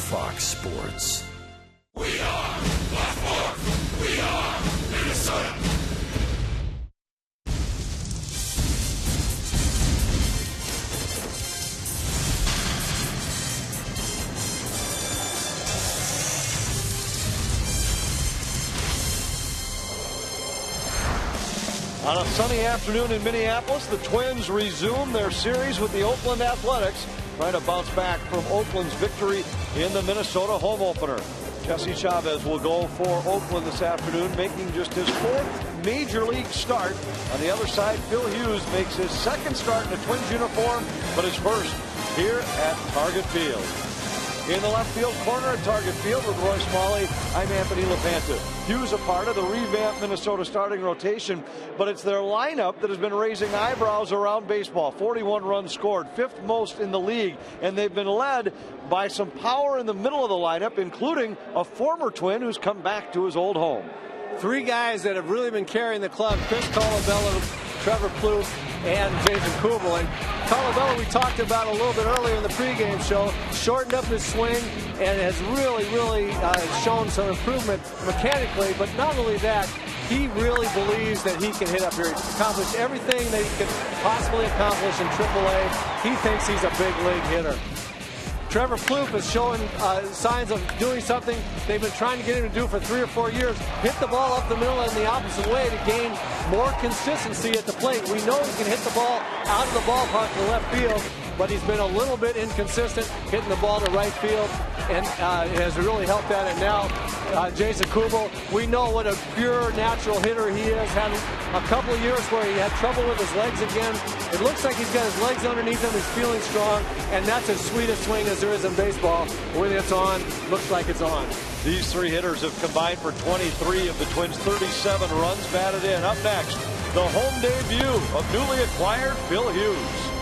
Fox Sports. We are Baltimore. We are Minnesota. On a sunny afternoon in Minneapolis, the Twins resume their series with the Oakland Athletics, trying to bounce back from Oakland's victory in the Minnesota home opener. Jesse Chavez will go for Oakland this afternoon, making just his 4th major league start. On the other side, Phil Hughes makes his 2nd start in a Twins uniform, but his first here at Target Field. In the left field corner at Target Field with Roy Smalley, I'm Anthony LaPanta. Hughes a part of the revamped Minnesota starting rotation, but it's their lineup that has been raising eyebrows around baseball. 41 runs scored, 5th most in the league, and they've been led by some power in the middle of the lineup, including a former Twin who's come back to his old home. 3 guys that have really been carrying the club: Chris Colabello, Trevor Plouffe, and Jason Kuble. And Colabello, we talked about a little bit earlier in the pregame show, shortened up his swing and has really shown some improvement mechanically. But not only that, he really believes that he can hit up here. He's accomplished everything that he could possibly accomplish in AAA. He thinks he's a big league hitter. Trevor Plouffe is showing signs of doing something they've been trying to get him to do for 3 or 4 years. Hit the ball up the middle and the opposite way to gain more consistency at the plate. We know he can hit the ball out of the ballpark to left field, but he's been a little bit inconsistent hitting the ball to right field, and it has really helped that. And now Jason Kuble, we know what a pure natural hitter he is. Had a couple of years where he had trouble with his legs again. It looks like he's got his legs underneath him. He's feeling strong, and that's as sweet a swing as there is in baseball. When it's on, looks like it's on. These 3 hitters have combined for 23 of the Twins' 37 runs batted in. Up next, the home debut of newly acquired Phil Hughes.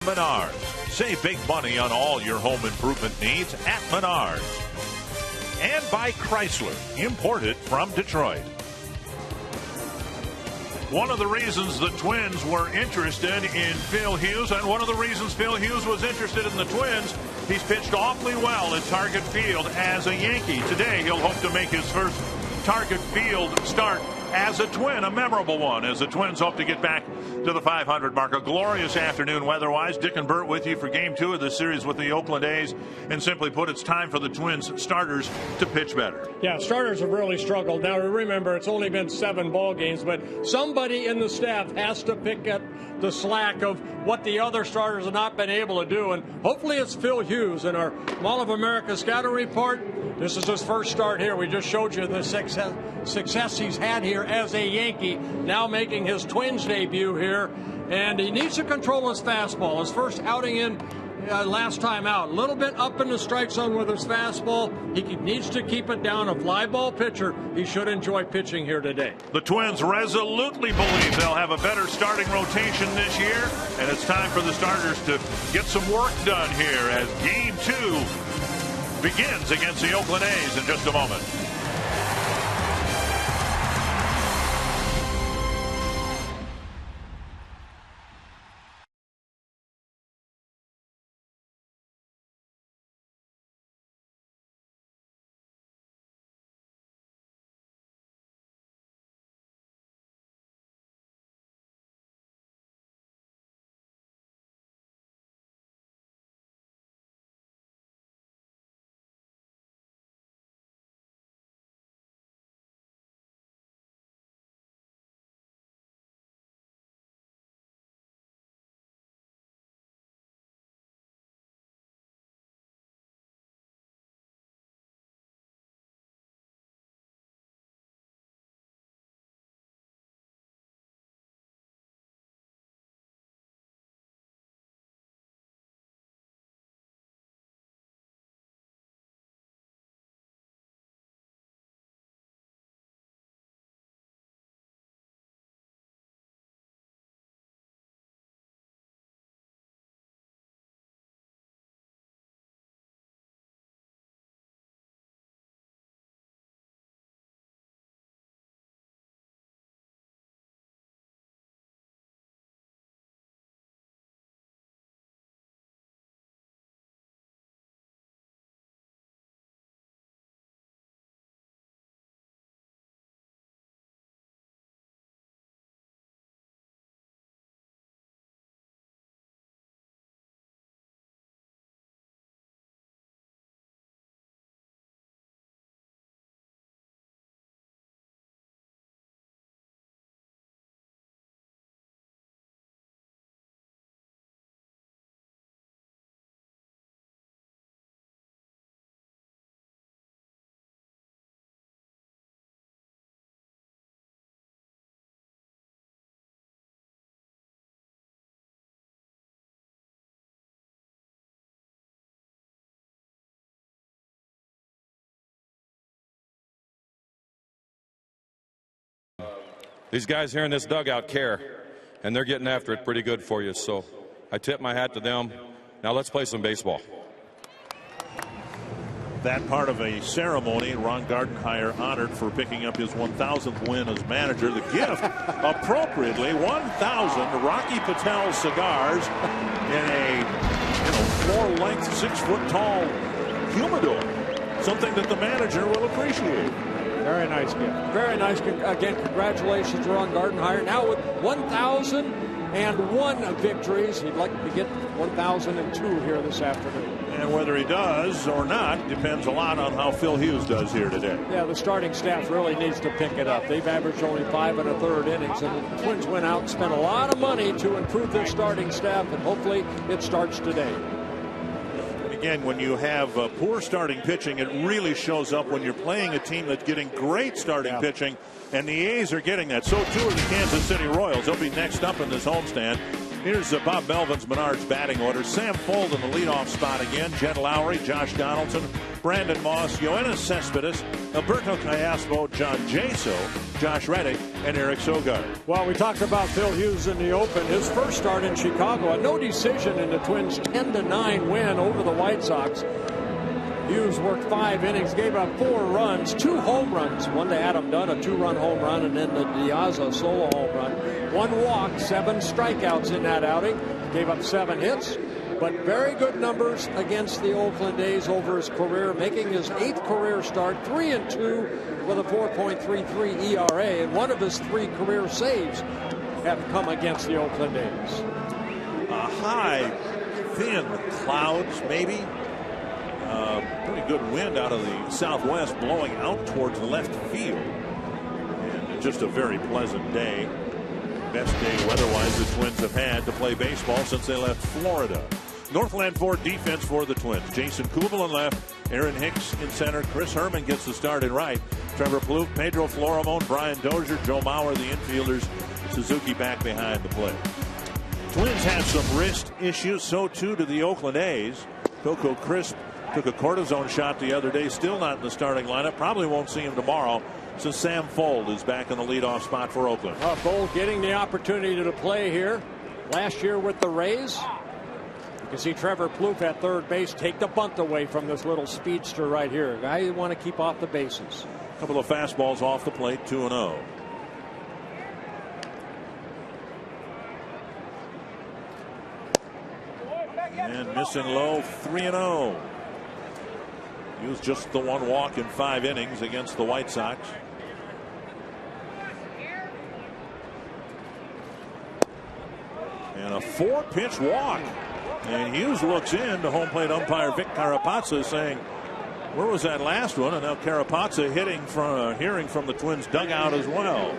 Menards. Save big money on all your home improvement needs at Menards. and by Chrysler, imported from Detroit. One of the reasons the Twins were interested in Phil Hughes, and one of the reasons Phil Hughes was interested in the Twins, he's pitched awfully well at Target Field as a Yankee. Today, he'll hope to make his first Target Field start as a Twin, a memorable one, as the Twins hope to get back to the 500 mark. A glorious afternoon weather-wise. Dick and Bert with you for Game 2 of the series with the Oakland A's. And simply put, it's time for the Twins starters to pitch better. Yeah, starters have really struggled. Now, remember, it's only been 7 ball games, but somebody in the staff has to pick up the slack of what the other starters have not been able to do. And hopefully it's Phil Hughes in our Mall of America scouting report. This is his first start here. We just showed you the success he's had here as a Yankee, now making his Twins debut here. And he needs to control his fastball. His first outing in last time out. A little bit up in the strike zone with his fastball. He needs to keep it down. A fly ball pitcher. He should enjoy pitching here today. The Twins resolutely believe they'll have a better starting rotation this year. And it's time for the starters to get some work done here as Game 2 begins against the Oakland A's in just a moment. These guys here in this dugout care, and they're getting after it pretty good for you. So I tip my hat to them. Now let's play some baseball. That part of a ceremony. Ron Gardenhire honored for picking up his 1,000th win as manager. The gift, appropriately, 1,000 Rocky Patel cigars in a floor-length, 6-foot-tall humidor. Something that the manager will appreciate. Very nice gift. Very nice. Again, congratulations to Ron Gardenhire. Now with 1,001 victories, he'd like to get 1,002 here this afternoon. And whether he does or not depends a lot on how Phil Hughes does here today. Yeah, the starting staff really needs to pick it up. They've averaged only 5 1/3 innings, and the Twins went out and spent a lot of money to improve their starting staff, and hopefully it starts today. Again, when you have poor starting pitching, it really shows up when you're playing a team that's getting great starting pitching, and the A's are getting that. So too are the Kansas City Royals. They'll be next up in this homestand. Here's Bob Melvin's Menards batting order. Sam Fold in the leadoff spot again. Jed Lowry, Josh Donaldson, Brandon Moss, Yoenis Cespedes, Alberto Callaspo, John Jaso, Josh Reddick, and Eric Sogard. Well, we talked about Phil Hughes in the open. His first start in Chicago, a no decision in the Twins' 10-9 win over the White Sox. Hughes worked 5 innings, gave up 4 runs, 2 home runs, one to Adam Dunn, a 2-run home run, and then the Diaza solo home run. 1 walk, 7 strikeouts in that outing, gave up 7 hits, but very good numbers against the Oakland A's over his career, making his 8th career start, 3-2 with a 4.33 ERA, and one of his 3 career saves have come against the Oakland A's. A high, thin clouds, maybe. Pretty good wind out of the southwest blowing out towards left field. And just a very pleasant day. Best day weather-wise the Twins have had to play baseball since they left Florida. Northland Ford defense for the Twins. Jason Kuble in left, Aaron Hicks in center, Chris Herman gets the start in right, Trevor Plouffe, Pedro Florimon, Brian Dozier, Joe Mauer, the infielders, Suzuki back behind the plate. Twins have some wrist issues, so too do the Oakland A's. Coco Crisp took a cortisone shot the other day, still not in the starting lineup. Probably won't see him tomorrow. So Sam Fold is back in the leadoff spot for Oakland. Fold getting the opportunity to play here. Last year with the Rays. You can see Trevor Plouffe at third base take the bunt away from this little speedster right here. A guy you want to keep off the bases. A couple of fastballs off the plate, 2-0. And missing low, 3-0. He was just the 1 walk in 5 innings against the White Sox. And a 4-pitch walk. And Hughes looks in to home plate umpire Vic Carapazza saying, where was that last one? And now Carapazza hearing from the Twins dugout as well.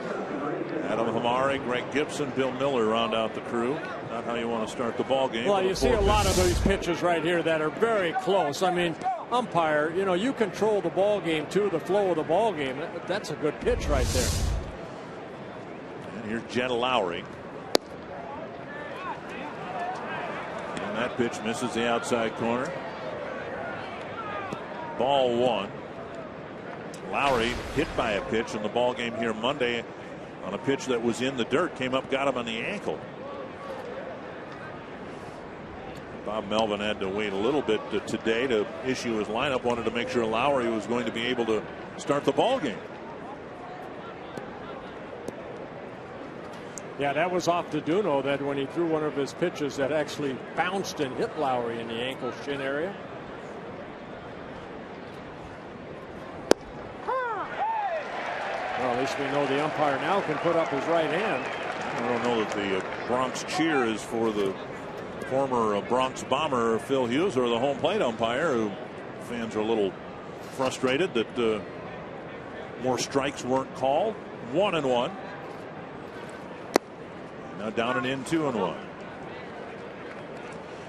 Adam Hamari, Greg Gibson, Bill Miller round out the crew. Not how you want to start the ball game. Well, you see a lot of these pitches right here that are very close. I mean, umpire, you control the ball game too, the flow of the ball game. That's a good pitch right there. And here's Jed Lowry. And that pitch misses the outside corner. Ball 1. Lowry hit by a pitch in the ball game here Monday on a pitch that was in the dirt, came up, got him on the ankle. Bob Melvin had to wait a little bit today to issue his lineup. Wanted to make sure Lowry was going to be able to start the ball game. Yeah, that was off to Duno, that when he threw one of his pitches that actually bounced and hit Lowry in the ankle shin area. Well, at least we know the umpire now can put up his right hand. I don't know that the Bronx cheer is for the former Bronx bomber Phil Hughes or the home plate umpire, who fans are a little frustrated that more strikes weren't called. 1-1. Now down and in, 2-1.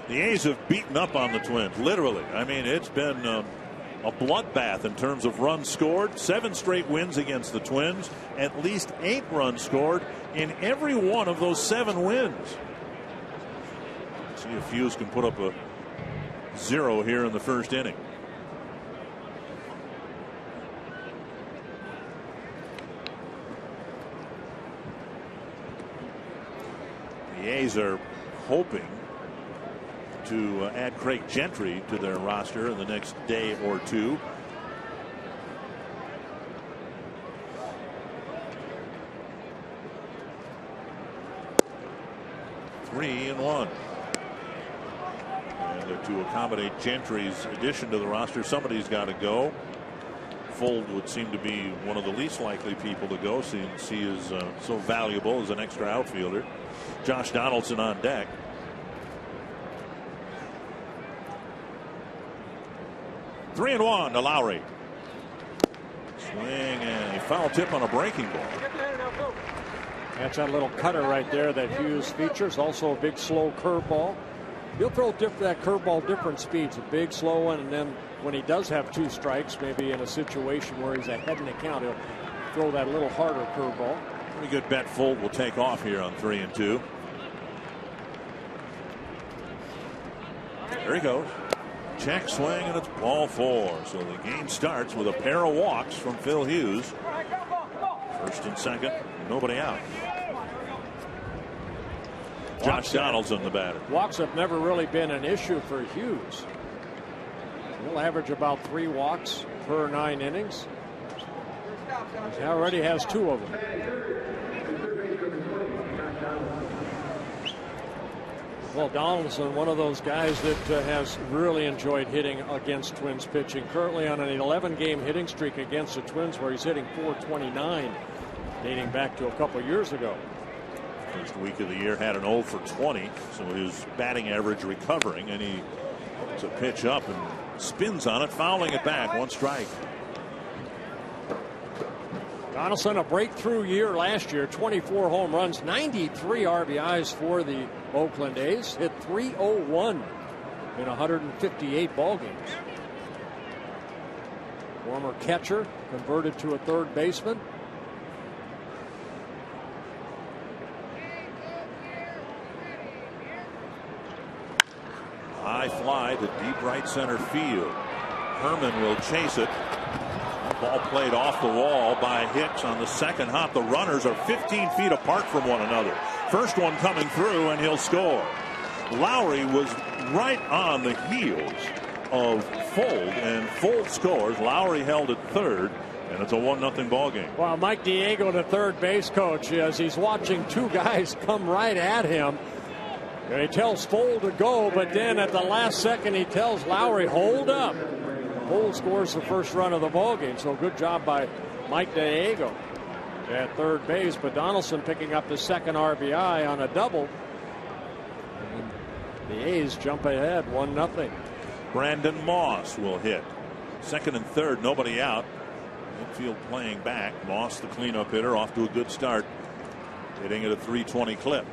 The A's have beaten up on the Twins, literally. I mean, it's been a bloodbath in terms of runs scored. 7 straight wins against the Twins. At least 8 runs scored in every one of those 7 wins. See if Hughes can put up a 0 here in the first inning. The A's are hoping to add Craig Gentry to their roster in the next day or two. Three and 1. And to accommodate Gentry's addition to the roster, somebody's got to go. Fold would seem to be one of the least likely people to go, since he is so valuable as an extra outfielder. Josh Donaldson on deck. Three and 1 to Lowry. Swing and a foul tip on a breaking ball. That's that little cutter right there that Hughes features. Also a big slow curveball. He'll throw that curveball different speeds, a big slow one, and then when he does have 2 strikes, maybe in a situation where he's ahead in the count, he'll throw that little harder curveball. Pretty good bet Fold will take off here on 3 and 2. There he goes. Check swing, and it's ball 4. So the game starts with a pair of walks from Phil Hughes. First and second, nobody out. Josh Donaldson, the batter. Walks have never really been an issue for Hughes. He'll average about 3 walks per 9 innings. He already has 2 of them. Well, Donaldson, one of those guys that has really enjoyed hitting against Twins pitching. Currently on an 11-game hitting streak against the Twins where he's hitting .429, dating back to a couple years ago. First week of the year had an 0 for 20, so his batting average recovering, and he puts a pitch up and spins on it, fouling it back. 1 strike. Donaldson, a breakthrough year last year, 24 home runs, 93 RBIs for the Oakland A's, hit .301 in 158 ball games. Former catcher, converted to a third baseman. High fly to deep right center field. Herman will chase it. Ball played off the wall by Hicks on the second hop. The runners are 15 feet apart from one another. First one coming through, and he'll score. Lowry was right on the heels of Fold, and Fold scores. Lowry held at third, and it's a 1-0 ball game. Well, Mike Diego, the third base coach, as he's watching 2 guys come right at him. And he tells Fold to go, but then at the last second he tells Lowry, hold up. Fold scores the first run of the ball game, so good job by Mike Diego at third base. But Donaldson picking up his second RBI on a double. And the A's jump ahead 1-0. Brandon Moss will hit. Second and third, nobody out. Infield playing back. Moss, the cleanup hitter, off to a good start. Hitting at a .320 clip.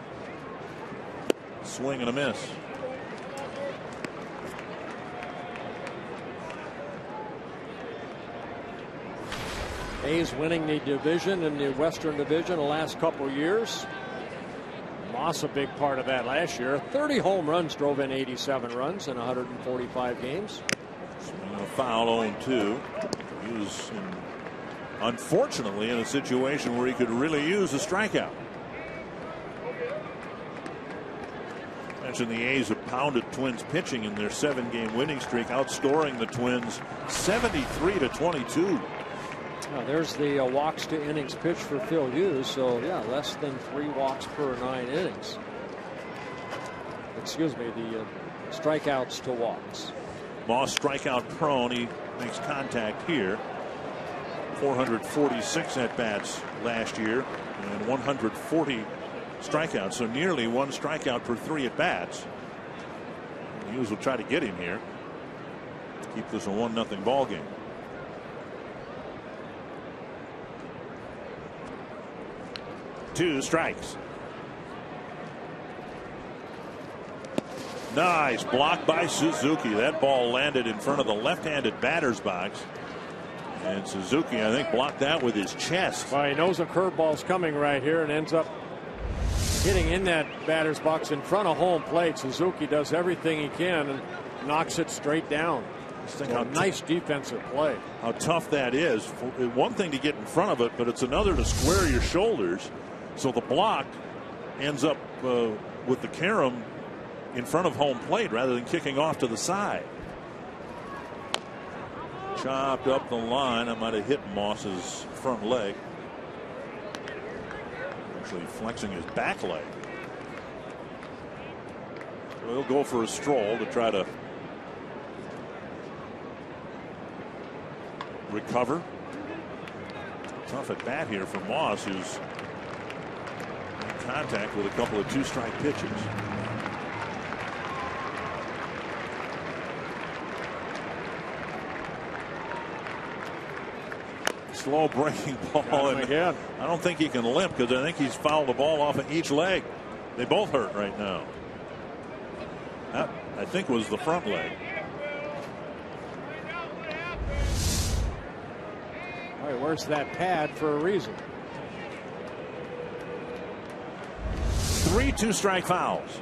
Swing and a miss. A's winning the division in the Western Division the last couple of years. Moss a big part of that last year. 30 home runs, drove in 87 runs in 145 games. Swing and a foul, 0-2. He was unfortunately in a situation where he could really use a strikeout. Mentioned the A's have pounded Twins pitching in their 7-game winning streak, outscoring the Twins 73-22. Now there's the walks to innings pitched for Phil Hughes. So yeah, less than 3 walks per 9 innings. Excuse me, the strikeouts to walks. Moss strikeout prone. He makes contact here. 446 at bats last year and 140 strikeouts, so nearly 1 strikeout per 3 at bats. Hughes will try to get him here. Keep this a 1-0 ball game. Two strikes. Nice block by Suzuki. That ball landed in front of the left-handed batter's box. And Suzuki, I think, blocked that with his chest. Well, he knows a curveball's coming right here and ends up hitting in that batter's box in front of home plate. Suzuki does everything he can and knocks it straight down. So nice defensive play. How tough that is. One thing to get in front of it, but it's another to square your shoulders. So the block ends up with the carom in front of home plate rather than kicking off to the side. Chopped up the line. I might have hit Moss's front leg. Actually flexing his back leg. So he'll go for a stroll to try to recover. Tough at bat here for Moss, who's in contact with a couple of 2-strike pitches. Slow breaking ball, and again. I don't think he can limp because I think he's fouled the ball off of each leg. They both hurt right now. That, I think, was the front leg. All right, where's that pad for a reason? 3 2-strike fouls.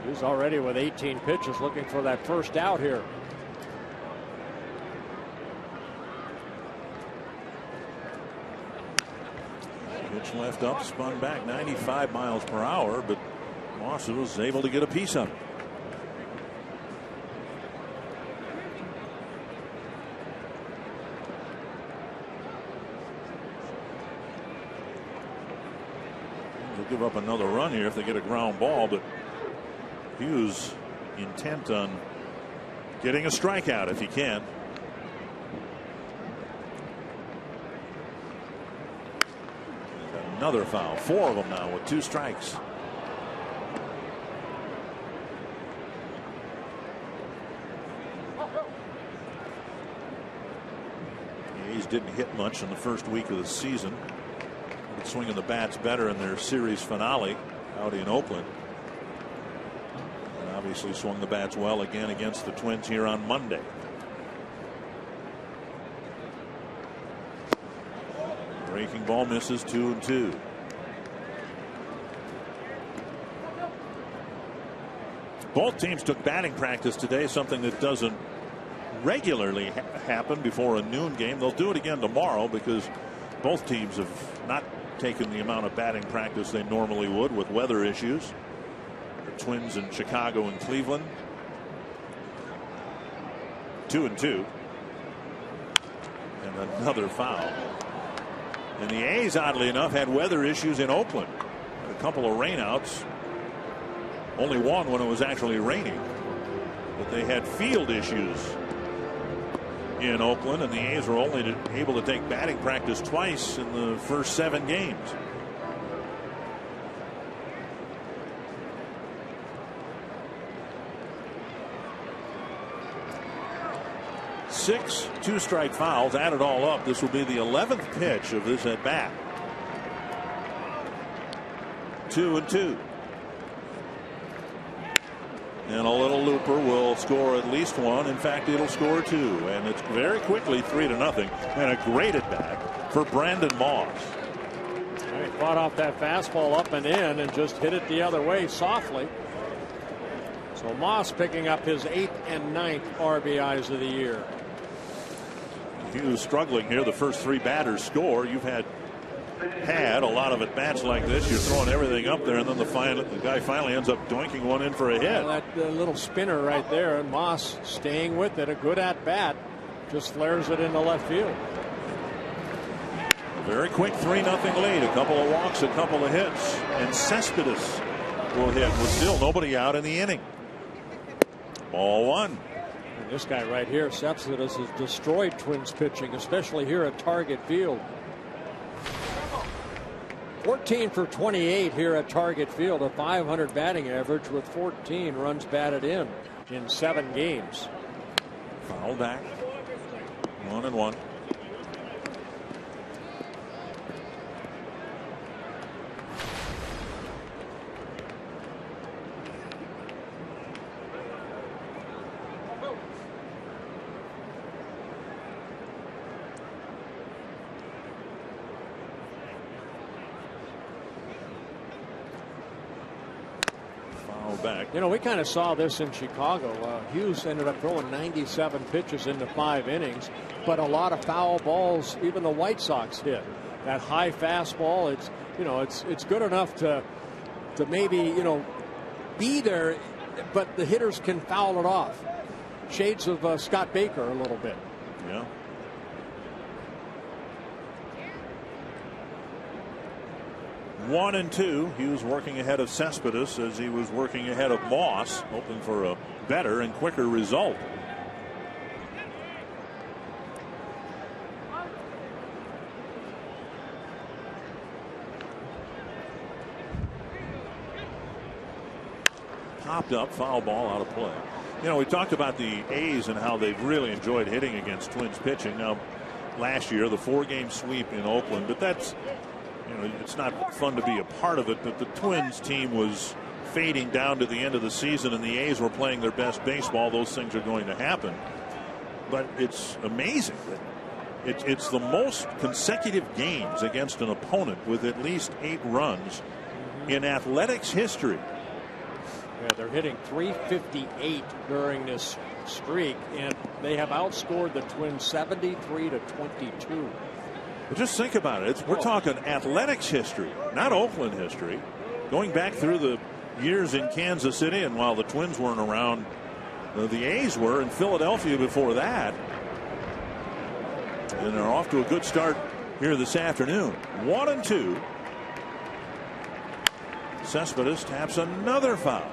He's already with 18 pitches looking for that first out here. left up, spun back 95 miles per hour, but Moss was able to get a piece of it. They'll give up another run here if they get a ground ball, but Hughes intent on getting a strikeout if he can. Another foul. 4 of them now with 2 strikes. The A's didn't hit much in the first week of the season. But swinging the bats better in their series finale out in Oakland. And obviously swung the bats well again against the Twins here on Monday. Breaking ball misses, 2-2. Both teams took batting practice today, something that doesn't regularly happen before a noon game. They'll do it again tomorrow because both teams have not taken the amount of batting practice they normally would with weather issues. The Twins in Chicago and Cleveland. 2-2. And another foul. And the A's, oddly enough, had weather issues in Oakland. A couple of rainouts. Only one when it was actually raining. But they had field issues in Oakland, and the A's were only able to take batting practice twice in the first 7 games. Six 2-strike fouls. Add it all up, this will be the 11th pitch of this at bat. 2-2. And a little looper will score at least 1. In fact, it'll score 2. And it's very quickly 3-0. And a great at bat for Brandon Moss. He fought off that fastball up and in and just hit it the other way softly. So Moss picking up his 8th and 9th RBIs of the year. Hughes struggling here. The first 3 batters score. You've had a lot of at bats like this. You're throwing everything up there, and then the guy finally ends up doinking one in for a hit. Well, that little spinner right there, and Moss staying with it. A good at bat, just flares it into left field. Very quick 3-0 lead. A couple of walks, a couple of hits, and Cespedes will hit with still nobody out in the inning. Ball 1. And this guy right here, Cespedes, has destroyed Twins pitching, especially here at Target Field. 14 for 28 here at Target Field, a .500 batting average with 14 runs batted in 7 games. Foul back. 1-1. Back. You know, we kind of saw this in Chicago. Hughes ended up throwing 97 pitches into 5 innings, but a lot of foul balls even the White Sox hit. That high fastball, it's good enough to maybe be there, but the hitters can foul it off. Shades of Scott Baker a little bit. Yeah. One and 2. Hughes working ahead of Cespedes as he was working ahead of Moss, hoping for a better and quicker result. Popped up, foul ball, out of play. We talked about the A's and how they've really enjoyed hitting against Twins pitching. Now, last year, the 4-game sweep in Oakland, but that's, it's not fun to be a part of it, but the Twins team was fading down to the end of the season and the A's were playing their best baseball. Those things are going to happen. But it's amazing that it's the most consecutive games against an opponent with at least 8 runs in athletics history. Yeah, they're hitting .358 during this streak, and they have outscored the Twins 73-22. But just think about it. We're talking athletics history, not Oakland history. Going back through the years in Kansas City, and while the Twins weren't around, the A's were in Philadelphia before that. And they're off to a good start here this afternoon. 1-2. Cespedes taps another foul.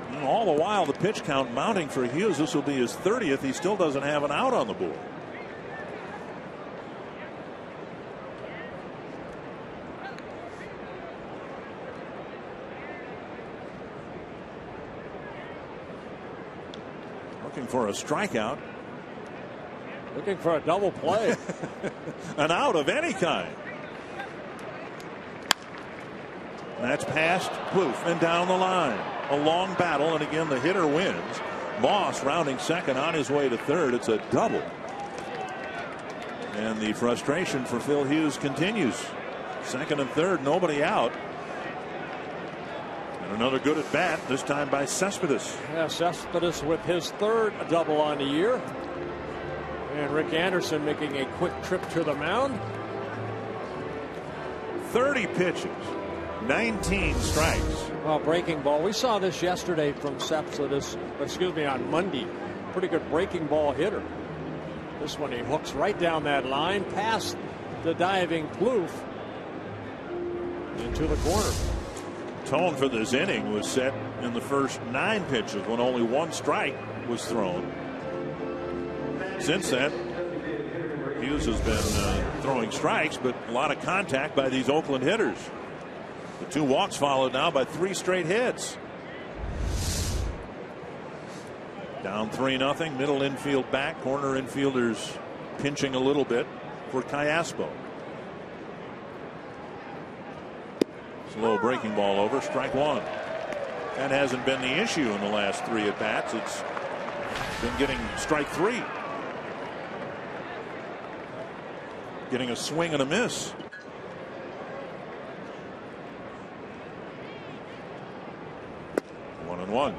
And all the while, the pitch count mounting for Hughes. This will be his 30th. He still doesn't have an out on the board. Looking for a strikeout. Looking for a double play. An out of any kind. That's past Plouffe and down the line. A long battle, and again the hitter wins. Moss rounding second on his way to third. It's a double. And the frustration for Phil Hughes continues. Second and third, nobody out. And another good at bat, this time by Cespedes. Yeah, Cespedes with his third double on the year. And Rick Anderson making a quick trip to the mound. 30 pitches, 19 strikes. Well, breaking ball. We saw this yesterday from Cespedes, on Monday. Pretty good breaking ball hitter. This one he hooks right down that line, past the diving Plouffe into the corner. Tone for this inning was set in the first 9 pitches when only 1 strike was thrown. Since then, Hughes has been throwing strikes, but a lot of contact by these Oakland hitters. The 2 walks followed now by 3 straight hits. Down 3-0. Middle infield back. Corner infielders pinching a little bit for Callaspo. Slow breaking ball over. Strike 1. That hasn't been the issue in the last 3 at bats. It's been getting strike 3. Getting a swing and a miss. One and one.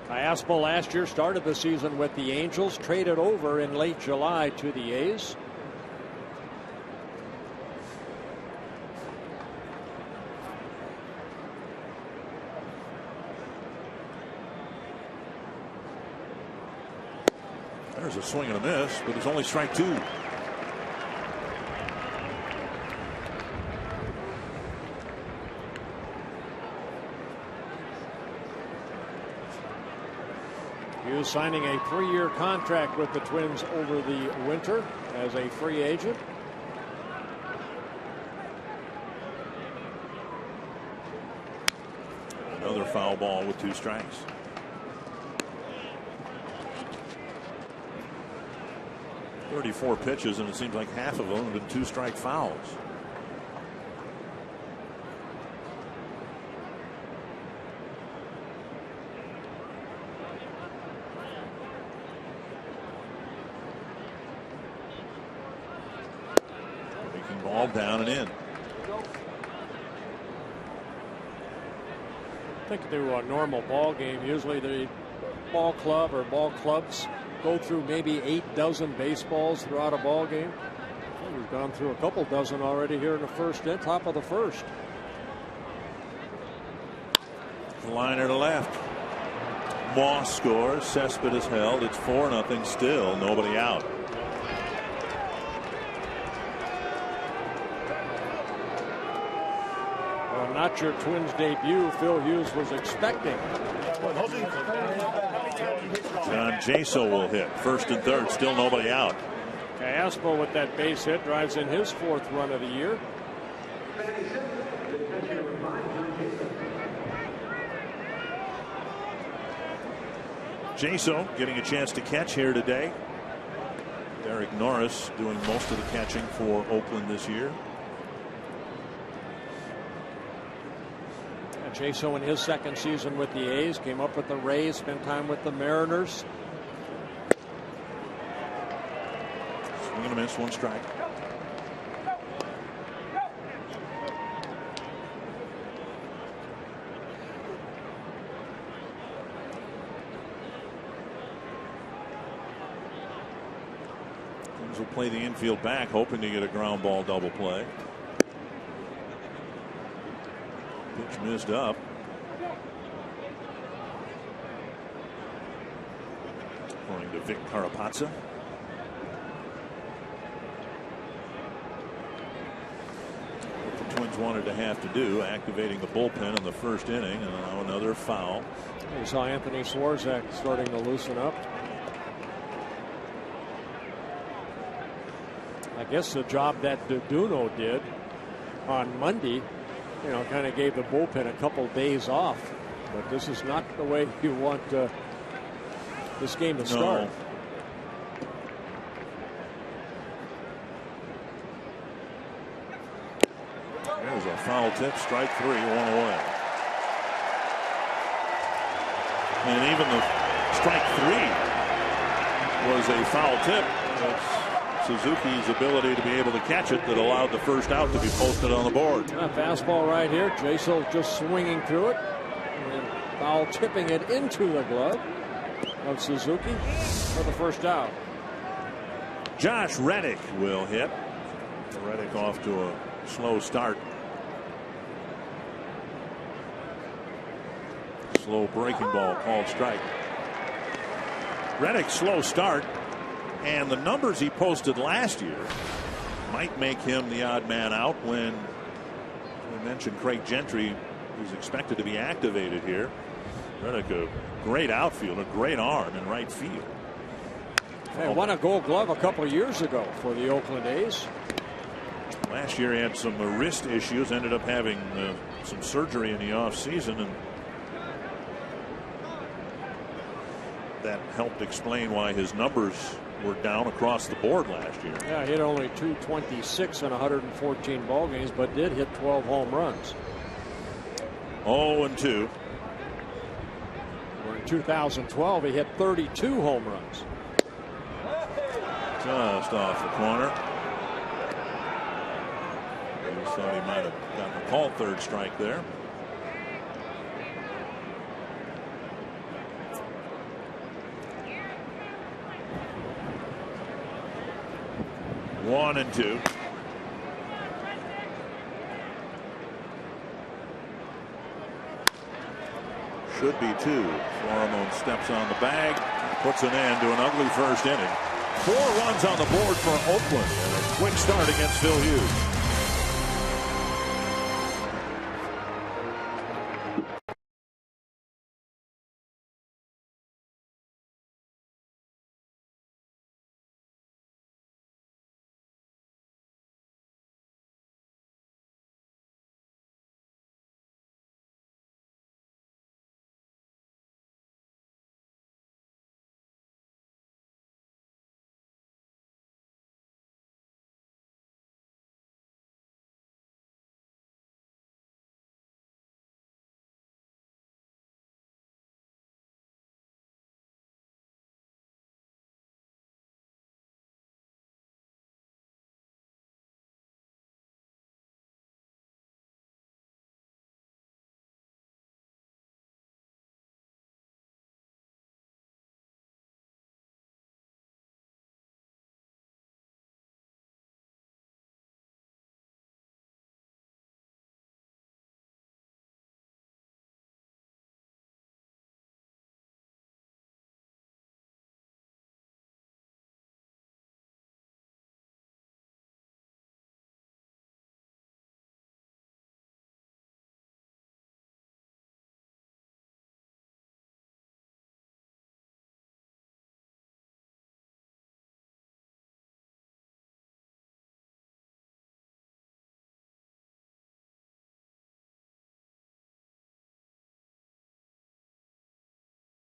Callaspo last year started the season with the Angels, traded over in late July to the A's. There's a swing and a miss, but it's only strike 2. Hughes signing a 3-year contract with the Twins over the winter as a free agent. Another foul ball with 2 strikes. Thirty-four pitches, and it seems like half of them have been 2-strike fouls. Breaking ball down and in. I think to a normal ball game, usually the ball club or ball clubs go through maybe 8 dozen baseballs throughout a ball game. Well, we've gone through a couple dozen already here in the first inning, top of the first. Liner to left. Moss scores. Cespedes held. It's 4-0 still. Nobody out. Well, not your Twins debut Phil Hughes was expecting. John Jaso will hit. First and third. Still nobody out. Callaspo with that base hit drives in his 4th run of the year. Jaso getting a chance to catch here today. Derek Norris doing most of the catching for Oakland this year. Jaso in his 2nd season with the A's came up with the Rays, spent time with the Mariners. Swing and a miss, 1 strike. will play the infield back, hoping to get a ground ball double play. Pitch missed up. Going to Vic Carapazza. What the Twins wanted to have to do, activating the bullpen in the first inning, and now another foul. You saw Anthony Swarzak starting to loosen up. I guess the job that Duno did on Monday, you know, kind of gave the bullpen a couple days off. But this is not the way you want this game to start. There's a foul tip, strike 3, 1 away. And even the strike 3 was a foul tip. It's Suzuki's ability to be able to catch it that allowed the first out to be posted on the board. Fastball right here. Jaso just swinging through it. And foul tipping it into the glove of Suzuki for the first out. Josh Reddick will hit. Reddick off to a slow start. Slow breaking ball called strike. Reddick's slow start, and the numbers he posted last year might make him the odd man out when we mentioned Craig Gentry, who's expected to be activated here. Reddick, a great outfielder, great arm in right field. He won a Gold Glove a couple of years ago for the Oakland A's. Last year he had some wrist issues, ended up having some surgery in the offseason, and that helped explain why his numbers were down across the board last year. Yeah, he hit only .226 in 114 ball games, but did hit 12 home runs. 0-2. In 2012, he hit 32 home runs. Just off the corner. I just thought he might have gotten a called third strike there. One and two. Should be two. Florimon steps on the bag, puts an end to an ugly first inning. 4 runs on the board for Oakland, and a quick start against Phil Hughes.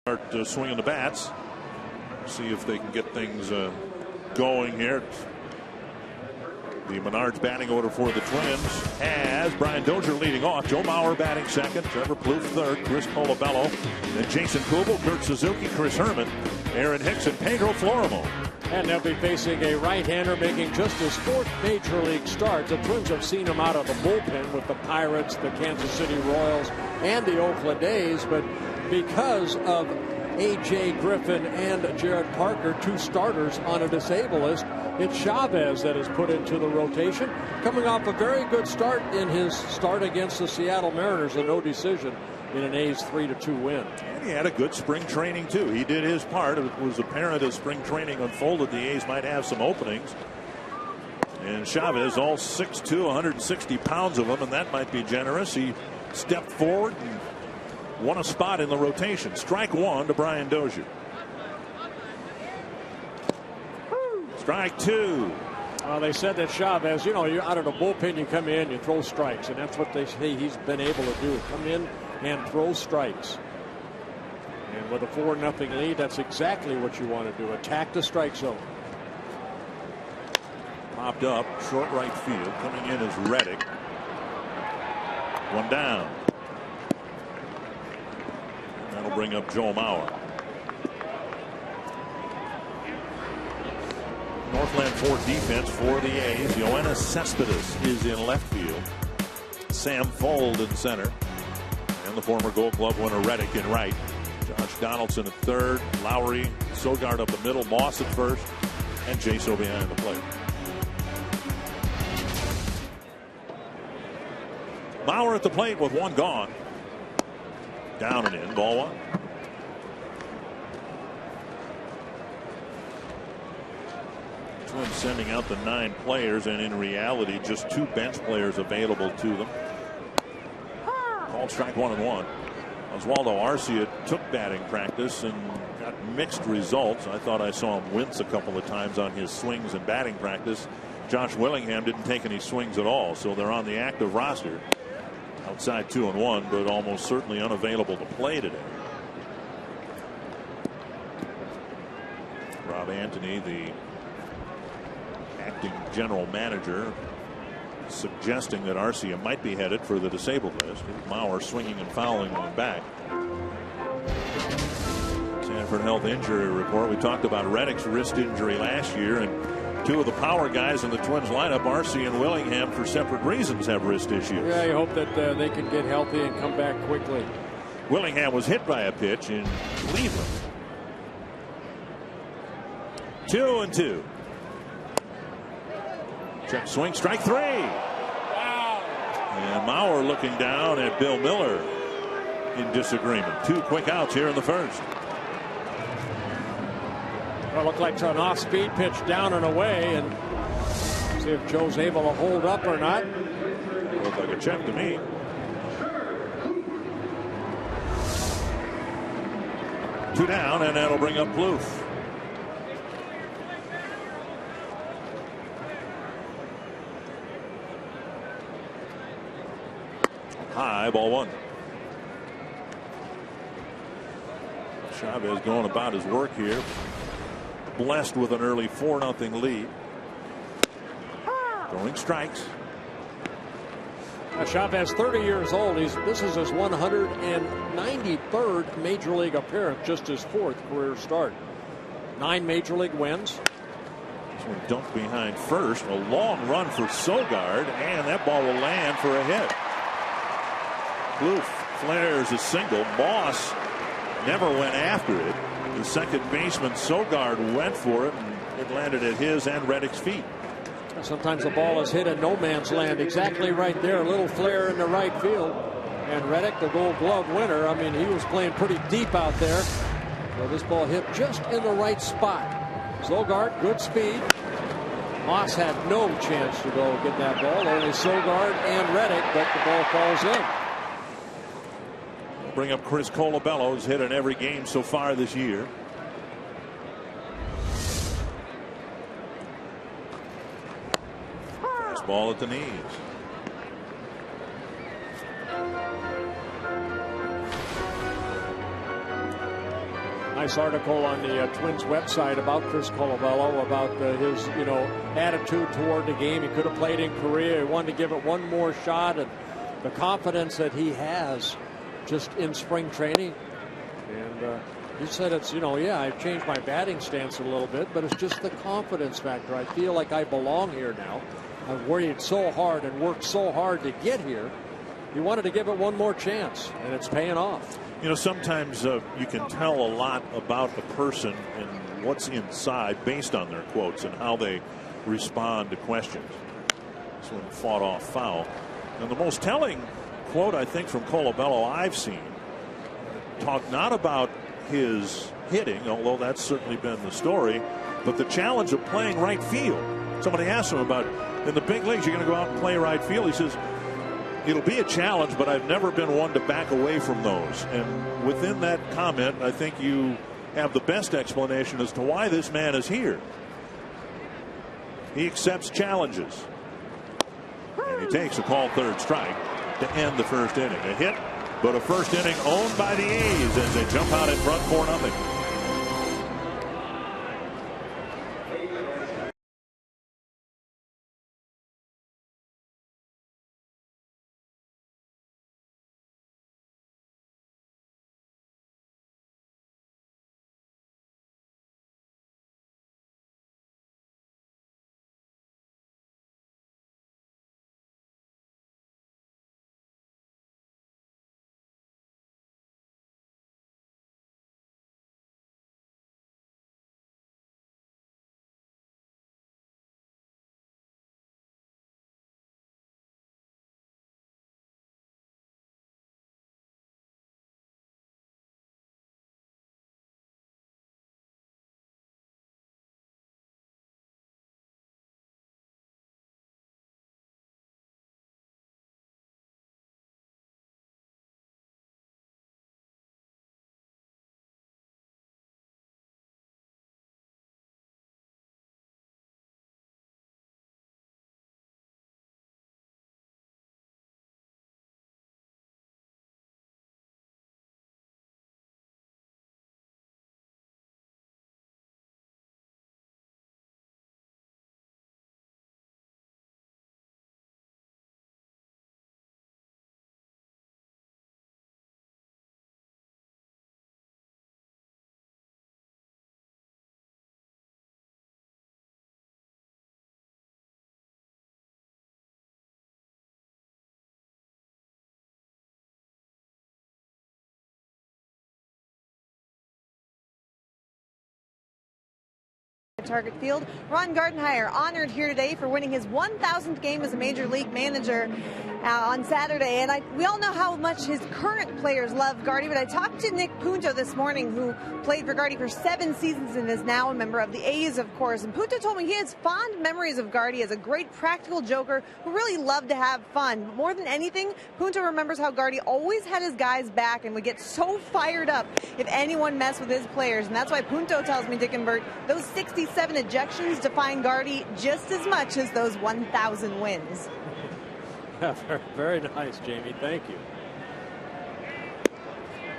Start swinging the bats. See if they can get things going here. The Menards batting order for the Twins has Brian Dozier leading off, Joe Mauer batting second, Trevor Plouffe third, Chris Colabello, then Jason Kuble, Kurt Suzuki, Chris Herman, Aaron Hicks, and Pedro Florimon. And they'll be facing a right-hander making just his 4th major league start. The Twins have seen him out of the bullpen with the Pirates, the Kansas City Royals, and the Oakland A's, but because of A.J. Griffin and Jared Parker, 2 starters on a disabled list. It's Chavez that is put into the rotation, coming off a very good start in his start against the Seattle Mariners, a no decision in an A's 3-2 win. And he had a good spring training too. He did his part. It was apparent as spring training unfolded the A's might have some openings. And Chavez, all 6'2", 160 pounds of him, and that might be generous. He stepped forward and won a spot in the rotation. Strike 1 to Brian Dozier. Strike 2. They said that Chavez, you out of the bullpen, you come in, you throw strikes, and that's what they say he's been able to do. Come in and throw strikes. And with a 4-0 lead, that's exactly what you want to do. Attack the strike zone. Popped up, short right field. Coming in is Reddick. 1 down. And that'll bring up Joe Mauer. Northland 4 defense for the A's. Yoenis Cespedes is in left field. Sam Fuld in center. And the former Gold Glove winner Reddick in right. Josh Donaldson at third. Lowry, Sogard up the middle. Moss at first. And Jaso behind the plate. Mauer at the plate with 1 gone. Down and in. Ball 1. Twins sending out the 9 players, and in reality just 2 bench players available to them. Called strike 1-1. Oswaldo Arcia took batting practice and got mixed results. I thought I saw him wince a couple of times on his swings in batting practice. Josh Willingham didn't take any swings at all, so they're on the active roster. Outside 2-1, but almost certainly unavailable to play today. Rob Antony, the acting general manager, suggesting that Arcia might be headed for the disabled list. Mauer swinging and fouling one back. Sanford Health Injury Report. We talked about Reddick's wrist injury last year, and 2 of the power guys in the Twins lineup, Arcia and Willingham, for separate reasons have wrist issues. Yeah, you hope that they can get healthy and come back quickly. Willingham was hit by a pitch in Cleveland. 2-2. Check swing, strike 3. Wow. And Mauer looking down at Bill Miller in disagreement. 2 quick outs here in the first. Well, looked like an off-speed pitch down and away, and see if Joe's able to hold up or not. Looks like a check to me. Two down, and that'll bring up Plouffe. High, ball 1. Chavez going about his work here. Blessed with an early 4-0 lead. Throwing strikes. Chavez, 30 years old. This is his 193rd major league appearance, just his 4th career start. 9 major league wins. This one dumped behind first. A long run for Sogard, and that ball will land for a hit. Plouffe flares a single. Moss never went after it. The second baseman Sogard went for it, and it landed at his and Reddick's feet. Sometimes the ball is hit in no man's land. Exactly right there. A little flare in the right field. And Reddick, the Gold Glove winner, I mean, he was playing pretty deep out there. So this ball hit just in the right spot. Sogard, good speed. Moss had no chance to go get that ball. Only Sogard and Reddick, but the ball falls in. Bring up Chris Colabello, who's hit in every game so far this year. Fastball at the knees. Nice article on the Twins website about Chris Colabello, about his attitude toward the game. He could have played in Korea. He wanted to give it one more shot, and the confidence that he has just in spring training. And he said it's, yeah, I've changed my batting stance a little bit, but it's just the confidence factor. I feel like I belong here now. I've worried so hard and worked so hard to get here. he wanted to give it one more chance, and it's paying off. You know, sometimes you can tell a lot about a person and what's inside based on their quotes and how they respond to questions. This one fought off foul. And the most telling quote, I think, from Colabello I've seen talked not about his hitting, although that's certainly been the story, but the challenge of playing right field. Somebody asked him about, in the big leagues, you're going to go out and play right field. He says, it'll be a challenge, but I've never been one to back away from those. And within that comment, I think you have the best explanation as to why this man is here. He accepts challenges. And he takes a called third strike to end the first inning. A hit, but a first inning owned by the A's as they jump out in front 4-0. Target Field. Ron Gardenhire honored here today for winning his 1,000th game as a Major League manager on Saturday. And we all know how much his current players love Gardy, but I talked to Nick Punto this morning, who played for Gardy for 7 seasons and is now a member of the A's, of course. And Punto told me he has fond memories of Gardy as a great practical joker who really loved to have fun. But more than anything, Punto remembers how Gardy always had his guys back and would get so fired up if anyone messed with his players. And that's why Punto tells me, Dick and Bert, those 67 ejections define Gardy just as much as those 1,000 wins. Yeah, very nice, Jamie. Thank you.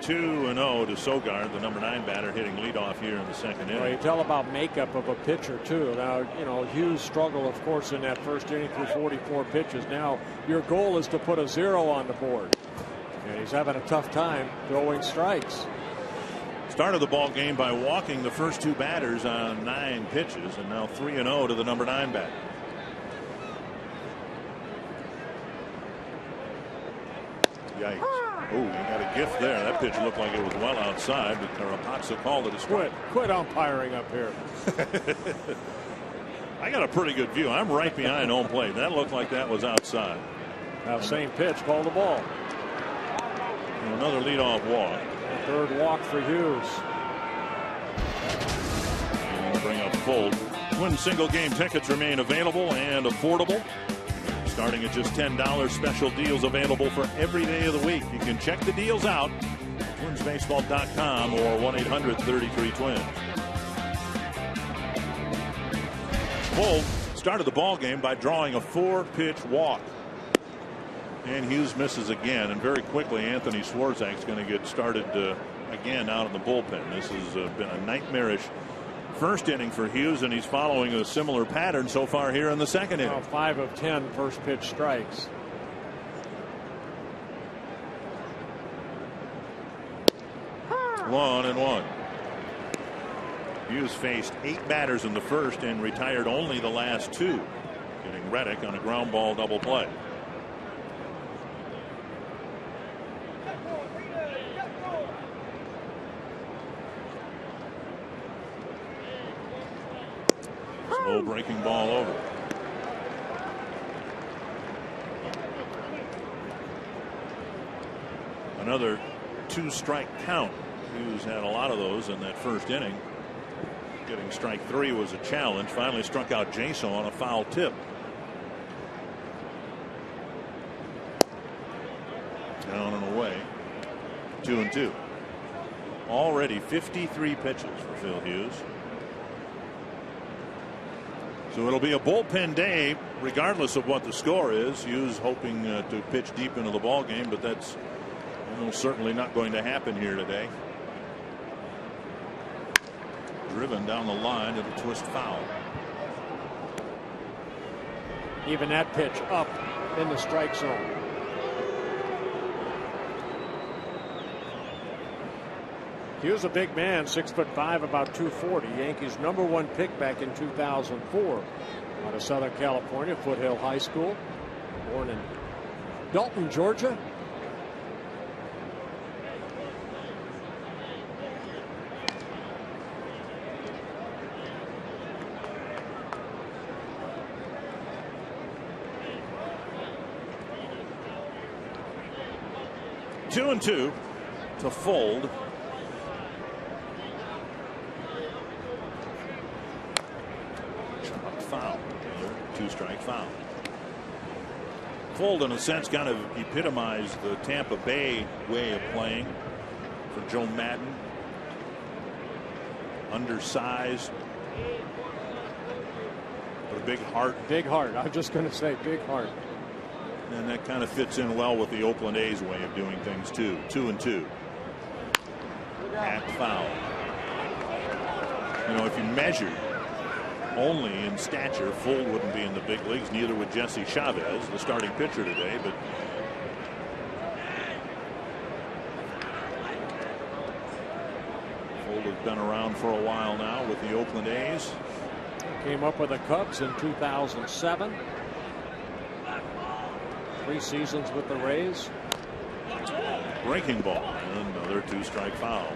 2-0 to Sogard, the number 9 batter, hitting leadoff here in the second inning. Well, you tell about makeup of a pitcher too. Now, you know, Hughes struggled, of course, in that first inning through 44 pitches. Now, your goal is to put a 0 on the board, and he's having a tough time throwing strikes. Started the ball game by walking the first 2 batters on 9 pitches, and now 3-0 to the number 9 batter. Yikes. Oh, he got a gift there. That pitch looked like it was well outside, but Rapaxa called it a strike. Quit umpiring up here. I got a pretty good view. I'm right behind home plate. That looked like that was outside. Now, same pitch, call the ball. And another leadoff walk. Third walk for Hughes. And bring up full. Twin single game tickets remain available and affordable. Starting at just $10, special deals available for every day of the week. You can check the deals out at twinsbaseball.com or 1-800-33-TWINS. Bull started the ball game by drawing a 4-pitch walk. And Hughes misses again, and very quickly Anthony Swarzak's going to get started again out in the bullpen. This has been a nightmarish first inning for Hughes, and he's following a similar pattern so far here in the second inning. 5 of 10 first pitch strikes. One and one. Hughes faced 8 batters in the first and retired only the last 2, getting Reddick on a ground ball double play. Low breaking ball over. Another 2-strike count. Hughes had a lot of those in that first inning. Getting strike 3 was a challenge. Finally struck out Jason on a foul tip. Down and away. 2-2. Already 53 pitches for Phil Hughes. So it'll be a bullpen day regardless of what the score is. Hughes hoping to pitch deep into the ball game, but that's almost certainly not going to happen here today. Driven down the line to the twist foul. Even that pitch up in the strike zone. Hughes a big man, 6'5", about 240. Yankees #1 pick back in 2004 out of Southern California, Foothill High School. Born in Dalton, Georgia. Two and two to fold. Foul. 2-strike foul. Fold in a sense kind of epitomized the Tampa Bay way of playing for Joe Madden. Undersized, but a big heart. Big heart. I'm just going to say big heart. And that kind of fits in well with the Oakland A's way of doing things too. 2-2. At foul. You know, if you measured only in stature, Fuld wouldn't be in the big leagues. Neither would Jesse Chavez, the starting pitcher today. But Fuld has been around for a while now with the Oakland A's. Came up with the Cubs in 2007. 3 seasons with the Rays. Breaking ball. Another 2-strike foul.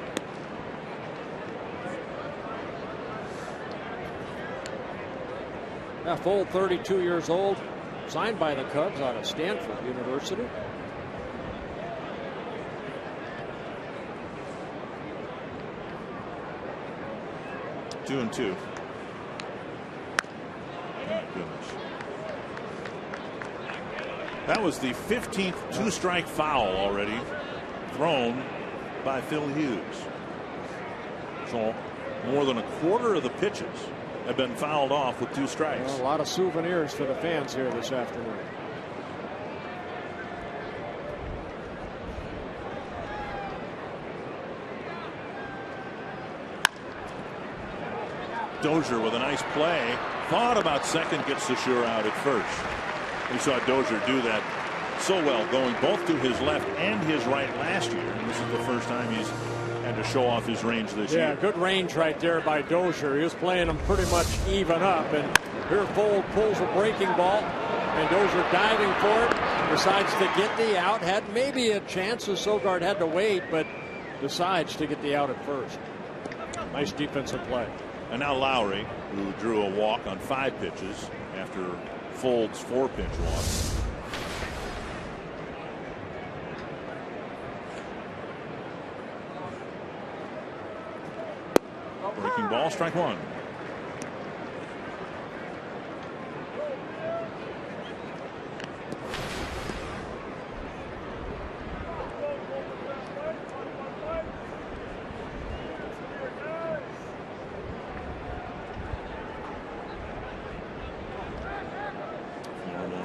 Fuld, 32 years old, signed by the Cubs out of Stanford University. Two and two. My goodness. That was the 15th 2-strike foul already thrown by Phil Hughes. So more than a quarter of the pitches have been fouled off with 2 strikes. Well, a lot of souvenirs for the fans here this afternoon. Dozier with a nice play. Thought about second, gets the sure out at first. We saw Dozier do that so well, going both to his left and his right last year. And this is the first time he's had to show off his range this year. Yeah, good range right there by Dozier. He was playing them pretty much even up. And here Fuld pulls a breaking ball. And Dozier diving for it. Decides to get the out. Had maybe a chance as Sogard had to wait, but decides to get the out at first. Nice defensive play. And now Lowry, who drew a walk on 5 pitches after Fuld's 4-pitch walk. Breaking ball, strike 1.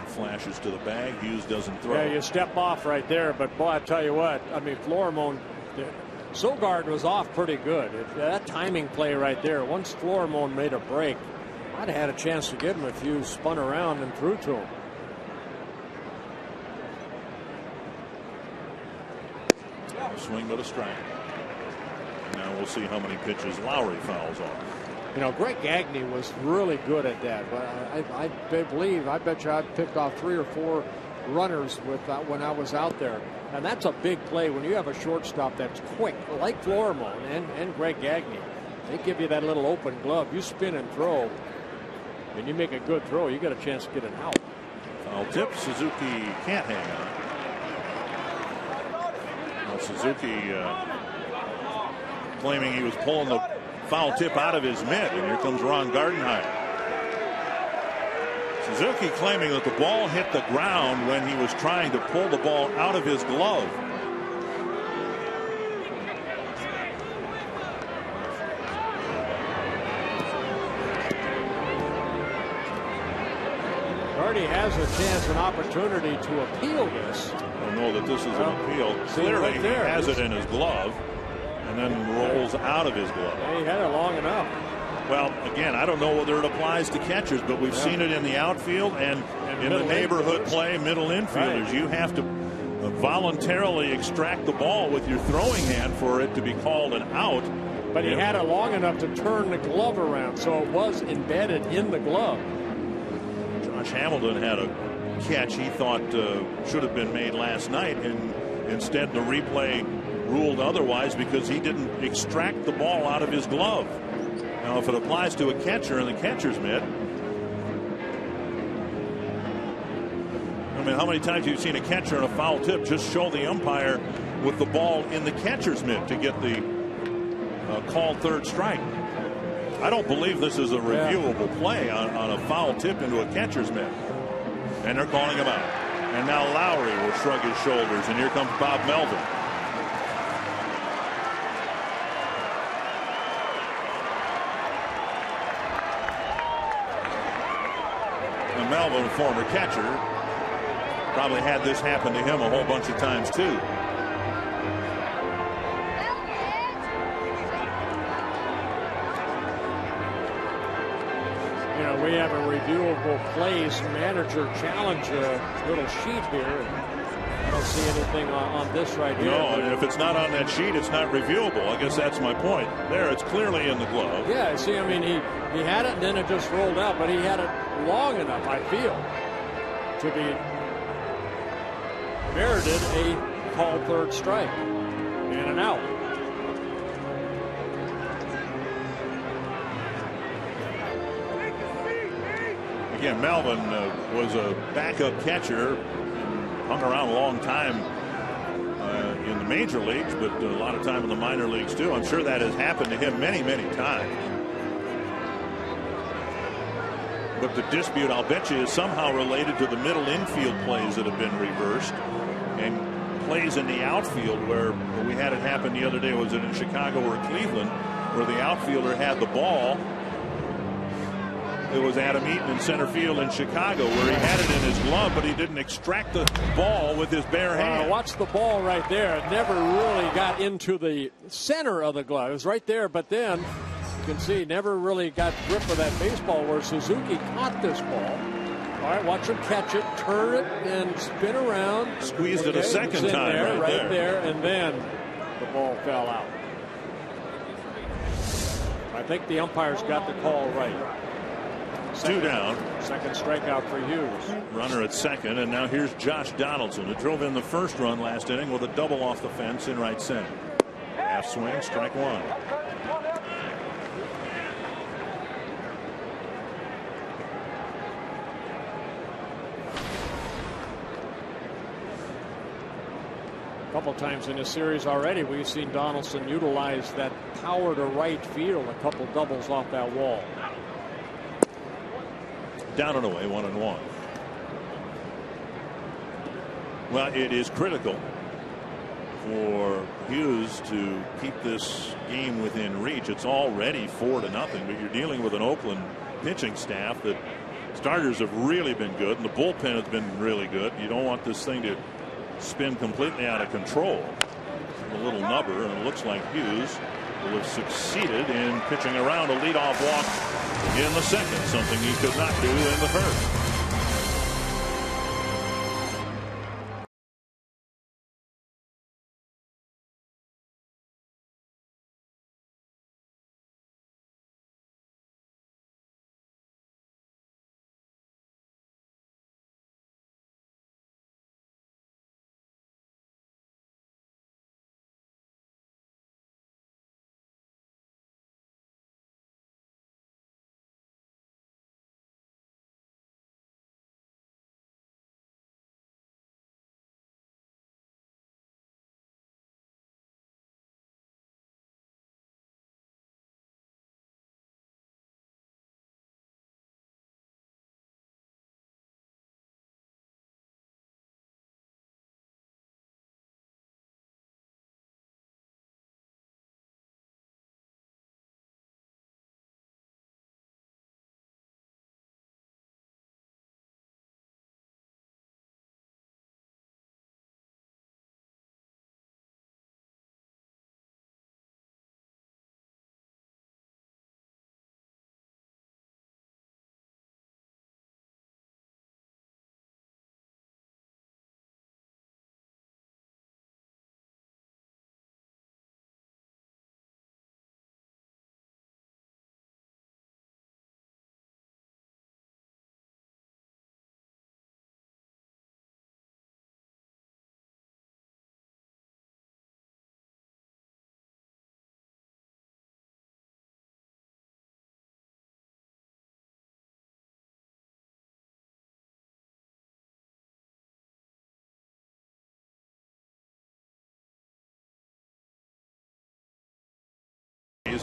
Flashes to the bag. Hughes doesn't throw. Yeah, you step off right there, but boy, I tell you what, I mean, Florimon, Sogard was off pretty good. That timing play right there, once Florimon made a break, might have had a chance to get him if Hughes spun around and threw to him. A swing but a strike. Now we'll see how many pitches Lowry fouls off. You know, Greg Gagne was really good at that. But I bet you I picked off 3 or 4 runners with when I was out there. And that's a big play when you have a shortstop that's quick, like Florimon and Greg Gagne. They give you that little open glove. You spin and throw. And you make a good throw, you got a chance to get an out. Foul tip. Suzuki can't hang on. Well, Suzuki claiming he was pulling the foul tip out of his mitt, and here comes Ron Gardenhire. Suzuki claiming that the ball hit the ground when he was trying to pull the ball out of his glove. Gardy has a chance, an opportunity to appeal this. I don't know that this is an appeal. Clearly right there, he has it in his glove and then rolls out of his glove. Yeah, he had it long enough. Well, again, I don't know whether it applies to catchers, but we've seen it in the outfield and in the neighborhood play, middle infielders. Right. You have to voluntarily extract the ball with your throwing hand for it to be called an out. But he had it long enough to turn the glove around, so it was embedded in the glove. Josh Hamilton had a catch he thought should have been made last night, and instead the replay ruled otherwise because he didn't extract the ball out of his glove. Now, if it applies to a catcher in the catcher's mitt, I mean, how many times have you seen a catcher in a foul tip just show the umpire with the ball in the catcher's mitt to get the called third strike? I don't believe this is a reviewable play on a foul tip into a catcher's mitt. And they're calling him out. And now Lowry will shrug his shoulders, and here comes Bob Melvin. And Melvin, a former catcher, probably had this happen to him a whole bunch of times too. We have a reviewable plays manager challenge little sheet here. I don't see anything on this right here. No, and if it's not on that sheet, it's not reviewable. I guess that's my point. There, it's clearly in the glove. Yeah, see, I mean, he had it and then it just rolled out, but he had it long enough, I feel, to be merited a called third strike and an out. Again, Melvin was a backup catcher, hung around a long time in the major leagues, but a lot of time in the minor leagues too. I'm sure that has happened to him many, many times. But the dispute, I'll bet you, is somehow related to the middle infield plays that have been reversed, and plays in the outfield where we had it happen the other day. Was it in Chicago or Cleveland, where the outfielder had the ball? It was Adam Eaton in center field in Chicago, where he had it in his glove, but he didn't extract the ball with his bare hand. Watch the ball right there. It never really got into the center of the glove. It was right there, but then you can see never really got grip of that baseball, where Suzuki caught this ball. All right, watch him catch it, turn it, and spin around. Squeezed it a second time there, right there, and then the ball fell out. I think the umpires got the call right. Two down. Second strikeout for Hughes. Runner at second, and now here's Josh Donaldson, who drove in the first run last inning with a double off the fence in right center. Half swing, strike one. A couple times in this series already, we've seen Donaldson utilize that power to right field, a couple doubles off that wall. Down and away, 1-1. Well, it is critical for Hughes to keep this game within reach. It's already 4-0, but you're dealing with an Oakland pitching staff that starters have really been good, and the bullpen has been really good. You don't want this thing to spin completely out of control. A little nubber, and it looks like Hughes will have succeeded in pitching around a leadoff walk in the second, something he could not do in the first.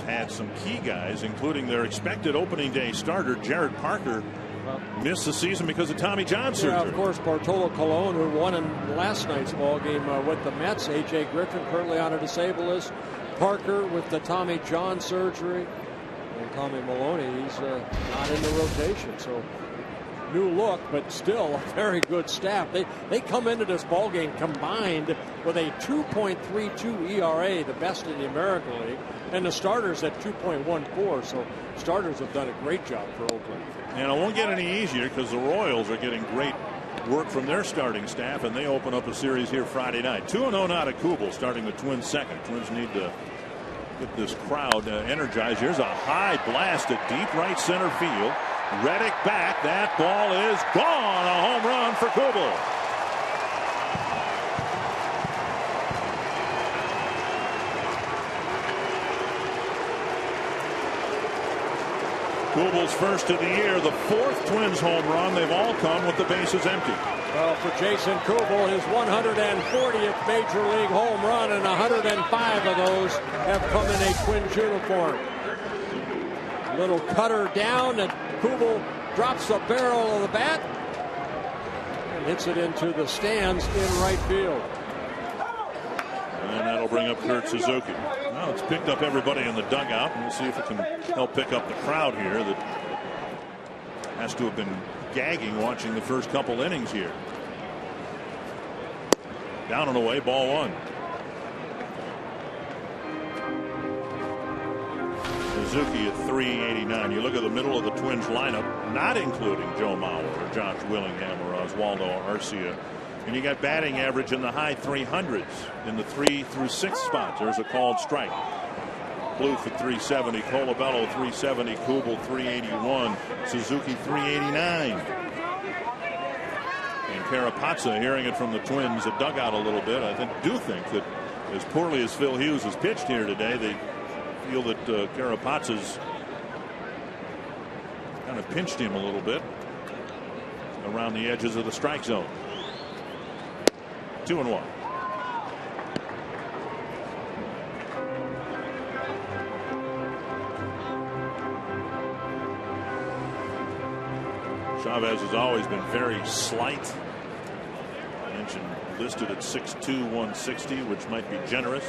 had some key guys, including their expected opening day starter, Jared Parker, missed the season because of Tommy John surgery. Yeah, of course, Bartolo Colon, who won in last night's ball game with the Mets. A.J. Griffin currently on a disabled list. Parker with the Tommy John surgery. And Tommy Maloney, he's not in the rotation. So new look, but still a very good staff. They come into this ball game combined with a 2.32 ERA, the best in the American League, and the starters at 2.14. So starters have done a great job for Oakland. And it won't get any easier because the Royals are getting great work from their starting staff, and they open up a series here Friday night. 2-0 now to Kuble, starting the Twins second. Twins need to get this crowd energized. Here's a high blast at deep right center field. Reddick back. That ball is gone. A home run for Kuble. Kuble's first of the year, the fourth Twins home run. They've all come with the bases empty. Well, for Jason Kuble, his 140th Major League home run, and 105 of those have come in a Twins uniform. Little cutter down, and Kuble drops the barrel of the bat and hits it into the stands in right field. And that'll bring up Kurt Suzuki. Well, it's picked up everybody in the dugout, and we'll see if it can help pick up the crowd here that has to have been gagging watching the first couple innings here. Down and away, ball one. Suzuki at 389. You look at the middle of the Twins lineup, not including Joe Mauer or Josh Willingham or Oswaldo Arcia. And you got batting average in the high 300s in the 3 through 6 spots. There's a called strike. Bluth at 370, Colabello 370, Kuble 381, Suzuki 389. And Carapazza, hearing it from the Twins, a dugout a little bit. I do think that as poorly as Phil Hughes has pitched here today, they feel that Carapazza's kind of pinched him a little bit around the edges of the strike zone. 2-1. Chavez has always been very slight. I mentioned listed at 6'2", 160, which might be generous.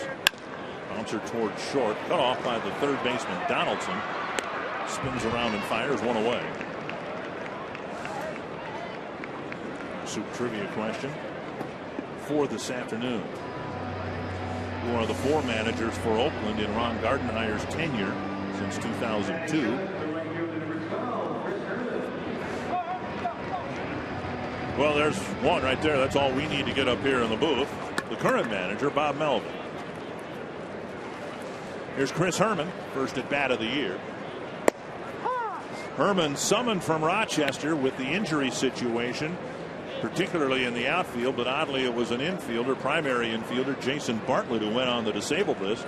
Bouncer towards short, cut off by the third baseman Donaldson. Spins around and fires one away. Soup trivia question for this afternoon. One of the 4 managers for Oakland in Ron Gardenhire's tenure since 2002. Well, there's one right there. That's all we need to get up here in the booth. The current manager, Bob Melvin. Here's Chris Herman, first at bat of the year. Herman summoned from Rochester with the injury situation, particularly in the outfield, but oddly it was an infielder, primary infielder, Jason Bartlett, who went on the disabled list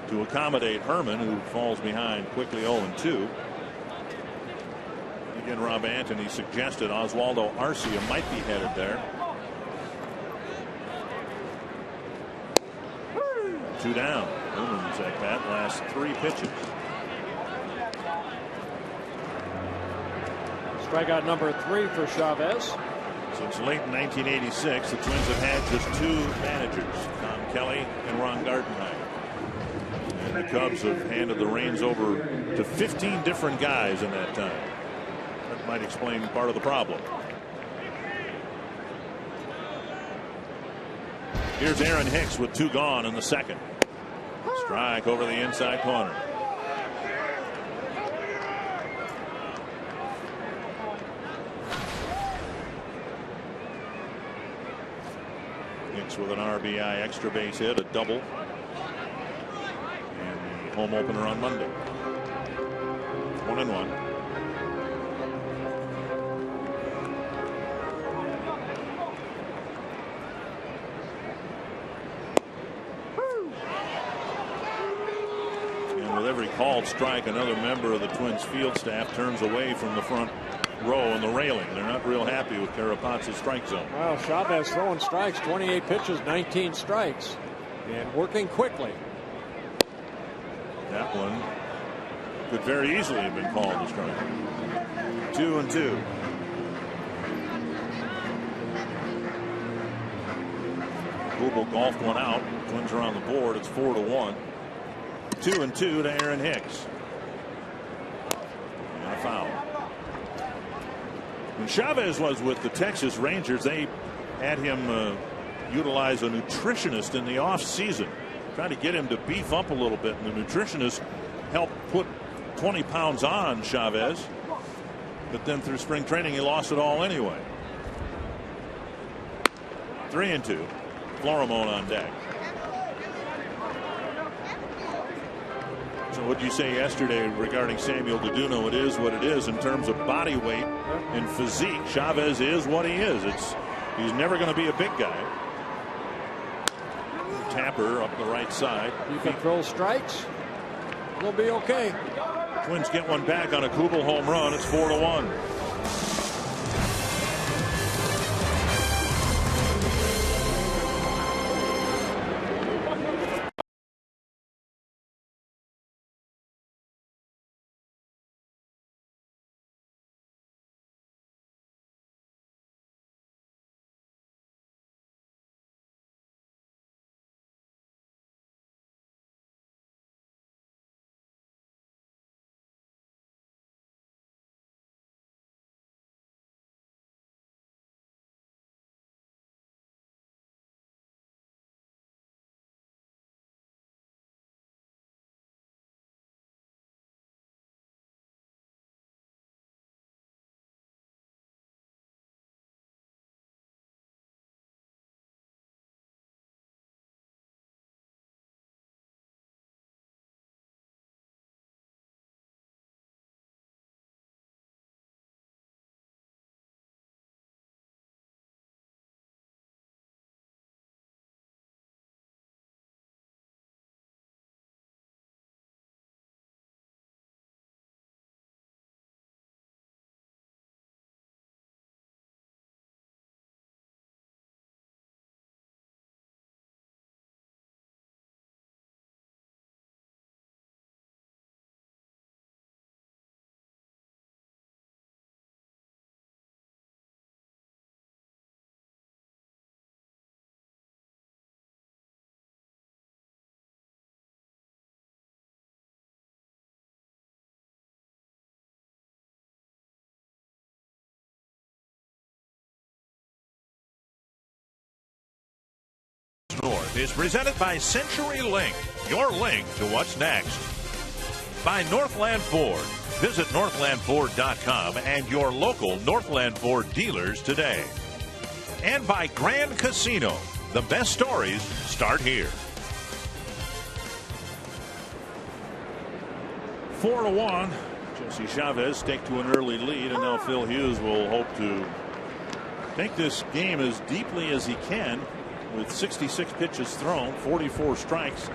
to accommodate Herman, who falls behind quickly 0-2. Again, Rob Antony suggested Oswaldo Arcia might be headed there. 2 down. Herman's at bat, last 3 pitches. Strikeout number 3 for Chavez. Since late 1986, the Twins have had just 2 managers, Tom Kelly and Ron Gardenhire. And the Cubs have handed the reins over to 15 different guys in that time. That might explain part of the problem. Here's Aaron Hicks with 2 gone in the second. Strike over the inside corner. Hicks with an RBI extra base hit, a double. And the home opener on Monday. 1-1. With every called strike, another member of the Twins field staff turns away from the front row and the railing. They're not real happy with Carapazza's strike zone. Well, Chavez throwing strikes, 28 pitches, 19 strikes, and working quickly. That one could very easily have been called a strike. 2-2. Kuble golfed one out. Twins are on the board. It's 4-1. 2-2 to Aaron Hicks. And a foul. When Chavez was with the Texas Rangers, they had him utilize a nutritionist in the off-season, trying to get him to beef up a little bit. And the nutritionist helped put 20 pounds on Chavez. But then through spring training, he lost it all anyway. 3-2. Florimone on deck. So what did you say yesterday regarding Samuel Deduno? It is what it is in terms of body weight and physique. Chavez is what he is. He's never going to be a big guy. Tapper up the right side. You can throw strikes. We'll be okay. Twins get one back on a Kuble home run. It's 4-1. North is presented by Century Link, your link to what's next. By Northland Ford. Visit northlandford.com and your local Northland Ford dealers today. And by Grand Casino. The best stories start here. 4-1. Jesse Chavez take to an early lead, and now Phil Hughes will hope to take this game as deeply as he can. With 66 pitches thrown, 44 strikes,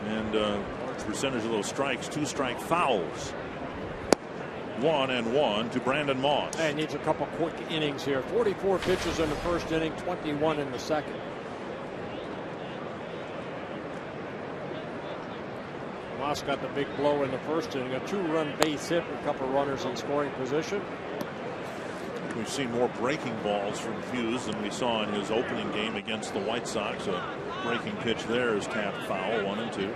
and large percentage of those strikes, 2 strike fouls. 1-1 to Brandon Moss. He needs a couple quick innings here. 44 pitches in the first inning, 21 in the second. Moss got the big blow in the first inning, a 2-run base hit with a couple runners in scoring position. We've seen more breaking balls from Hughes than we saw in his opening game against the White Sox. A breaking pitch there is tapped foul, 1-2.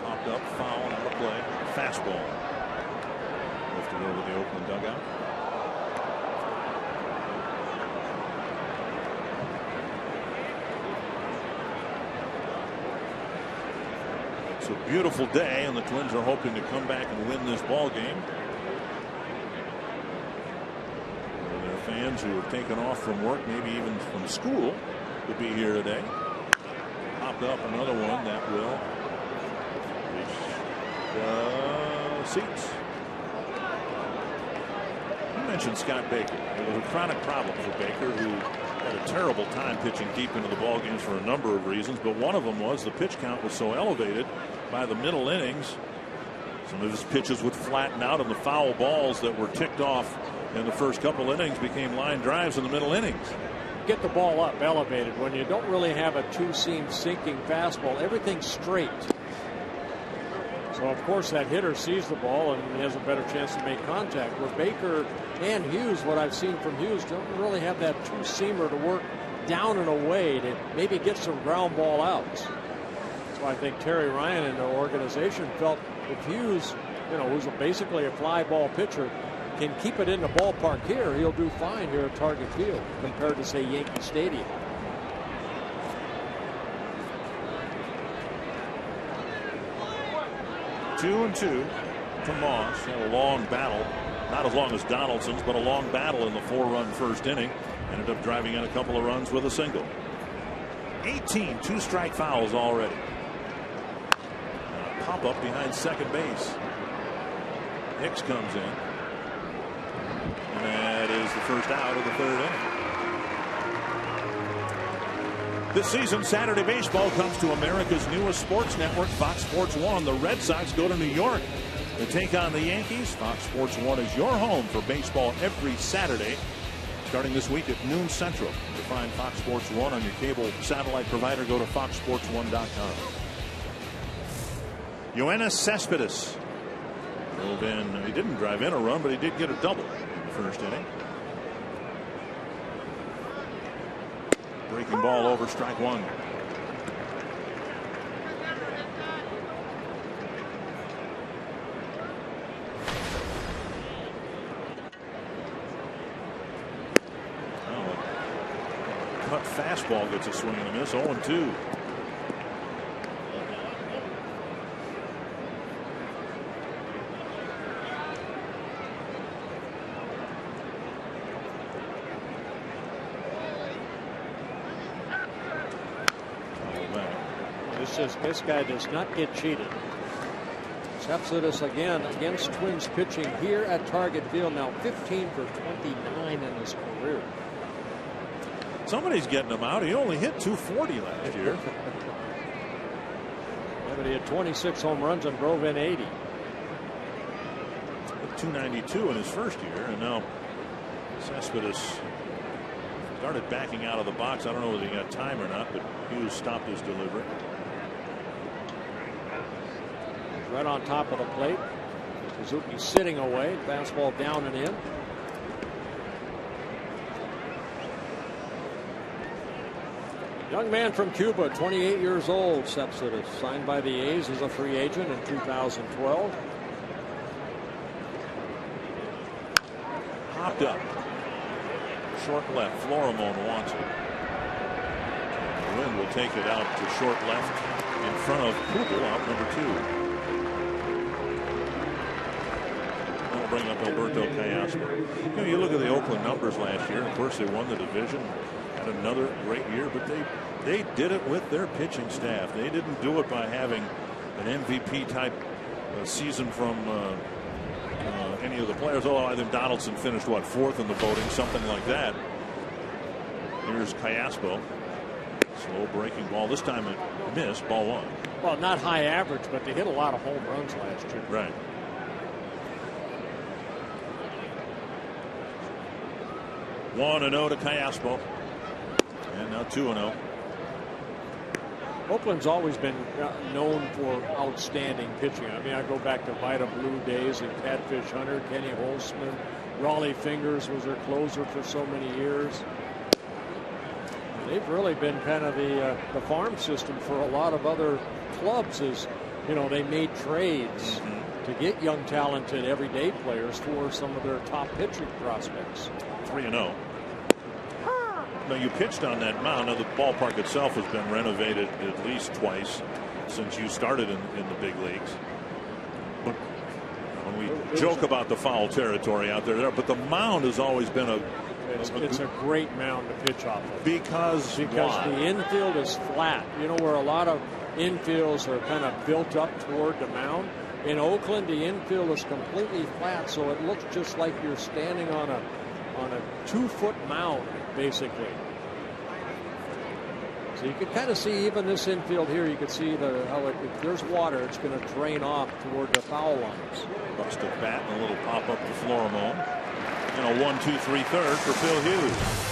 Popped up, foul, out of play. Fastball. Lifted over the Oakland dugout. It's a beautiful day, and the Twins are hoping to come back and win this ball game. Their fans who have taken off from work, maybe even from school, to be here today. Popped up another one that will reach the seats. You mentioned Scott Baker. It was a chronic problem for Baker, who had a terrible time pitching deep into the ball games for a number of reasons, but one of them was the pitch count was so elevated by the middle innings. Some of his pitches would flatten out, and the foul balls that were ticked off in the first couple innings became line drives in the middle innings. Get the ball up, elevated. When you don't really have a two-seam sinking fastball, everything's straight. So, of course, that hitter sees the ball and has a better chance to make contact. Where Baker and Hughes, what I've seen from Hughes, don't really have that two-seamer to work down and away to maybe get some ground ball outs. So I think Terry Ryan and the organization felt if Hughes, who's basically a fly ball pitcher, can keep it in the ballpark here, he'll do fine here at Target Field compared to, say, Yankee Stadium. Two and two to Moss. Had a long battle, not as long as Donaldson's, but a long battle in the 4-run first inning. Ended up driving in a couple of runs with a single. 18 two-strike fouls already. Pop up behind second base. Hicks comes in. And that is the first out of the third inning. This season, Saturday baseball comes to America's newest sports network, Fox Sports 1. The Red Sox go to New York to take on the Yankees. Fox Sports 1 is your home for baseball every Saturday, starting this week at noon Central. To find Fox Sports 1 on your cable satellite provider, go to foxsports1.com. Yoenis Cespedes drove in. He didn't drive in a run, but he did get a double in the first inning. Breaking ball over, strike one. Cut fastball gets a swing and a miss. 0-2. This guy does not get cheated. Cespedes again against Twins pitching here at Target Field, now 15 for 29 in his career. Somebody's getting him out. He only hit 240 last year. Yeah, but he had 26 home runs and drove in 80. Hit 292 in his first year, and now Cespedes started backing out of the box. I don't know whether he got time or not, but Hughes stopped his delivery. Right on top of the plate. Suzuki sitting away. Fastball down and in. Young man from Cuba, 28 years old. Cespedes signed by the A's as a free agent in 2012. Hopped up. Short left. Florimon wants it. The wind will take it out to short left in front of Kuble, out number 2. Bring up Alberto Callasco. You look at the Oakland numbers last year. Of course, they won the division, had another great year, but they did it with their pitching staff. They didn't do it by having an MVP type season from any of the players. Oh, I think Donaldson finished what, 4th in the voting, something like that. Here's Callasco. Slow breaking ball. This time it missed. Ball 1. Well, not high average, but they hit a lot of home runs last year. Right. One 1-0 to Callasco. And now 2-0. Oakland's always been known for outstanding pitching. I mean, I go back to Vita Blue days and Catfish Hunter, Kenny Holzman, Raleigh Fingers was their closer for so many years. They've really been kind of the farm system for a lot of other clubs. As they made trades to get young, talented, everyday players for some of their top pitching prospects. 3-0. Now, you pitched on that mound. Now, the ballpark itself has been renovated at least twice since you started in the big leagues. But when we joke about the foul territory out there, but the mound has always been it's a great mound to pitch off of. Because why? The infield is flat. Where a lot of infields are kind of built up toward the mound. In Oakland, the infield is completely flat, so it looks just like you're standing on a 2-foot mound, basically. So you can kind of see even this infield here. You can see how if there's water, it's going to drain off toward the foul lines. Busted bat and a little pop up to Florimon. And a 1-2-3-3 for Phil Hughes.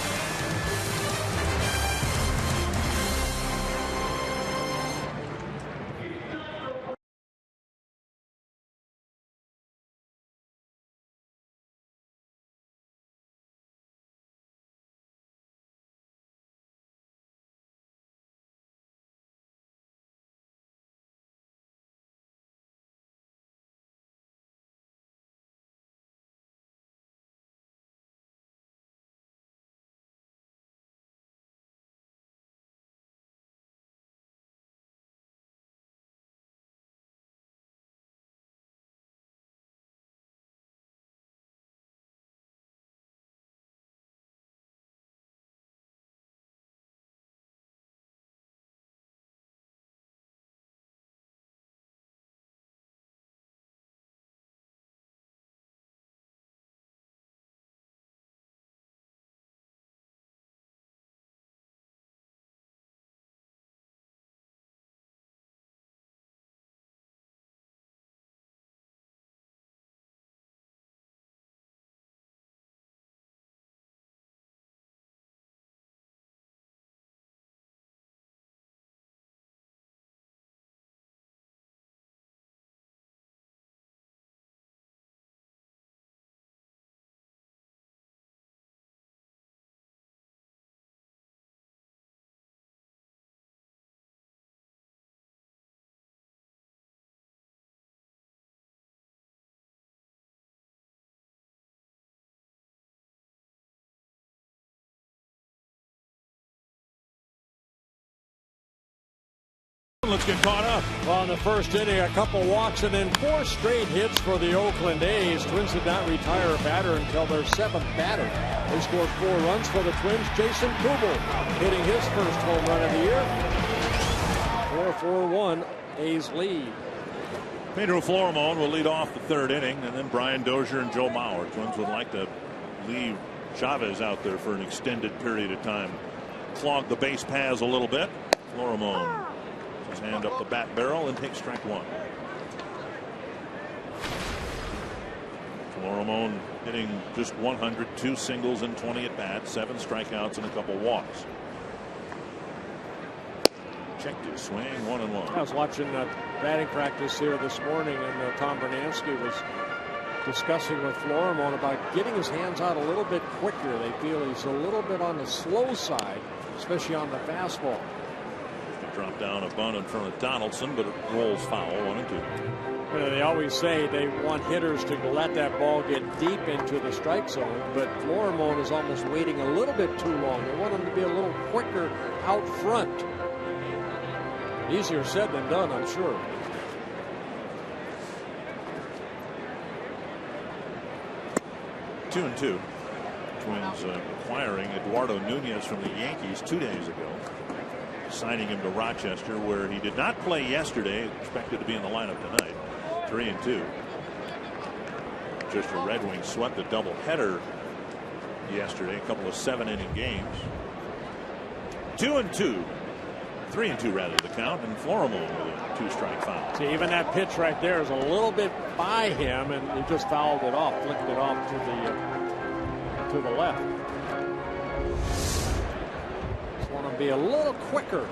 Let's get caught up. Well, in the first inning, a couple walks and then 4 straight hits for the Oakland A's. Twins did not retire a batter until their 7th batter. They scored 4 runs for the Twins. Jason Kuble hitting his first home run of the year. 4-4-1, A's lead. Pedro Florimon will lead off the 3rd inning, and then Brian Dozier and Joe Mauer. Twins would like to leave Chavez out there for an extended period of time. Clog the base paths a little bit. Florimon his hand up the bat barrel and takes strike 1. Florimon hitting just 102 singles and 20 at bats, 7 strikeouts and a couple walks. Checked his swing, 1-1. I was watching batting practice here this morning, and Tom Bernansky was discussing with Florimon about getting his hands out a little bit quicker. They feel he's a little bit on the slow side, especially on the fastball. Drop down a bunt in front of Donaldson, but it rolls foul, 1-2. They always say they want hitters to let that ball get deep into the strike zone, but Florimon is almost waiting a little bit too long. They want him to be a little quicker out front. Easier said than done, I'm sure. Two and two. Twins acquiring Eduardo Nunez from the Yankees 2 days ago. Signing him to Rochester, where he did not play yesterday, expected to be in the lineup tonight. 3-2. Rochester Red Wings swept a doubleheader yesterday, a couple of 7-inning games. 2-2. 3-2 rather, the count, and Florimon with a 2-strike foul. See, even that pitch right there is a little bit by him, and he just fouled it off, flicked it off to the left. Want to be a little quicker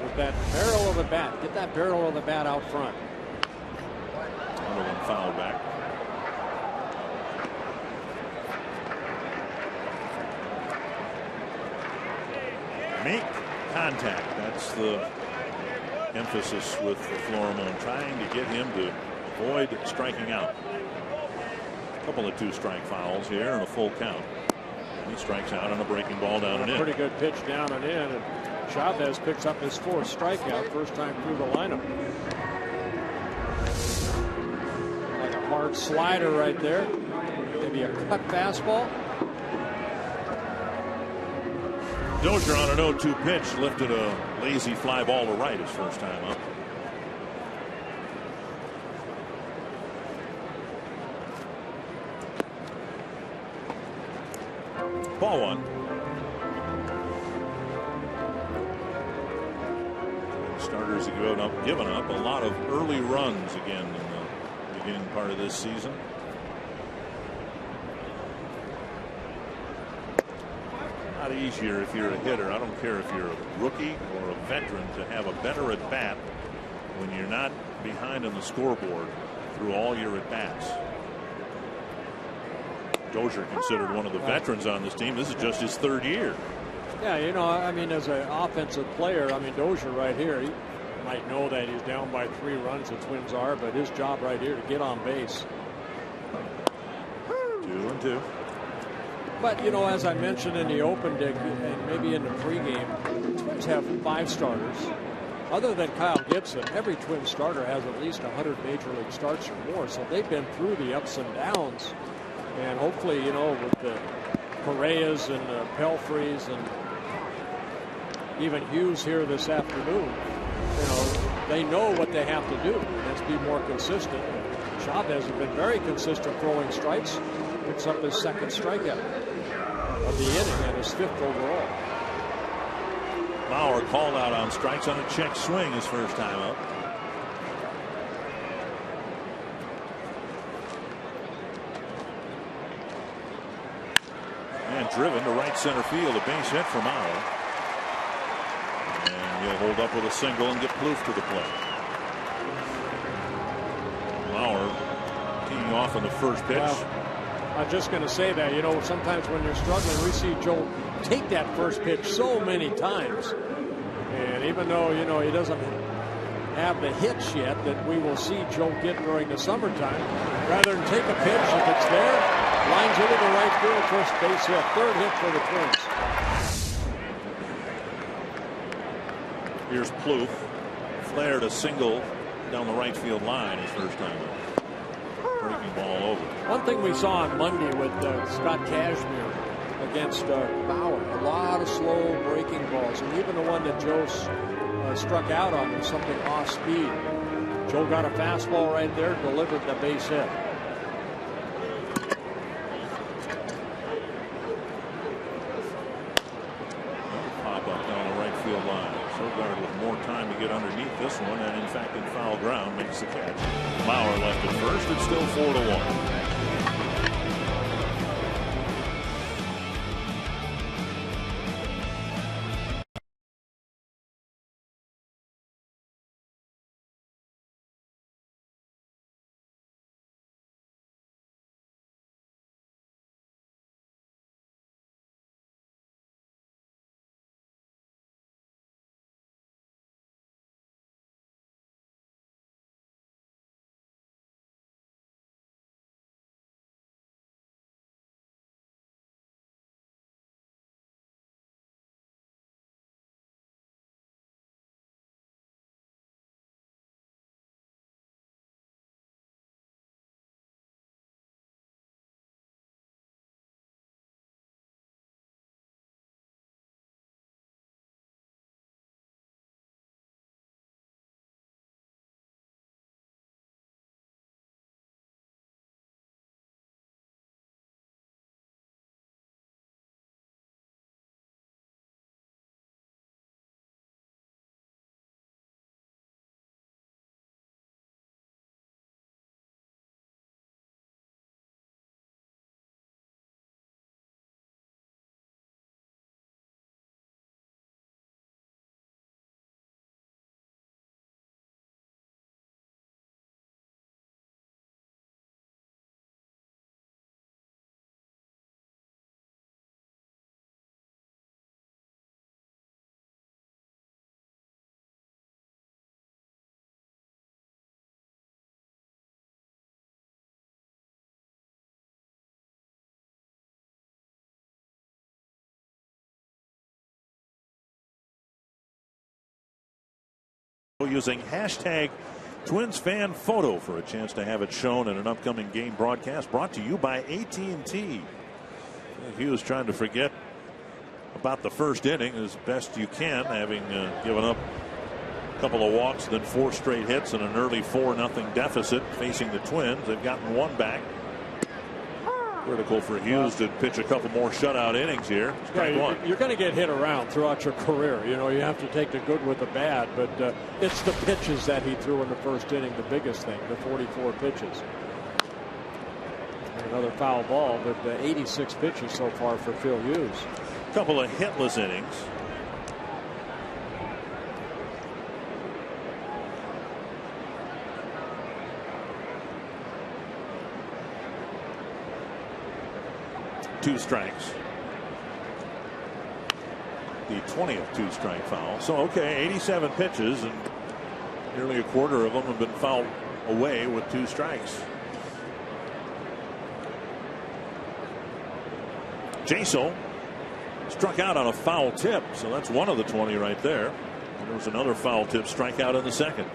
with that barrel of the bat. Get that barrel of the bat out front. Another one fouled back. Make contact. That's the emphasis with Florimon, trying to get him to avoid striking out. A couple of 2-strike fouls here and a full count. He strikes out on a breaking ball down and in. Pretty good pitch down and in, and Chavez picks up his 4th strikeout, first time through the lineup. Like a hard slider right there. Maybe a cut fastball. Dozier on an 0-2 pitch lifted a lazy fly ball to right his first time up. Ball 1. Starters have given up a lot of early runs again in the beginning part of this season. lot easier if you're a hitter. I don't care if you're a rookie or a veteran to have a better at bat when you're not behind on the scoreboard through all your at bats. Dozier considered one of the veterans on this team. This is just his 3rd year. Yeah, you know, I mean, as an offensive player, I mean, Dozier right here, he might know that he's down by 3 runs, the Twins are, but his job right here to get on base. 2-2. But, you know, as I mentioned in the open, Dick, and maybe in the pregame, the Twins have 5 starters. Other than Kyle Gibson, every Twin starter has at least 100 major league starts or more, so they've been through the ups and downs. And hopefully, you know, with the Correas and the Pelfreys and even Hughes here this afternoon, you know, they know what they have to do. Let's be more consistent. Chavez has been very consistent throwing strikes. Picks up his 2nd strikeout of the inning and his 5th overall. Bauer called out on strikes on a check swing his first time up. And driven to right center field, a base hit for Bauer. And he'll hold up with a single and get Plouffe to the plate. Bauer teeing off on the first pitch. Well, I'm just going to say that, you know, sometimes when you're struggling, we see Joe take that first pitch so many times. And even though, you know, he doesn't have the hits yet that we will see Joe get during the summertime, rather than take a pitch, if it's there, lines into the right field, first base hit, 3rd hit for the Twins. Here's Plouffe. Flared a single down the right field line his first time up. Breaking ball over. One thing we saw on Monday with Scott Cashmere against Bauer, a lot of slow breaking balls, and even the one that Joe struck out on was something off speed. Joe got a fastball right there, delivered the base hit. Pop up down the right field line. Sogard with more time to get underneath this one, and in fact in foul ground makes the catch. Bauer left at first. It's still 4-1. Using hashtag Twins fan photo for a chance to have it shown in an upcoming game broadcast brought to you by AT&T. Hughes trying to forget about the first inning as best you can, having given up a couple of walks, then 4 straight hits and an early 4-0 deficit facing the Twins. They've gotten 1 back. Critical for Hughes to pitch a couple more shutout innings here. Yeah, you're going to get hit around throughout your career. You know, you have to take the good with the bad, but it's the pitches that he threw in the first inning, the biggest thing, the 44 pitches. Another foul ball, but 86 pitches so far for Phil Hughes. Couple of hitless innings. Two strikes. The 20th two-strike foul. So okay, 87 pitches and nearly a quarter of them have been fouled away with two strikes. Jaso struck out on a foul tip, so that's one of the 20 right there. And there was another foul tip strikeout in the second.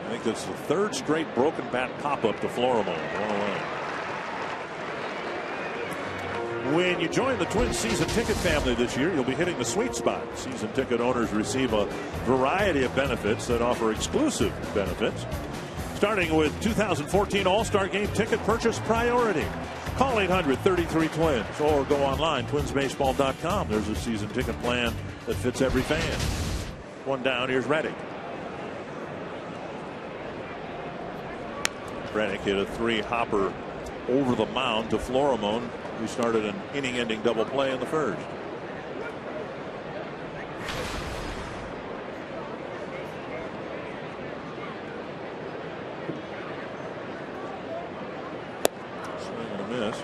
I think that's the third straight broken bat pop-up to Florimon. 1-away. When you join the Twins season ticket family this year, you'll be hitting the sweet spot. Season ticket owners receive a variety of benefits that offer exclusive benefits, starting with 2014 All-Star Game ticket purchase priority. Call 800-33-TWINS or go online, twinsbaseball.com. There's a season ticket plan that fits every fan. One down, here's Reddick. Reddick hit a 3-hopper over the mound to Florimon, who started an inning-ending double play in the first. Swing and a miss.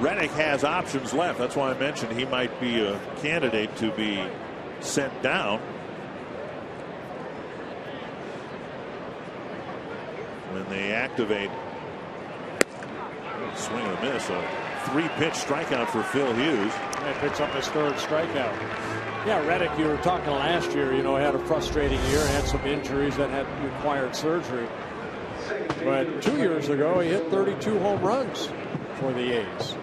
Reddick has options left. That's why I mentioned he might be a candidate to be sent down. When they activate. Swing and a miss. A 3-pitch strikeout for Phil Hughes. He picks up his third strikeout. Yeah, Reddick, you were talking last year, had a frustrating year, had some injuries that had required surgery. But 2 years ago, he hit 32 home runs for the A's.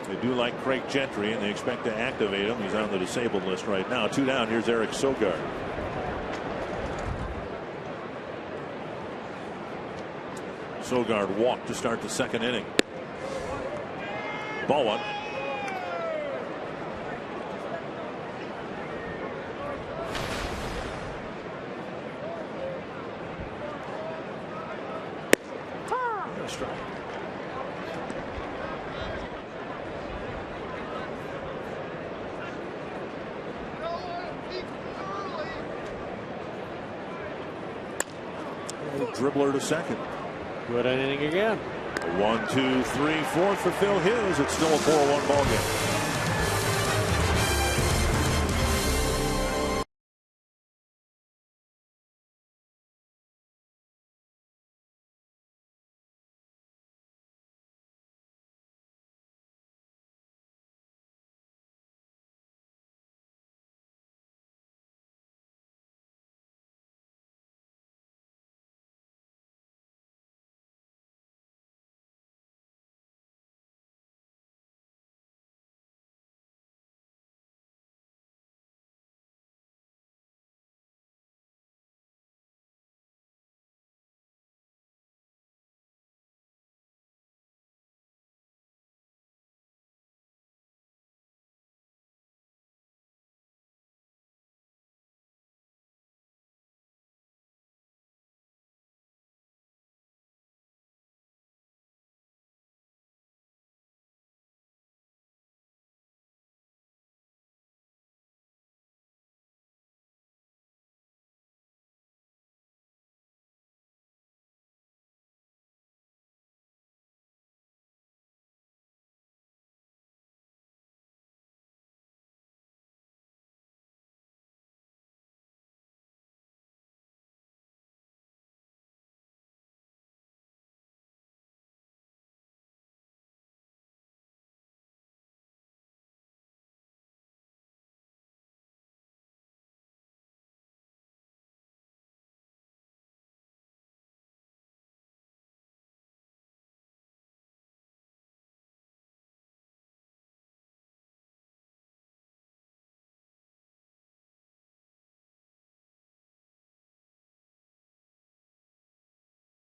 They do like Craig Gentry, and they expect to activate him. He's on the disabled list right now. 2 down. Here's Eric Sogard. Sogard walked to start the second inning. Ball one. Strike. Dribbler to second. Good inning again. 1, 2, 3, 4 for Phil Hughes. It's still a 4-1 ball game.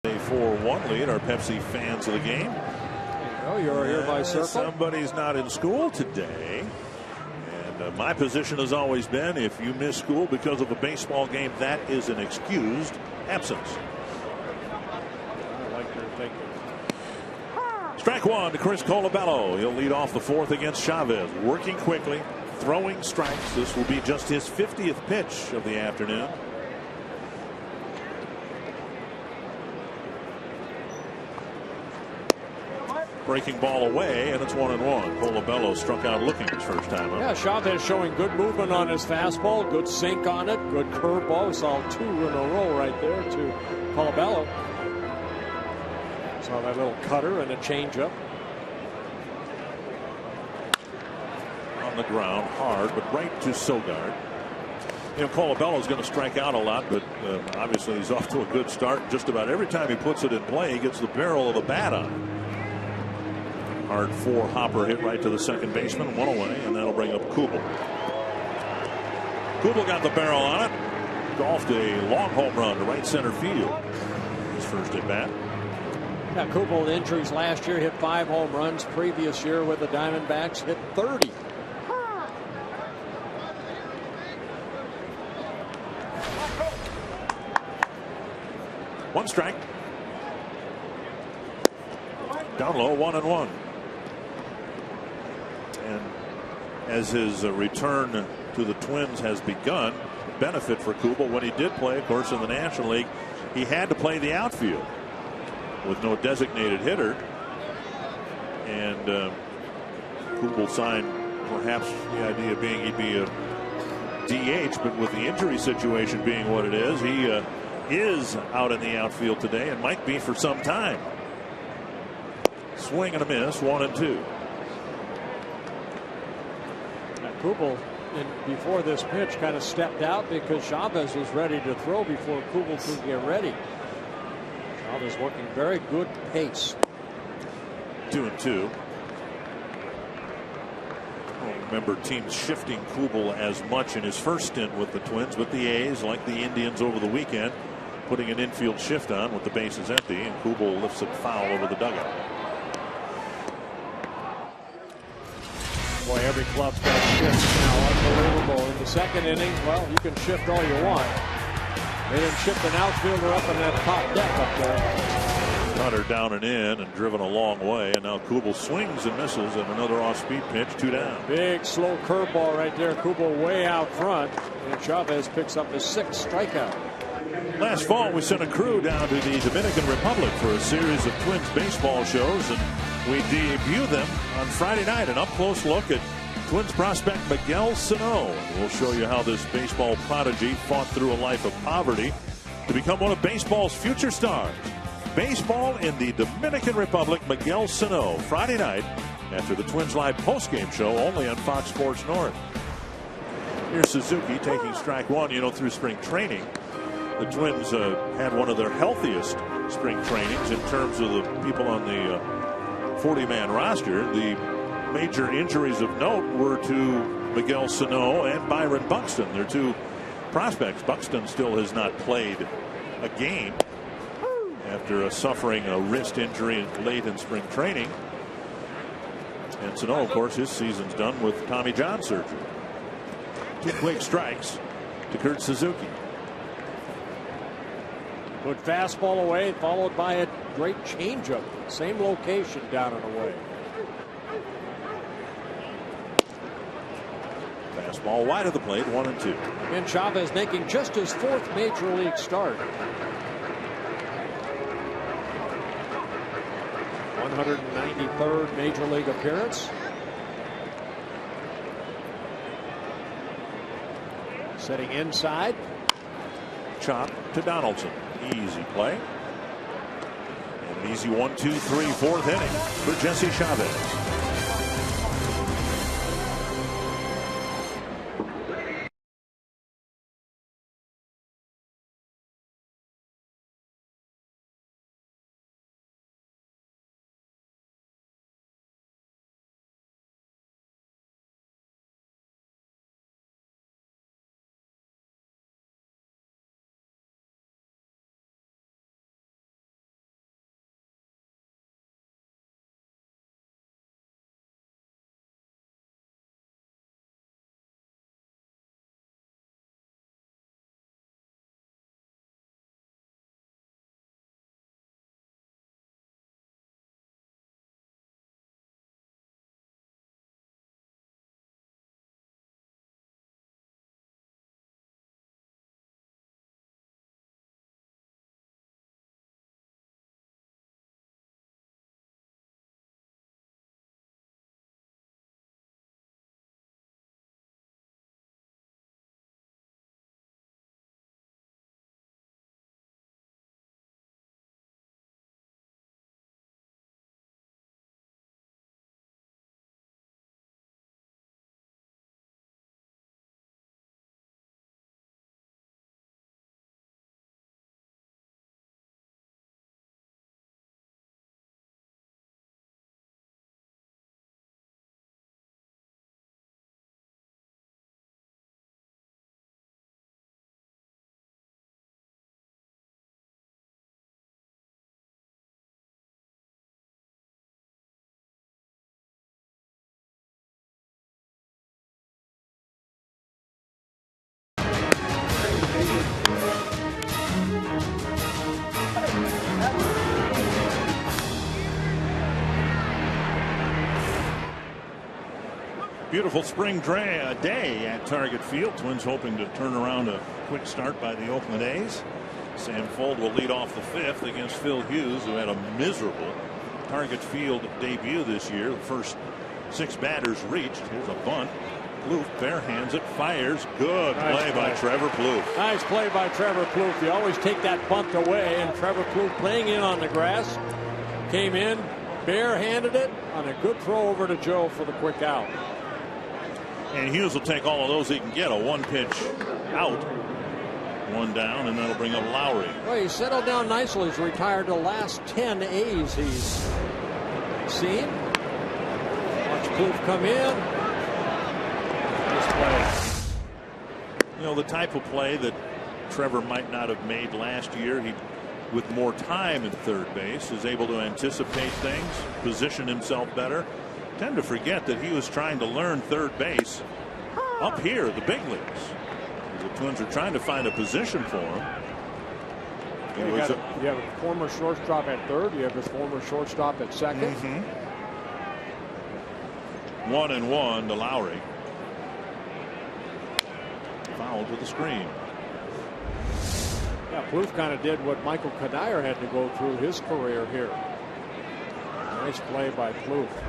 A 4-1 lead. Our Pepsi fans of the game. Oh, you're here by circle. Somebody's not in school today. And my position has always been, if you miss school because of a baseball game, that is an excused absence. I like they're thinking. Strike one to Chris Colabello. He'll lead off the fourth against Chavez. Working quickly, throwing strikes. This will be just his 50th pitch of the afternoon. Breaking ball away, and it's 1-1. Colabello struck out looking his first time up. Yeah, Chavez showing good movement on his fastball, good sink on it, good curveball. We saw 2 in a row right there to Colabello. Saw that little cutter and a changeup. On the ground, hard, but right to Sogard. You know, Colabello's going to strike out a lot, but obviously he's off to a good start. Just about every time he puts it in play, he gets the barrel of the bat on. Hard 4 hopper hit right to the second baseman, 1 away, and that'll bring up Kuble. Kuble got the barrel on it. Golfed a long home run to right center field. His first at bat. Yeah, Kuble injuries last year, hit 5 home runs. Previous year with the Diamondbacks, hit 30. One strike. Down low, 1-1. And as his return to the Twins has begun, benefit for Kuble. When he did play, of course, in the National League, he had to play the outfield with no designated hitter. And Kuble signed perhaps the idea being he'd be a DH, but with the injury situation being what it is, he is out in the outfield today and might be for some time. Swing and a miss, 1-2. Kuble, before this pitch, kind of stepped out because Chavez was ready to throw before Kuble could get ready. Chavez working very good pace. 2-2. I don't remember teams shifting Kuble as much in his first stint with the Twins, but the A's, like the Indians over the weekend, putting an infield shift on with the bases empty, and Kuble lifts it foul over the dugout. Boy, every club's got shifts now. Unbelievable. In the second inning, well, you can shift all you want. They didn't shift an outfielder up in that top deck up there. Cutter down and in and driven a long way, and now Kuble swings and misses, and another off-speed pitch, 2 down. Big slow curveball right there. Kuble way out front, and Chavez picks up his 6th strikeout. Last fall, we sent a crew down to the Dominican Republic for a series of Twins baseball shows, and we debut them on Friday night. An up-close look at Twins prospect Miguel Sano. We'll show you how this baseball prodigy fought through a life of poverty to become one of baseball's future stars. Baseball in the Dominican Republic, Miguel Sano, Friday night after the Twins Live postgame show, only on Fox Sports North. Here's Suzuki taking strike one. You know, through spring training, the Twins had one of their healthiest spring trainings in terms of the people on the 40-man roster. The major injuries of note were to Miguel Sano and Byron Buxton. They're 2 prospects. Buxton still has not played a game after suffering a wrist injury late in spring training. And Sano, of course, his season's done with Tommy John surgery. 2 quick strikes to Kurt Suzuki. Good fastball away, followed by a great changeup. Same location, down and away. Fastball wide of the plate, 1-2. And Chavez making just his 4th major league start. 193rd major league appearance. Sitting inside. Chop to Donaldson. Easy play. And an easy 1, 2, 3, 4th inning for Jesse Chavez. Beautiful spring day at Target Field. Twins hoping to turn around a quick start by the Oakland A's. Sam Fuld will lead off the fifth against Phil Hughes, who had a miserable Target Field debut this year. The first 6 batters reached. Here's a bunt. Plouffe barehands it, fires. Good play by Trevor Plouffe. Nice play by Trevor Plouffe. You always take that bunt away, and Trevor Plouffe playing in on the grass. Came in, barehanded it on a good throw over to Joe for the quick out. And Hughes will take all of those he can get. A 1-pitch out. 1 down, and that'll bring up Lowry. Well, he settled down nicely. He's retired the last 10 A's he's seen. Watch Plouffe come in. Nice play. You know, the type of play that Trevor might not have made last year. He, with more time at third base, is able to anticipate things, position himself better. Tend to forget that he was trying to learn third base up here, the big leagues. The Twins are trying to find a position for him. You have a former shortstop at third. You have his former shortstop at second. 1-1 to Lowry. Foul to the screen. Yeah, Plouffe kind of did what Michael Kadire had to go through his career here. Nice play by Plouffe.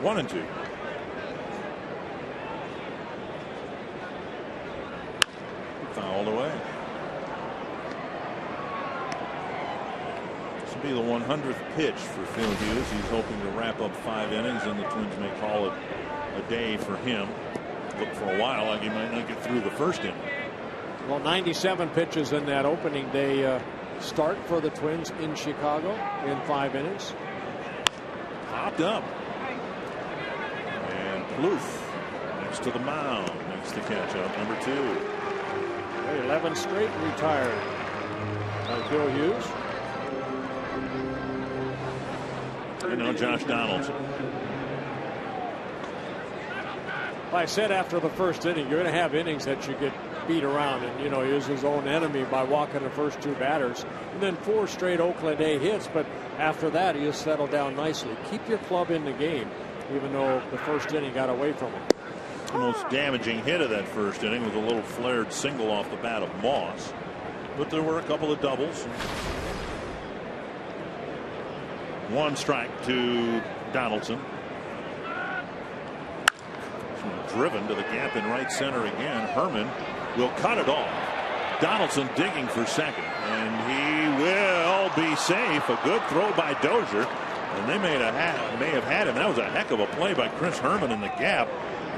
One and two. Fouled away. This will be the 100th pitch for Phil Hughes. He's hoping to wrap up 5 innings, and the Twins may call it a day for him. Looked for a while like he might not get through the first inning. Well, 97 pitches in that opening day start for the Twins in Chicago in 5 innings. Popped up. And Plouffe next to the mound, makes the catch up, number 2. 11 straight retired by Phil Hughes. And now Josh Donaldson. I said after the first inning, you're going to have innings that you get beat around, and you know, he is his own enemy by walking the first 2 batters, and then 4 straight Oakland A hits. But after that, he has settled down nicely. Keep your club in the game, even though the first inning got away from him. The most damaging hit of that first inning was a little flared single off the bat of Moss, but there were a couple of doubles. 1 strike to Donaldson. Driven to the gap in right center again. Herman will cut it off. Donaldson digging for second, and he will be safe. A good throw by Dozier, and they may have had him. That was a heck of a play by Chris Herman in the gap.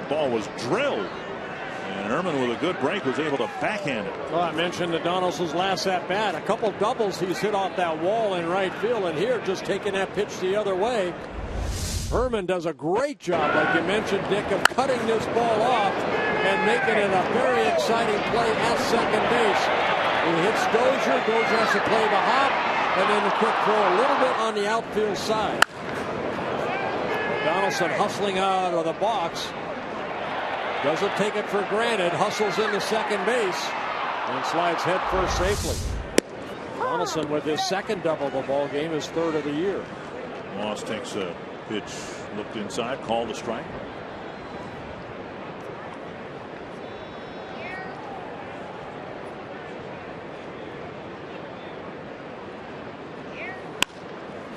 The ball was drilled, and Herman with a good break was able to backhand it. Well, I mentioned the Donaldson's last at bat. A couple doubles he's hit off that wall in right field, and here just taking that pitch the other way. Herman does a great job, like you mentioned, Dick, of cutting this ball off and making it a very exciting play at second base. He hits Dozier. Dozier has to play the hop, and then a quick throw a little bit on the outfield side. Donaldson hustling out of the box. Doesn't take it for granted. Hustles into second base and slides head first safely. Donaldson with his second double of the ball game, his 3rd of the year. Moss takes a pitch, looked inside, called a strike.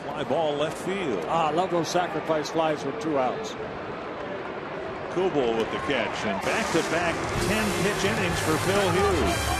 Fly ball left field. I love those sacrifice flies with 2 outs. Kuble with the catch, and back-to-back 10-pitch innings for Phil Hughes.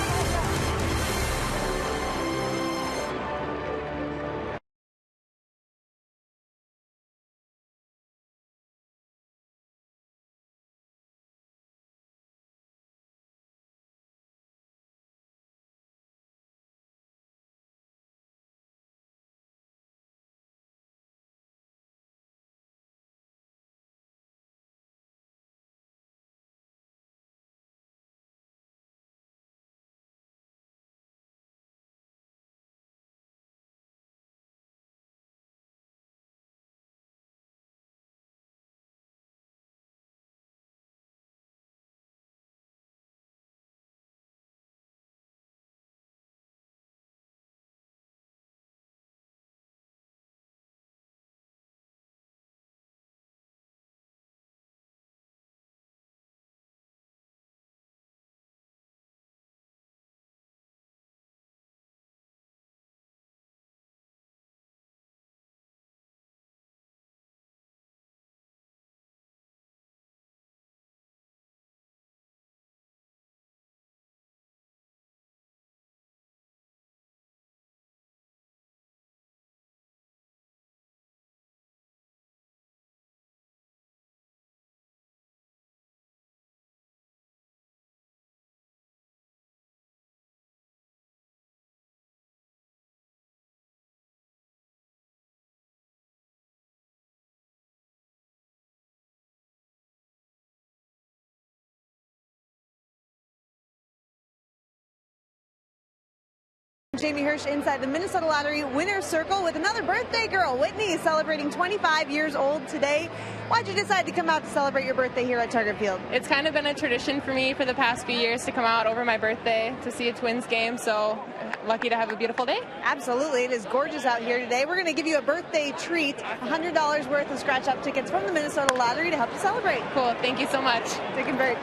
Jamie Hirsch inside the Minnesota Lottery winner's circle with another birthday girl. Whitney is celebrating 25 years old today. Why'd you decide to come out to celebrate your birthday here at Target Field? It's kind of been a tradition for me for the past few years to come out over my birthday to see a Twins game, so lucky to have a beautiful day. Absolutely. It is gorgeous out here today. We're going to give you a birthday treat, $100 worth of scratch-off tickets from the Minnesota Lottery to help you celebrate. Cool. Thank you so much. Take a break.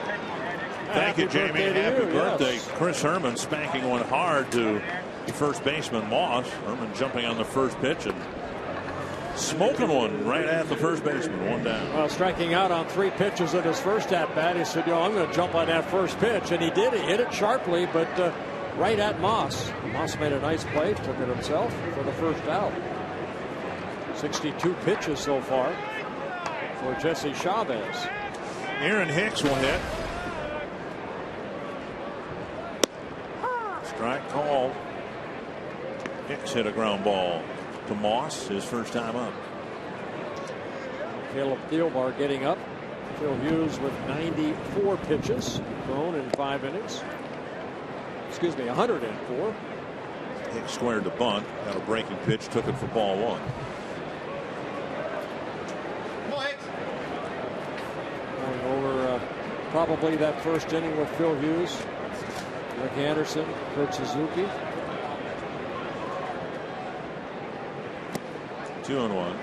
Thank you, Jamie. Happy birthday. Yes. Chris Herman spanking one hard to first baseman Moss. Herman jumping on the first pitch and smoking one right at the first baseman, one down. Well, striking out on 3 pitches in his first at-bat. He said, I'm going to jump on that first pitch. And he did. He hit it sharply, but right at Moss. Moss made a nice play, took it himself for the first out. 62 pitches so far for Jesse Chavez. Aaron Hicks will hit. Strike called. Hicks hit a ground ball to Moss, his first time up. Caleb Thielbar getting up. Phil Hughes with 94 pitches thrown in 5 innings. Excuse me, 104. Hicks squared the bunt, got a breaking pitch, took it for ball 1. Going over probably that first inning with Phil Hughes, Rick Anderson, Kurt Suzuki. 2-1.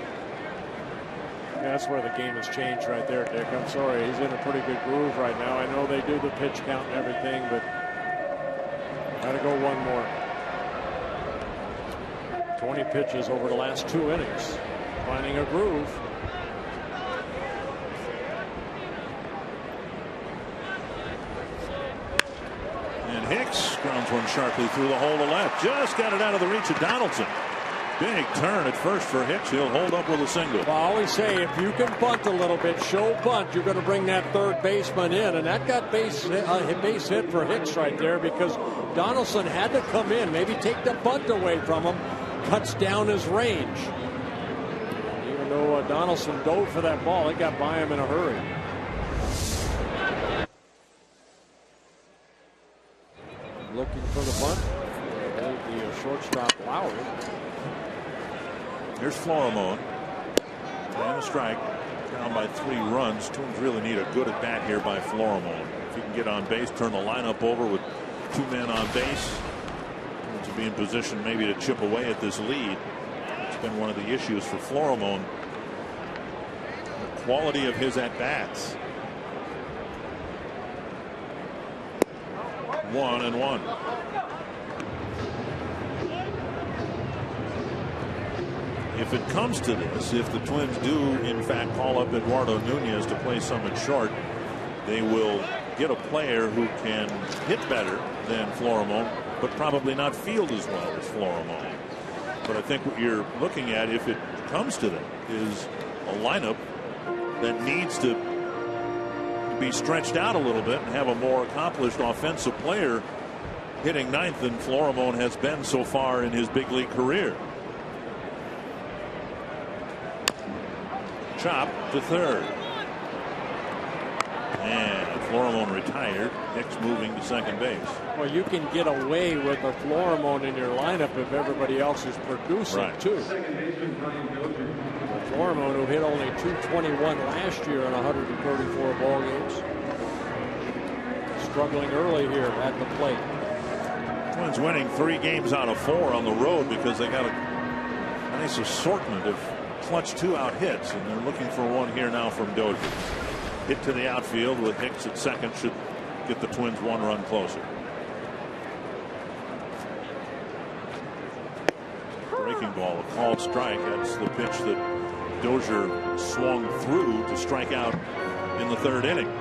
Yeah, that's where the game has changed right there, Dick. I'm sorry. He's in a pretty good groove right now. I know they do the pitch count and everything, but got to go one more. 20 pitches over the last 2 innings. Finding a groove. And Hicks grounds one sharply through the hole to left. Just got it out of the reach of Donaldson. Big turn at first for Hicks. He'll hold up with a single. Well, I always say if you can bunt a little bit, show bunt, you're going to bring that third baseman in. And that got base hit for Hicks right there because Donaldson had to come in, maybe take the bunt away from him. Cuts down his range. Even though Donaldson dove for that ball, it got by him in a hurry. Looking for the bunt. The shortstop Lowry. Here's Florimone. And a strike. Down by 3 runs. Twins really need a good at bat here by Florimone. If he can get on base, turn the lineup over with 2 men on base, to be in position maybe to chip away at this lead. It's been one of the issues for Florimone. The quality of his at bats. 1-1. If it comes to this, if the Twins do in fact call up Eduardo Nunez to play some at short, they will get a player who can hit better than Florimone, but probably not field as well as Florimone. But I think what you're looking at, if it comes to that, is a lineup that needs to be stretched out a little bit and have a more accomplished offensive player hitting ninth than Florimone has been so far in his big league career. Chop to third. And Florimone retired. Hicks moving to second base. Well, you can get away with a Florimone in your lineup if everybody else is producing, right, too. Florimone, who hit only .221 last year in 134 ball games, struggling early here at the plate. Twins winning 3 games out of 4 on the road because they got a nice assortment of clutch 2-out hits, and they're looking for one here now from Dozier. Hit to the outfield with Hicks at second should get the Twins 1 run closer. Breaking ball, a called strike. That's the pitch that Dozier swung through to strike out in the 3rd inning.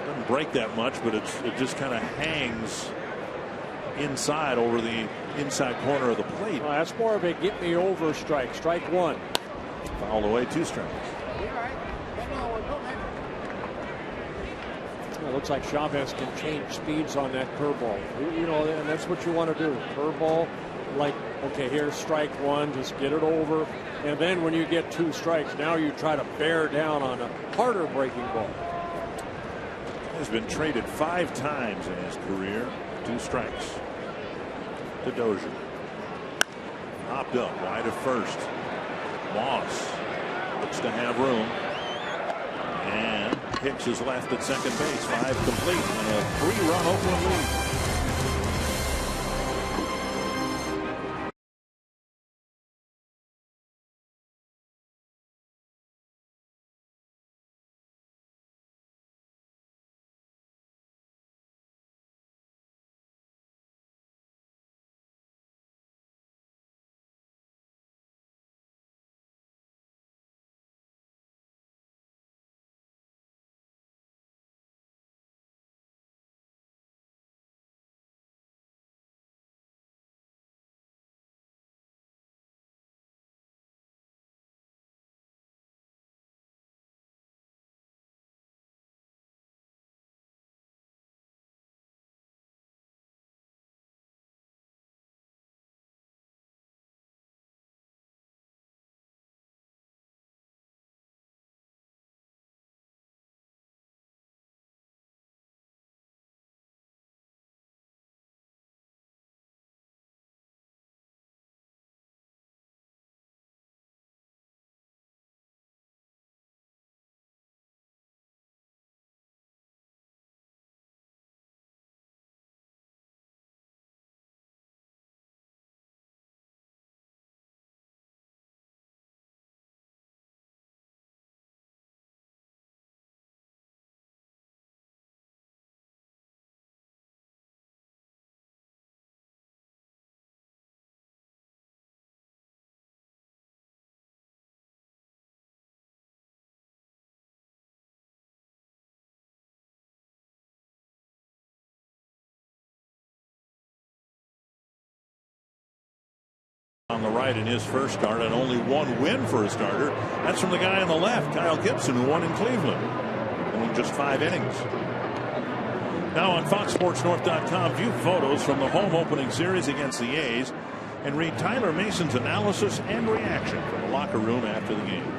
Doesn't break that much, but it just kind of hangs inside over the inside corner of the plate. Well, that's more of a get me over strike. Strike 1. Fouled away, 2 strikes. Well, it looks like Chavez can change speeds on that curveball. You know, and that's what you want to do. Curveball, like, okay, here's strike 1, just get it over. And then when you get 2 strikes, now you try to bear down on a harder breaking ball. He's been traded 5 times in his career. 2 strikes. to Dozier. Popped up wide of first. Moss looks to have room. And Hicks is left at second base. 5 complete and a 3-run Oakland lead. On the right in his first start, and only one win for a starter. That's from the guy on the left, Kyle Gibson, who won in Cleveland in just 5 innings. Now on FoxSportsNorth.com, view photos from the home opening series against the A's and read Tyler Mason's analysis and reaction from the locker room after the game.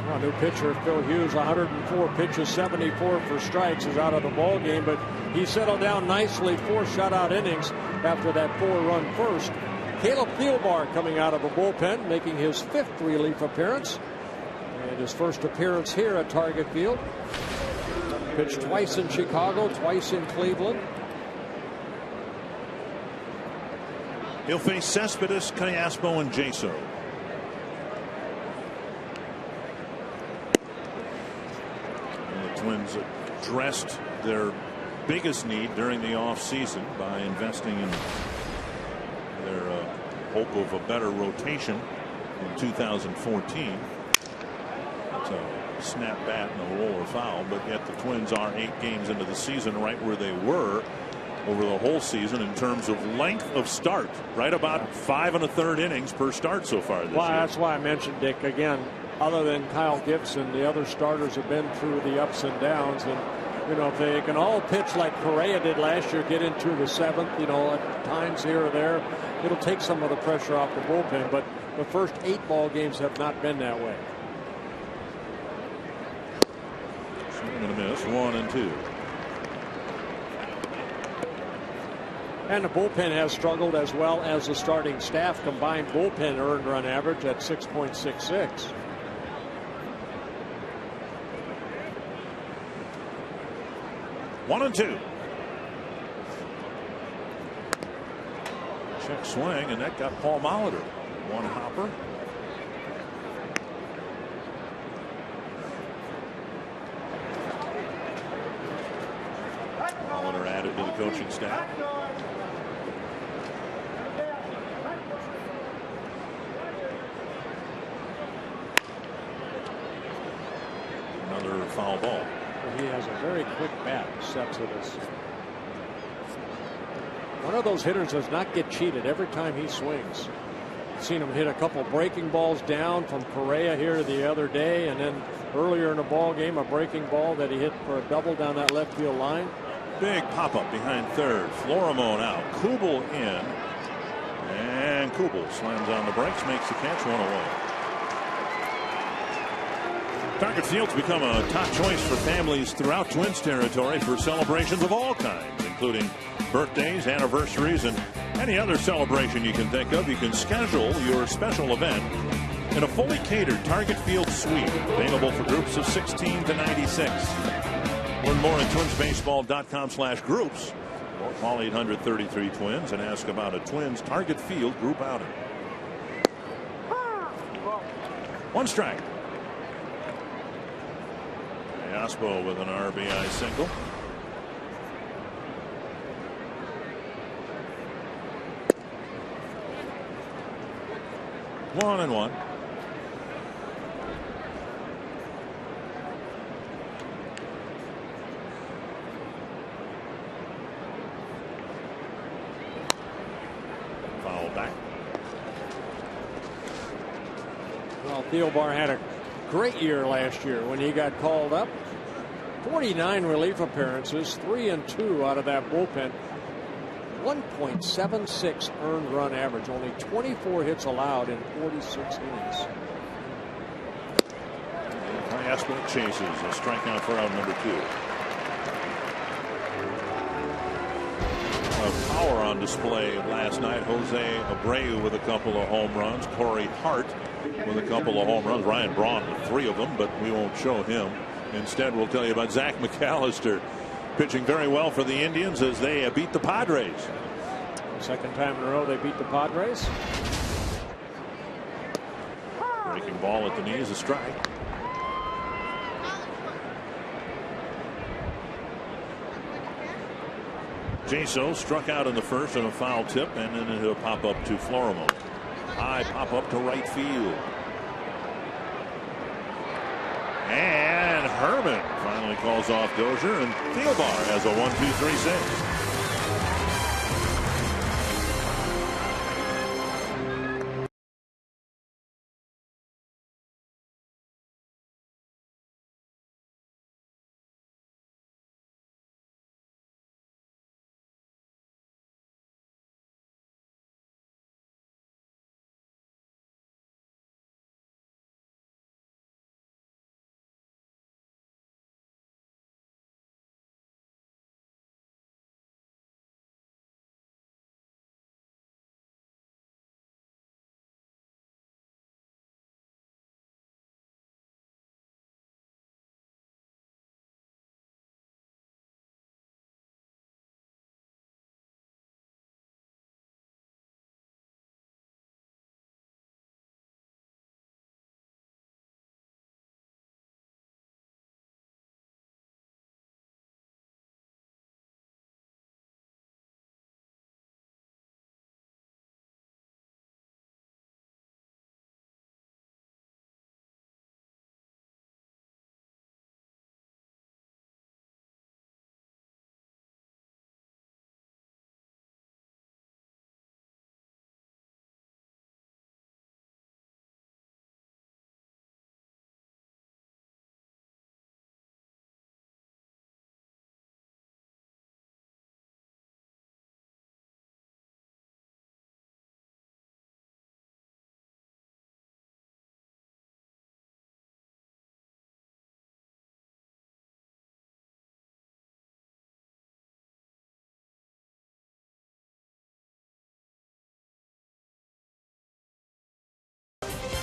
Well, new pitcher Phil Hughes, 104 pitches, 74 for strikes, is out of the ball game, but he settled down nicely, 4 shutout innings after that 4-run first. Caleb Thielbar coming out of the bullpen, making his 5th relief appearance and his first appearance here at Target Field. Pitched twice in Chicago, twice in Cleveland. He'll face Cespedes, Callaspo, and Jaso. And the Twins addressed their biggest need during the offseason by investing in their hope of a better rotation in 2014. It's a snap bat and a roller foul, but yet the Twins are 8 games into the season, right where they were over the whole season in terms of length of start, right about 5 1/3 innings per start so far this year. That's why I mentioned, Dick, again, other than Kyle Gibson, the other starters have been through the ups and downs, and you know, if they can all pitch like Correa did last year, get into the 7th, you know, at times here or there, it'll take some of the pressure off the bullpen. But the first 8 ball games have not been that way. Swing and a miss, 1-2. And the bullpen has struggled as well as the starting staff. Combined bullpen earned run average at 6.66. One and 2. Check swing, and that got Paul Molitor. 1 hopper. Molitor added to the coaching staff. Another foul ball. He has a very quick bat. Cespedes. One of those hitters does not get cheated every time he swings. I've seen him hit a couple breaking balls down from Correa here the other day, and then earlier in the ball game a breaking ball that he hit for a double down that left field line. Big pop up behind third. Florimone out. Kuble in, and Kuble slams on the brakes, makes the catch, 1 away. Target Field's become a top choice for families throughout Twins territory for celebrations of all kinds, including birthdays, anniversaries, and Any other celebration you can think of, you can schedule your special event in a fully catered Target Field suite, available for groups of 16 to 96. Learn more at twinsbaseball.com/groups or call 800-33-TWINS and ask about a Twins Target Field group outing. 1 strike. Yaspo with an RBI single. One and one. Foul back. Well, Thielbar had a great year last year when he got called up. 49 relief appearances, 3 and 2 out of that bullpen. 1.76 earned run average, only 24 hits allowed in 46 innings. Yaspo chases a strikeout for out number 2. Power on display last night. Jose Abreu with a couple of home runs. Corey Hart with a couple of home runs. Ryan Braun with 3 of them, but we won't show him. Instead, we'll tell you about Zach McAllister pitching very well for the Indians as they beat the Padres. Second time in a row they beat the Padres. Breaking ball at the knees, a strike. Jaso struck out in the first on a foul tip, and then it'll pop up to Florimo. High pop up to right field. And Herman finally calls off Dozier, and Thielbar has a 1-2-3-6.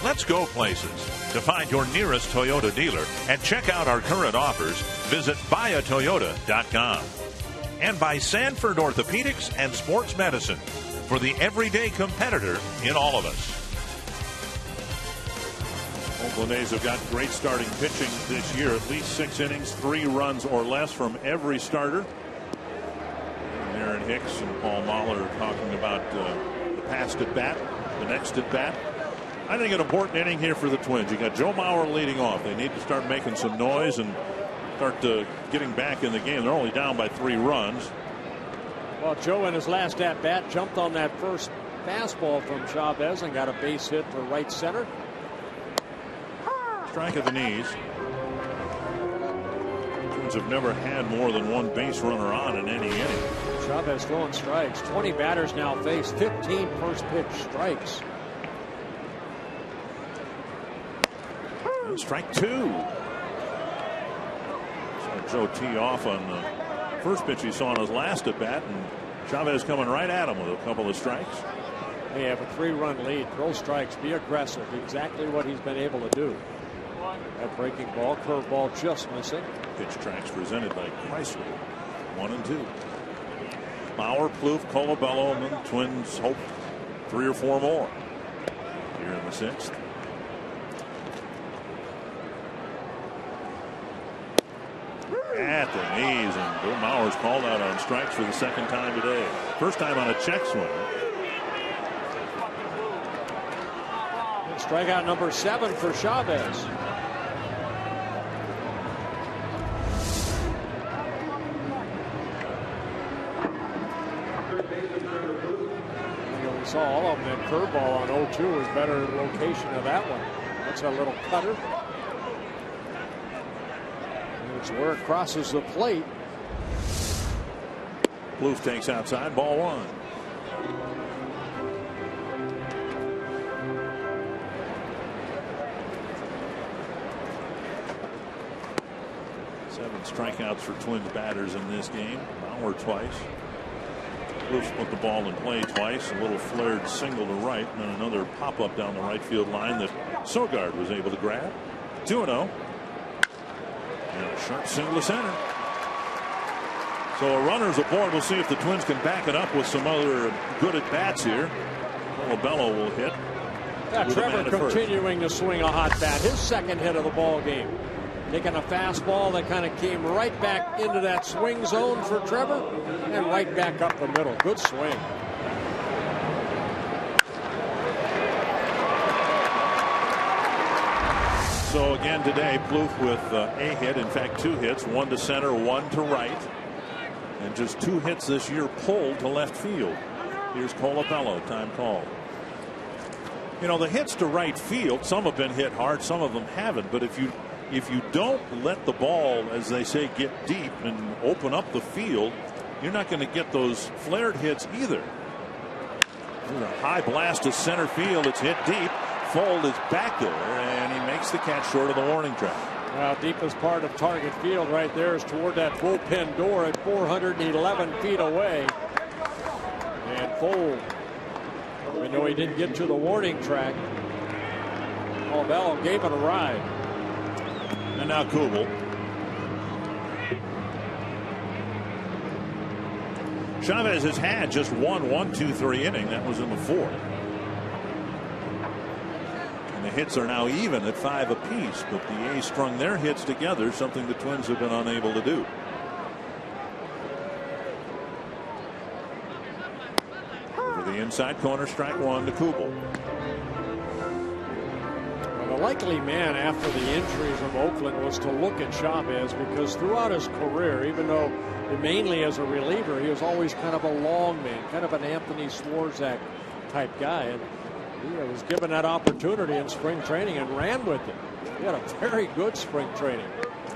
Let's go places. To find your nearest Toyota dealer and check out our current offers, visit buyatoyota.com. And by Sanford Orthopedics and Sports Medicine, for the everyday competitor in all of us. Oakland A's have got great starting pitching this year. At least 6 innings, 3 runs or less from every starter. And Aaron Hicks and Paul Mahler are talking about the past at bat, the next at bat. I think an important inning here for the Twins. You got Joe Mauer leading off. They need to start making some noise and start getting back in the game. They're only down by 3 runs. Well, Joe in his last at bat jumped on that first fastball from Chavez and got a base hit to right center. Strike at the knees. Twins have never had more than 1 base runner on in any inning. Chavez throwing strikes. 20 batters now face 15 first pitch strikes. And strike 2. Saw Joe tee off on the first pitch he saw on his last at bat, and Chavez coming right at him with a couple of strikes. They have a 3-run lead. Throw strikes, be aggressive. Exactly what he's been able to do. That breaking ball, curveball just missing. Pitch tracks presented by Chrysler. 1 and 2. Bauer, Plouffe, Colabello, and the Twins hope 3 or 4 more here in the 6th. At the knees, and Bill Mauer's called out on strikes for the 2nd time today. First time on a check swing. Strikeout number 7 for Chavez. We saw all of them. That curveball on 0-2 was better location of that one. That's a little cutter. It's where it crosses the plate. Plouffe takes outside, ball 1. Strikeouts for Twins batters in this game. Bauer twice. Plouffe put the ball in play twice. A little flared single to right, and then another pop up down the right field line that Sogard was able to grab. 2-0. And a sharp single to center. So a runner's aboard. We'll see if the Twins can back it up with some other good at bats here. Colabello will hit. Trevor continuing to swing a hot bat. His 2nd hit of the ball game. Taking a fastball that kind of came right back into that swing zone for Trevor and right back up the middle. Good swing. So again today, Plouffe with a hit, in fact 2 hits, 1 to center, 1 to right, and just 2 hits this year pulled to left field. Here's Colabello, time call. You know, the hits to right field, some have been hit hard, some of them haven't, but if you don't let the ball, as they say, get deep and open up the field, you're not going to get those flared hits either. There's a high blast to center field. It's hit deep. Fold is back there, and he makes the catch short of the warning track. Well, deepest part of target field right there is toward that bullpen door at 411 feet away. And Fold, we know he didn't get to the warning track. Colabello gave it a ride. And now Kuble. Chavez has had just 1-1-2-3 inning. That was in the 4th. And the hits are now even at 5 apiece. But the A's strung their hits together, something the Twins have been unable to do. Over the inside corner, strike 1 to Kuble. The likely man after the injuries of Oakland was to look at Chavez, because throughout his career, even though mainly as a reliever, he was always kind of a long man, kind of an Anthony Swarzak type guy. And he was given that opportunity in spring training and ran with it. He had a very good spring training.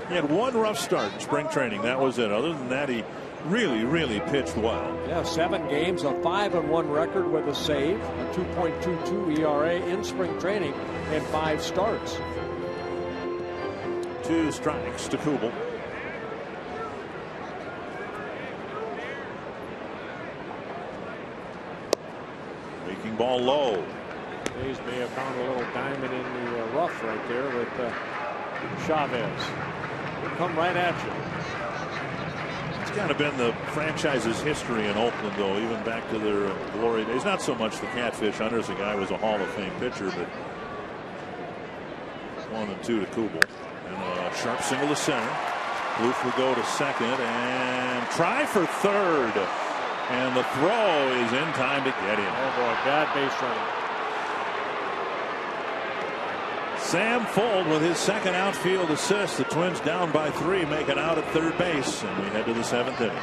He had 1 rough start in spring training. That was it. Other than that, he really pitched well. Yeah, 7 games, a 5-1 record with a save, a 2.22 ERA in spring training, and 5 starts. 2 strikes to Kuble. Making ball low. A's may have found a little diamond in the rough right there with Chavez. He'll come right at you. It's kind of been the franchise's history in Oakland, though, even back to their glory days. Not so much the catfish hunters. The guy was a Hall of Fame pitcher, but 1-2 to Kuble. And a sharp single to center. Plouffe will go to second and try for third. And the throw is in time to get him. Oh, boy, bad base running. Sam Fuld with his 2nd outfield assist. The Twins down by 3, make it out at third base, and we head to the 7th inning.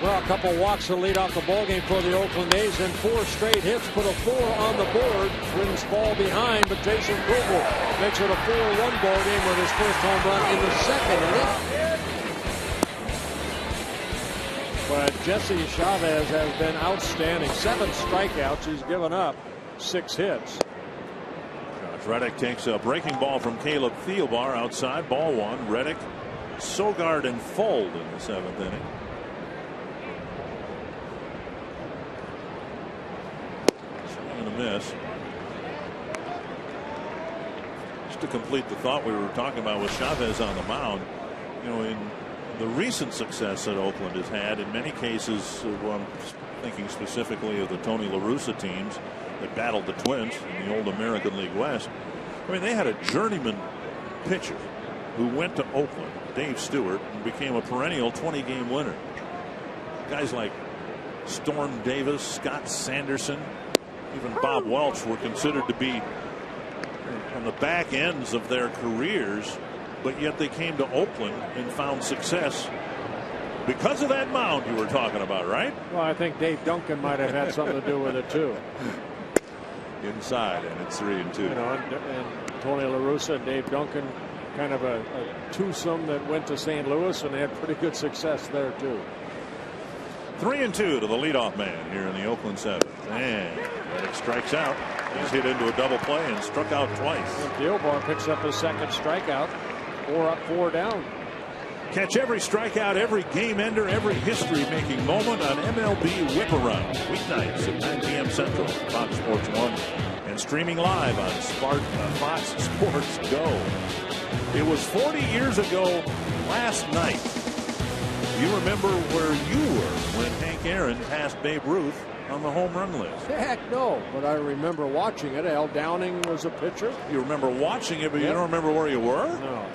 Well, a couple walks to lead off the ballgame for the Oakland A's, and 4 straight hits put a 4 on the board. Twins fall behind, but Jason Kuble makes it a 4-1 ballgame with his first home run in the 2nd inning. But Jesse Chavez has been outstanding. 7 strikeouts. He's given up 6 hits. Josh Reddick takes a breaking ball from Caleb Thielbar outside. Ball 1. Reddick, Sogard, and Fold in the 7th inning. Swing and a miss. Just to complete the thought we were talking about with Chavez on the mound, you know, in the recent success that Oakland has had, in many cases, I'm thinking specifically of the Tony La Russa teams that battled the Twins in the old American League West. I mean, they had a journeyman pitcher who went to Oakland, Dave Stewart, and became a perennial 20-game winner. Guys like Storm Davis, Scott Sanderson, even Bob Welch were considered to be on the back ends of their careers, but yet they came to Oakland and found success because of that mound you were talking about, right? Well, I think Dave Duncan might have had something to do with it too. Inside, and it's 3-2. You know, and Tony La Russa and Dave Duncan, kind of a twosome that went to St. Louis and had pretty good success there too. 3-2 to the leadoff man here in the Oakland 7th, and Reddick strikes out. He's hit into a double play and struck out twice. Thielbar picks up his 2nd strikeout. 4 up, 4 down. Catch every strikeout, every game ender, every history-making moment on MLB Whip Around. Weeknights at 9 p.m. Central, Fox Sports 1, and streaming live on Fox Sports Go. It was 40 years ago last night. You remember where you were when Hank Aaron passed Babe Ruth on the home run list? Heck no, but I remember watching it. Al Downing was a pitcher. You remember watching it, but you don't remember where you were? No.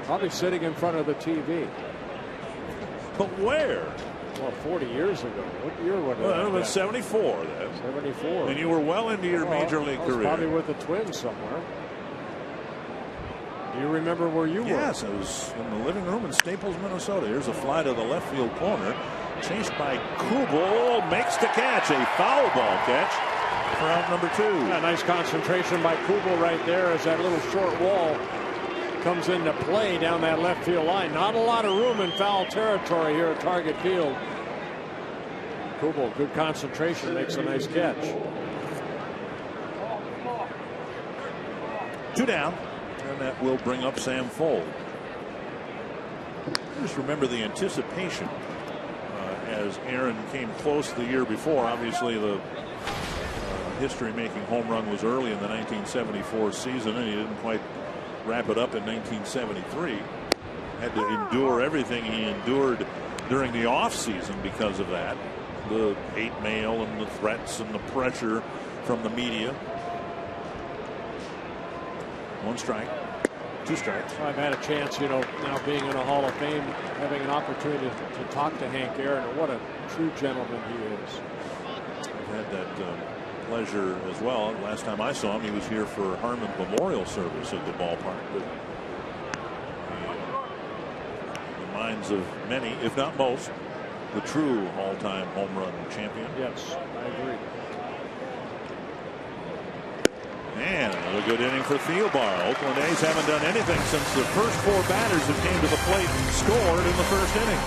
Probably sitting in front of the TV. But where? Well, 40 years ago. What year was it? Well, it was 74 then. 74. And you were well into your major league career. Probably with the Twins somewhere. Do you remember where you were? Yes, I was in the living room in Staples, Minnesota. Here's a fly to the left field corner. Chased by Kuble. Makes the catch. A foul ball catch for out number 2. Yeah, nice concentration by Kuble right there as that little short wall comes into play down that left field line. Not a lot of room in foul territory here at Target Field. Kuble, good concentration, makes a nice catch. 2 down, and that will bring up Sam Fold. Just remember the anticipation as Aaron came close the year before. Obviously, the history-making home run was early in the 1974 season, and he didn't quite wrap it up in 1973. Had to endure everything he endured during the offseason because of that. The hate mail and the threats and the pressure from the media. 1 strike, 2 strikes. I've had a chance, you know, now being in a Hall of Fame, having an opportunity to talk to Hank Aaron, and what a true gentleman he is. I've had that pleasure as well. Last time I saw him, he was here for Harmon Memorial Service at the ballpark. But the minds of many, if not most, the true all-time home run champion. Yes, I agree. And another good inning for Thielbar. Oakland A's haven't done anything since the first 4 batters that came to the plate and scored in the first inning.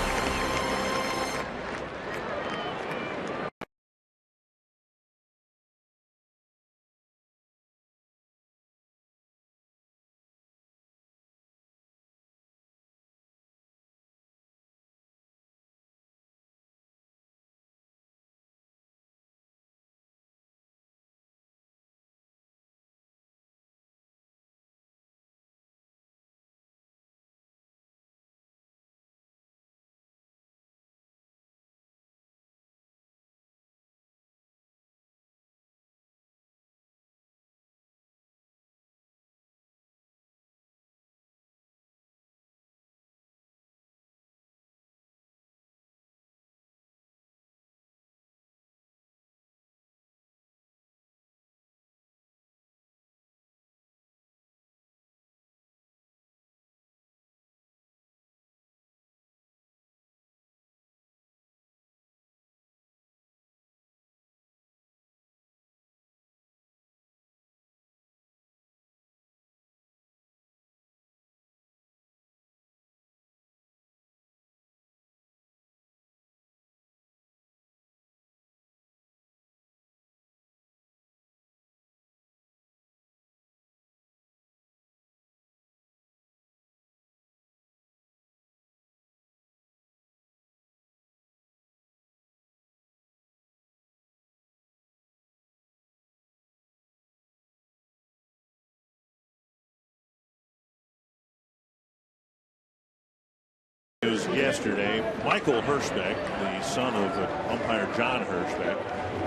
news yesterday. Michael Hirschbeck, the son of umpire John Hirschbeck,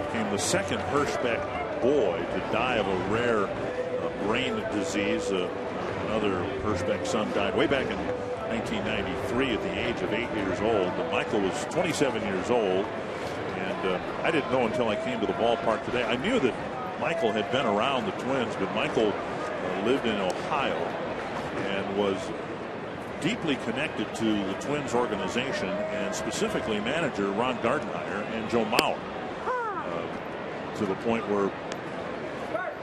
became the second Hirschbeck boy to die of a rare brain disease. Another Hirschbeck son died way back in 1993 at the age of 8 years old. But Michael was 27 years old, and I didn't know until I came to the ballpark today. I knew that Michael had been around the Twins, but Michael lived in Ohio and was deeply connected to the Twins organization, and specifically manager Ron Gardenhire and Joe Mauer, to the point where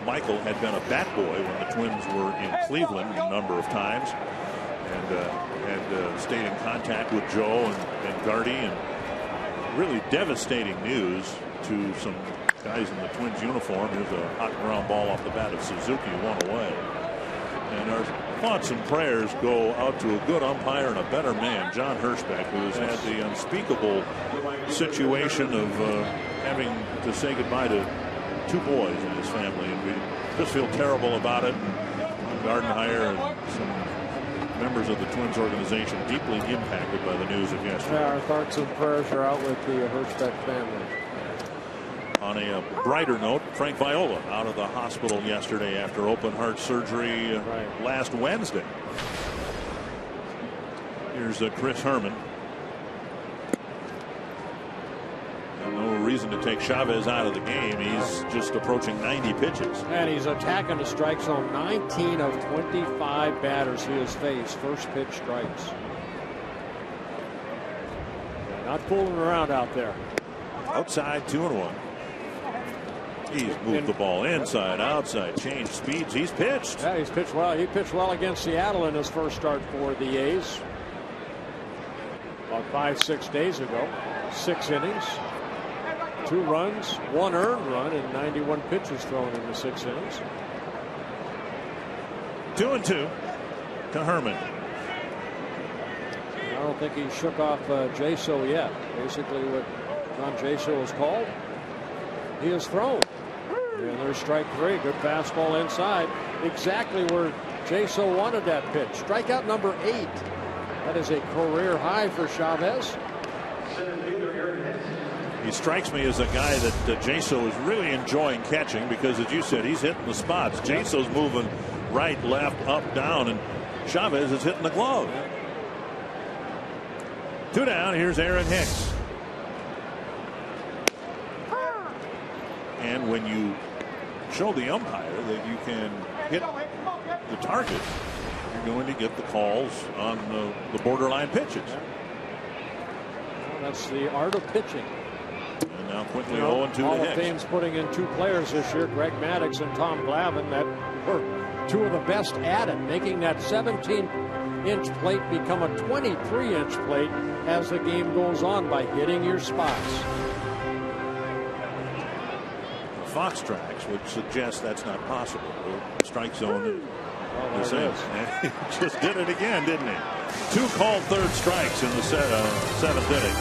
Michael had been a bat boy when the Twins were in Cleveland a number of times, and had stayed in contact with Joe and Gardy, and really devastating news to some guys in the Twins uniform. Here's a hot ground ball off the bat of Suzuki, one away. And our thoughts and prayers go out to a good umpire and a better man, John Hirschbeck, who has had the unspeakable situation of having to say goodbye to two boys in his family, and we just feel terrible about it. And Gardenhire and some members of the Twins organization deeply impacted by the news of yesterday. Yeah, our thoughts and prayers are out with the Hirschbeck family. On a brighter note, Frank Viola out of the hospital yesterday after open heart surgery last Wednesday. Here's Chris Herman. No reason to take Chavez out of the game. He's just approaching 90 pitches. And he's attacking the strike zone. 19 of 25 batters he has faced. First pitch strikes. Not fooling around out there. Outside, 2-1. He's moved the ball inside, outside, changed speeds. He's pitched. Yeah, he's pitched well. He pitched well against Seattle in his first start for the A's. About 5-6 days ago. 6 innings. 2 runs, 1 earned run, and 91 pitches thrown in the 6 innings. 2-2 to Herman. I don't think he shook off Jaso yet. Basically what John Jaso has called, he has thrown. And there's strike 3. Good fastball inside. Exactly where Jaso wanted that pitch. Strikeout number 8. That is a career high for Chavez. He strikes me as a guy that Jaso is really enjoying catching, because, as you said, he's hitting the spots. Jaso's moving right, left, up, down, and Chavez is hitting the glove. 2 down. Here's Aaron Hicks. And when you show the umpire that you can hit the target, you're going to get the calls on the borderline pitches. Well, that's the art of pitching. And now quickly 0-2 to Hall of Hicks. Fame's putting in 2 players this year, Greg Maddux and Tom Glavine, that were 2 of the best at it, making that 17-inch plate become a 23-inch plate as the game goes on by hitting your spots. Fox tracks would suggest that's not possible. The strike zone the same. He just did it again, didn't he? 2 called third strikes in the 7th inning.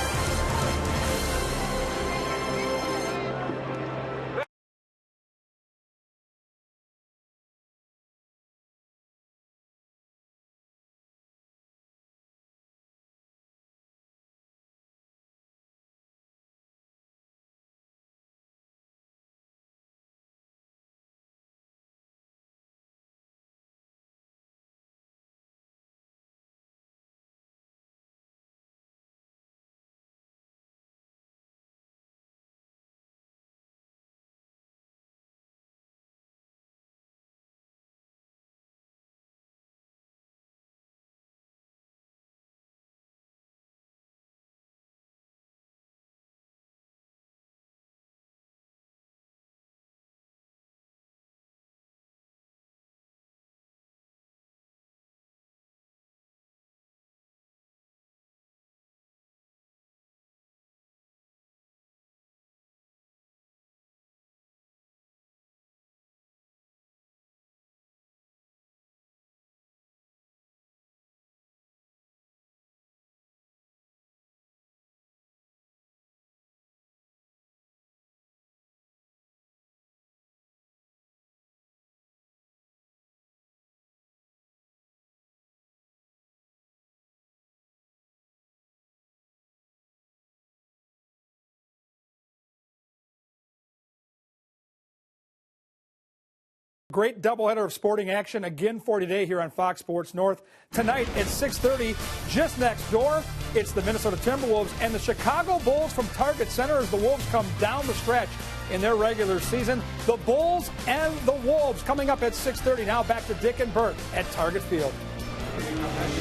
Great doubleheader of sporting action again for today here on Fox Sports North. Tonight at 6:30, just next door, it's the Minnesota Timberwolves and the Chicago Bulls from Target Center as the Wolves come down the stretch in their regular season. The Bulls and the Wolves coming up at 6:30. Now back to Dick and Bert at Target Field.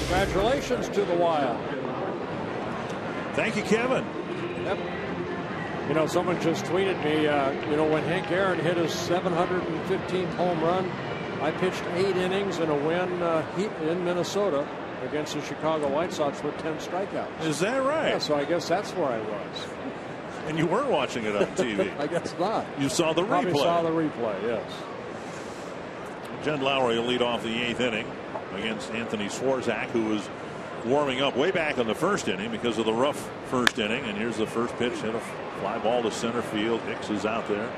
Congratulations to the Wild. Thank you, Kevin. Yep. You know, someone just tweeted me, when Hank Aaron hit his 715th home run, I pitched 8 innings in a win in Minnesota against the Chicago White Sox with 10 strikeouts. Is that right? Yeah, so I guess that's where I was. And you weren't watching it on TV. I guess not. You saw the replay. Probably saw the replay, yes. Jed Lowry will lead off the 8th inning against Anthony Swarzak, who was warming up way back in the first inning because of the rough first inning. And here's the first pitch, hit a fly ball to center field. Hicks is out there.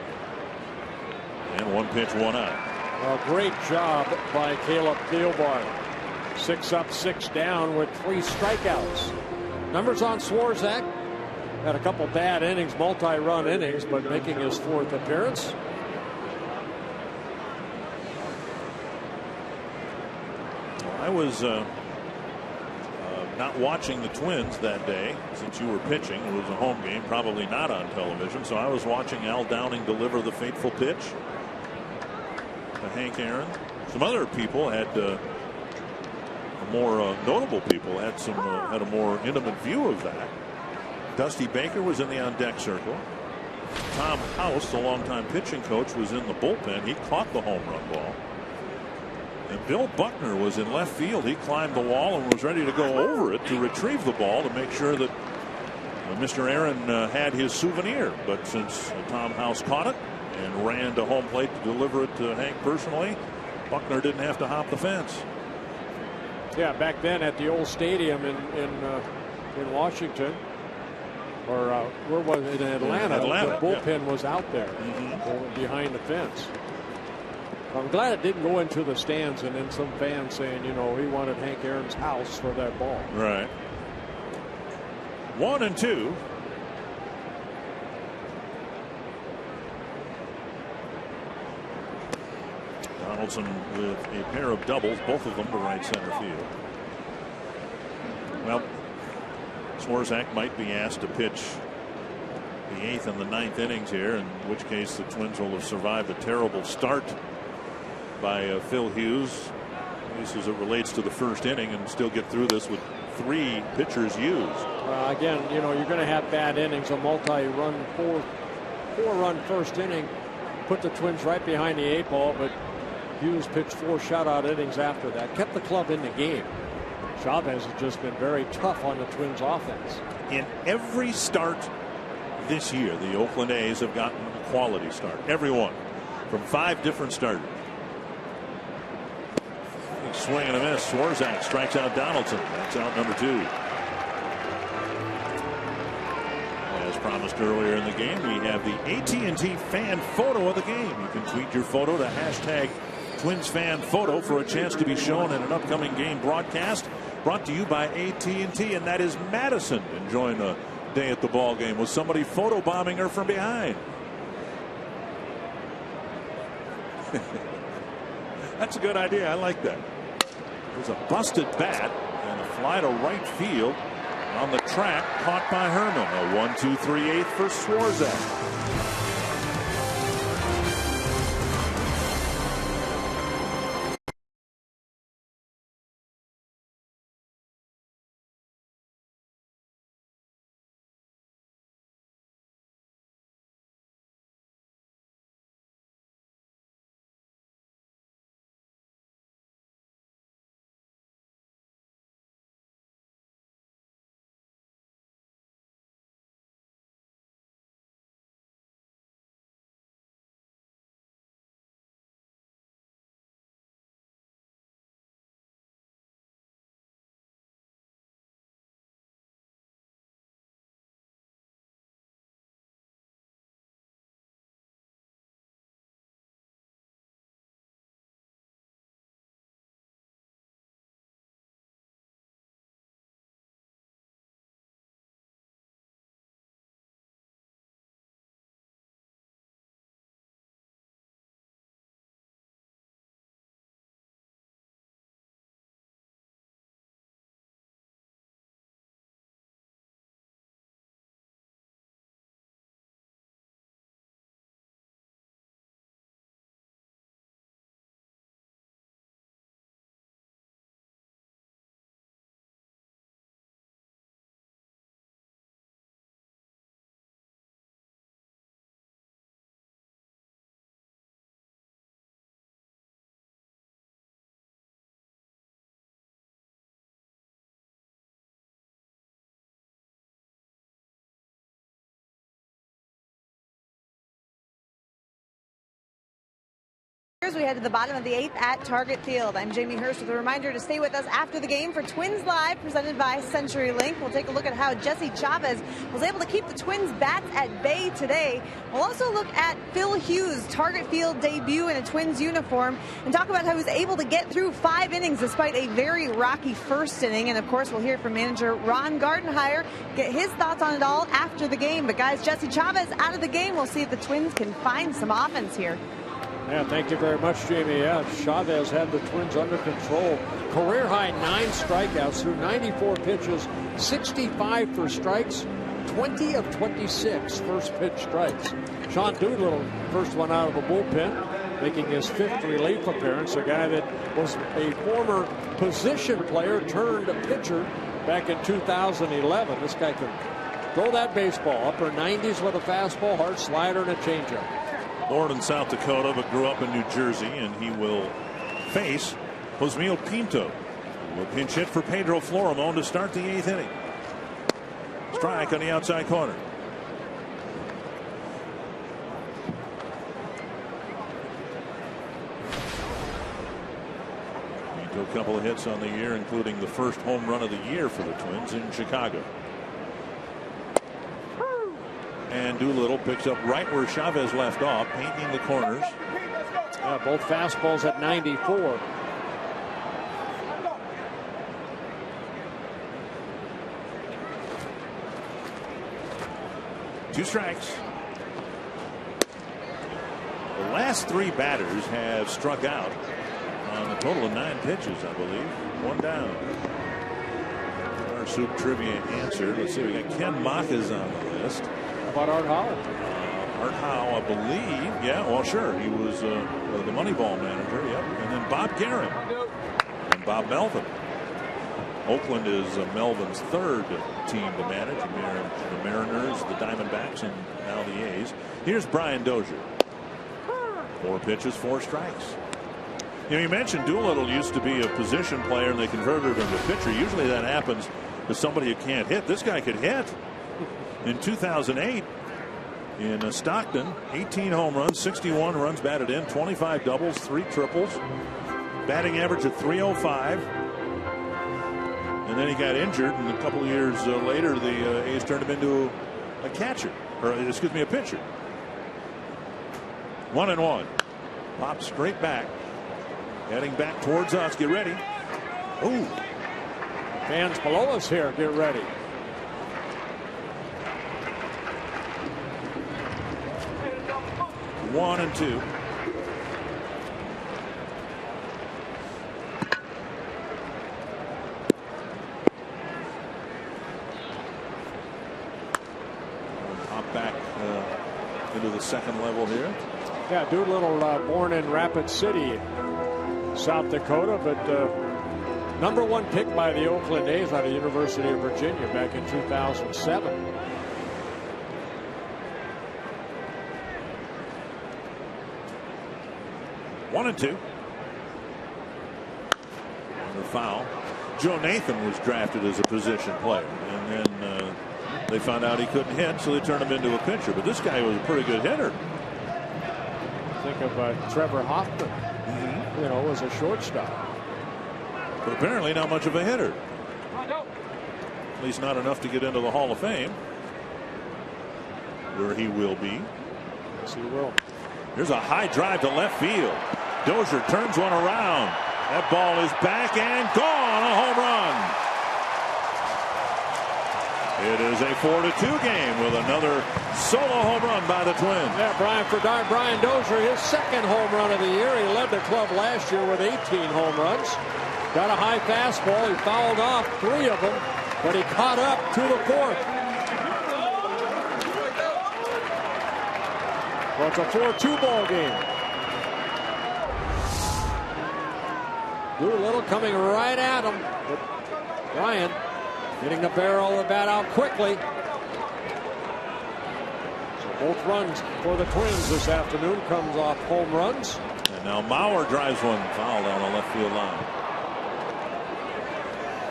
And 1 pitch, 1 out. Well, great job by Caleb Thielbar. 6 up, 6 down with 3 strikeouts. Numbers on Swarzak. Had a couple bad innings, multi-run innings, but making his 4th appearance. I was not watching the Twins that day since you were pitching. It was a home game, probably not on television. So I was watching Al Downing deliver the fateful pitch to Hank Aaron. Some other people had more notable people had a more intimate view of that. Dusty Baker was in the on-deck circle. Tom House, the longtime pitching coach, was in the bullpen. He caught the home run ball. And Bill Buckner was in left field. He climbed the wall and was ready to go over it to retrieve the ball to make sure that Mr. Aaron had his souvenir. But since Tom House caught it and ran to home plate to deliver it to Hank personally, Buckner didn't have to hop the fence. Yeah, back then at the old stadium in Washington, or where was it, in Atlanta, the bullpen was out there behind the fence. I'm glad it didn't go into the stands and then some fans saying, he wanted Hank Aaron's house for that ball. Right. 1-2. Donaldson with a pair of doubles, both of them to right center field. Well, Swarzak might be asked to pitch the 8th and the 9th innings here, in which case the Twins will have survived a terrible start by Phil Hughes, at least as it relates to the first inning, and still get through this with 3 pitchers used. Again, you're going to have bad innings. A multi-run, four-run first inning put the Twins right behind the 8 ball, but Hughes pitched 4 shutout innings after that, kept the club in the game. Chavez has just been very tough on the Twins offense. In every start this year, the Oakland A's have gotten a quality start. Every one, from 5 different starters. Swing and a miss. Swarzak strikes out Donaldson. That's out number 2. As promised earlier in the game, we have the AT&T fan photo of the game. You can tweet your photo to hashtag #TwinsFanPhoto for a chance to be shown in an upcoming game broadcast. Brought to you by AT&T, and that is Madison enjoying a day at the ball game with somebody photobombing her from behind. That's a good idea. I like that. There's a busted bat and a fly to right field on the track, caught by Herman. A 1-2-3-8 for Swarzak. as we head to the bottom of the 8th at Target Field. I'm Jamie Hurst with a reminder to stay with us after the game for Twins Live, presented by CenturyLink. We'll take a look at how Jesse Chavez was able to keep the Twins' bats at bay today. We'll also look at Phil Hughes' Target Field debut in a Twins uniform and talk about how he was able to get through 5 innings despite a very rocky first inning. And, of course, we'll hear from manager Ron Gardenhire, get his thoughts on it all after the game. But, guys, Jesse Chavez out of the game. We'll see if the Twins can find some offense here. Yeah, thank you very much, Jamie. Yeah, Chavez had the Twins under control. Career high 9 strikeouts through 94 pitches, 65 for strikes, 20 of 26 first pitch strikes. Sean Doolittle, first one out of the bullpen, making his 5th relief appearance. A guy that was a former position player turned pitcher back in 2011. This guy can throw that baseball. Upper 90s with a fastball, hard slider, and a changeup. Born in South Dakota, but grew up in New Jersey, and he will face Josmil Pinto. Will pinch hit for Pedro Florimon to start the 8th inning. Strike on the outside corner. Pinto, a couple of hits on the year, including the first home run of the year for the Twins in Chicago. And Doolittle picks up right where Chavez left off, painting the corners. Yeah, both fastballs at 94. Two strikes. The last 3 batters have struck out on a total of 9 pitches, I believe. 1 down. Our Soup Trivia answer. Let's see, we got Ken Macha's on the list. How about Art Howe? Art Howe, I believe. Yeah, well, sure. He was the Moneyball manager. Yep. And then Bob Guerin and Bob Melvin. Oakland is Melvin's 3rd team to manage. The Mariners, the Diamondbacks, and now the A's. Here's Brian Dozier. 4 pitches, 4 strikes. You know, you mentioned Doolittle used to be a position player and they converted him to pitcher. Usually that happens to somebody who can't hit. This guy could hit. In 2008 in Stockton, 18 home runs, 61 runs batted in, 25 doubles, 3 triples, batting average of .305. And then he got injured, and a couple of years later the A's turned him into a catcher, or excuse me, a pitcher. 1-1. Pops straight back, heading back towards us. Get ready. Ooh. Fans below us here, get ready. 1-2. Pop back into the 2nd level here. Yeah, Doolittle born in Rapid City, South Dakota, but #1 pick by the Oakland A's out of University of Virginia back in 2007. One and 2. Under foul. Joe Nathan was drafted as a position player, and then they found out he couldn't hit, so they turned him into a pitcher. But this guy was a pretty good hitter. Think of Trevor Hoffman. You know, was a shortstop. But apparently not much of a hitter. At least not enough to get into the Hall of Fame, where he will be. Yes, he will. Here's a high drive to left field. Dozier turns one around. That ball is back and gone. A home run. It is a 4-2 game with another solo home run by the Twins. Yeah, Brian Dozier, his 2nd home run of the year. He led the club last year with 18 home runs. Got a high fastball. He fouled off 3 of them, but he caught up to the 4th. Well, it's a 4-2 ball game. Doolittle coming right at him. But Ryan getting the barrel of the bat out quickly. So both runs for the Twins this afternoon comes off home runs. And now Mauer drives one foul down the left field line.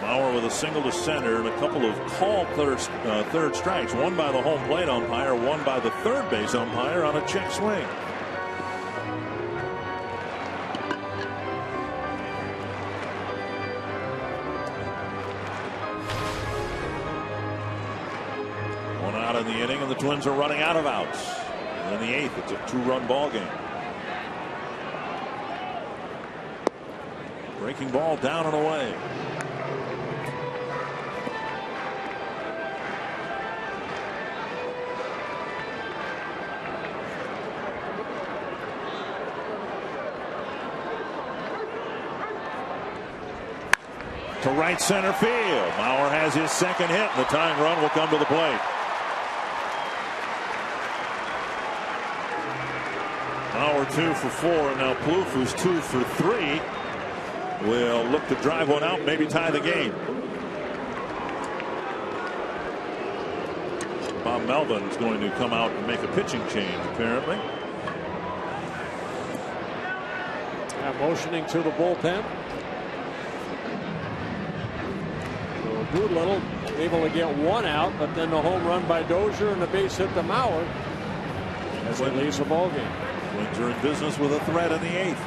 Mauer with a single to center and a couple of called third strikes. One by the home plate umpire, one by the third base umpire on a check swing. in the inning, and the Twins are running out of outs. And in the 8th, it's a 2-run ball game. Breaking ball down and away. To right center field. Mauer has his second hit, and the tying run will come to the plate. Mauer 2 for 4, and now Plouffe, who's 2 for 3, will look to drive one out, maybe tie the game. Bob Melvin is going to come out and make a pitching change, apparently. Motioning to the bullpen. Doolittle able to get one out, but then the home run by Dozier and the base hit to Mauer as it leaves the ball game. Twins are in business with a threat in the 8th.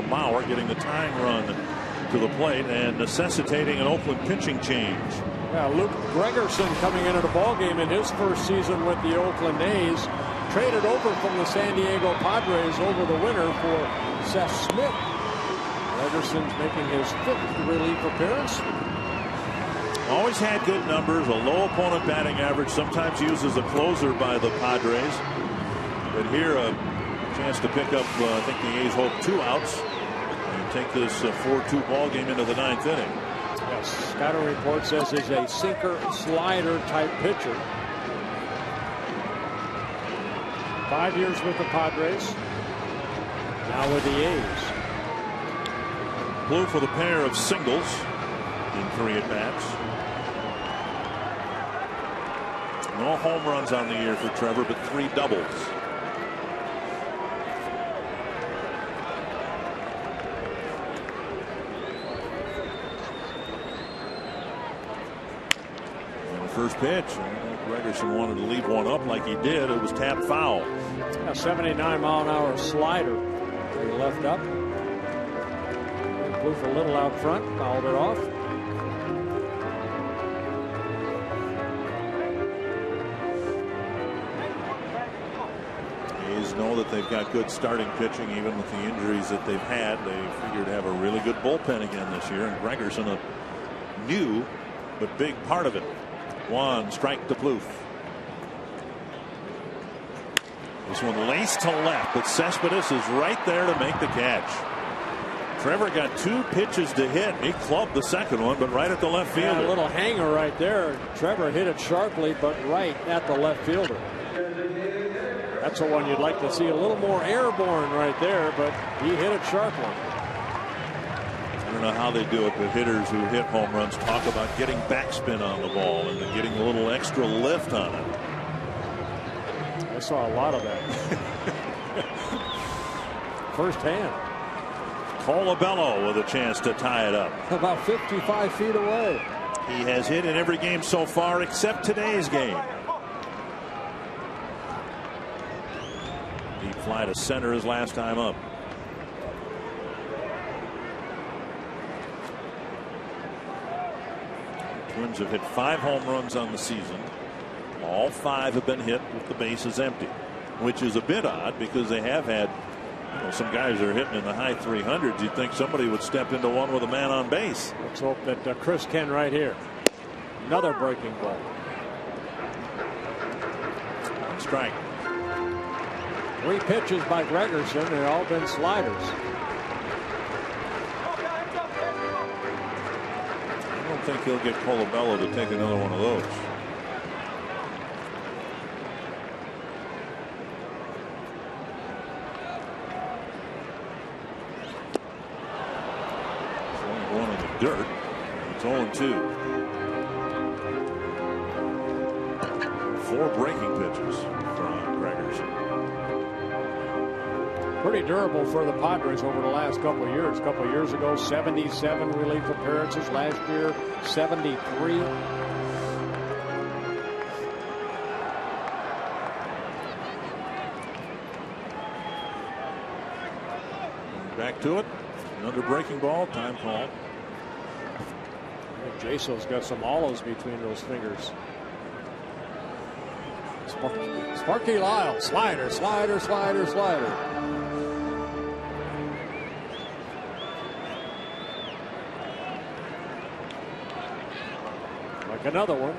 Mauer getting the tying run to the plate and necessitating an Oakland pitching change. Yeah, Luke Gregerson coming into the ballgame in his first season with the Oakland A's. Traded over from the San Diego Padres over the winter for Seth Smith. Gregerson's making his 5th relief appearance. Always had good numbers, a low opponent batting average, sometimes used as a closer by the Padres. But here a chance to pick up, I think the A's hope 2 outs. Take this 4-2 ball game into the 9th inning. Yes, scouting report says he's a sinker slider type pitcher. 5 years with the Padres, now with the A's. Plouffe with a pair of singles in 3 at-bats. No home runs on the year for Trevor, but 3 doubles. First pitch. Gregerson wanted to leave one up like he did. It was tapped foul. A 79-mile-an-hour slider. He left up. Plouffe a little out front. Fouled it off. A's know that they've got good starting pitching even with the injuries that they've had. They figured to have a really good bullpen again this year. And Gregerson, a new but big part of it. 1 strike to Plouffe. This one laced to left, but Cespedes is right there to make the catch. Trevor got 2 pitches to hit. He clubbed the second one, but right at the left fielder. Yeah, a little hanger right there. Trevor hit it sharply, but right at the left fielder. That's the one you'd like to see a little more airborne right there, but he hit it sharply. I don't know how they do it, but hitters who hit home runs talk about getting backspin on the ball and getting a little extra lift on it. I saw a lot of that firsthand. Colabello with a chance to tie it up. About 55 feet away. He has hit in every game so far except today's game. Deep fly to center his last time up. The Twins have hit 5 home runs on the season. All 5 have been hit with the bases empty, which is a bit odd because they have had, some guys are hitting in the high 300s. You'd think somebody would step into one with a man on base. Let's hope that Chris can right here. Another breaking ball. Strike. 3 pitches by Gregerson. They've all been sliders. I don't think he'll get Colabello to take another one of those. One in the dirt. It's 0-2. 4 breaking pitches from Gregerson. Pretty durable for the Padres over the last couple of years. A couple of years ago, 77 relief appearances. Last year, 73. Back to it. Another breaking ball. Time call. Jaso's got some olives between those fingers. Sparky Lyle. Slider, slider, slider, slider. Like another one.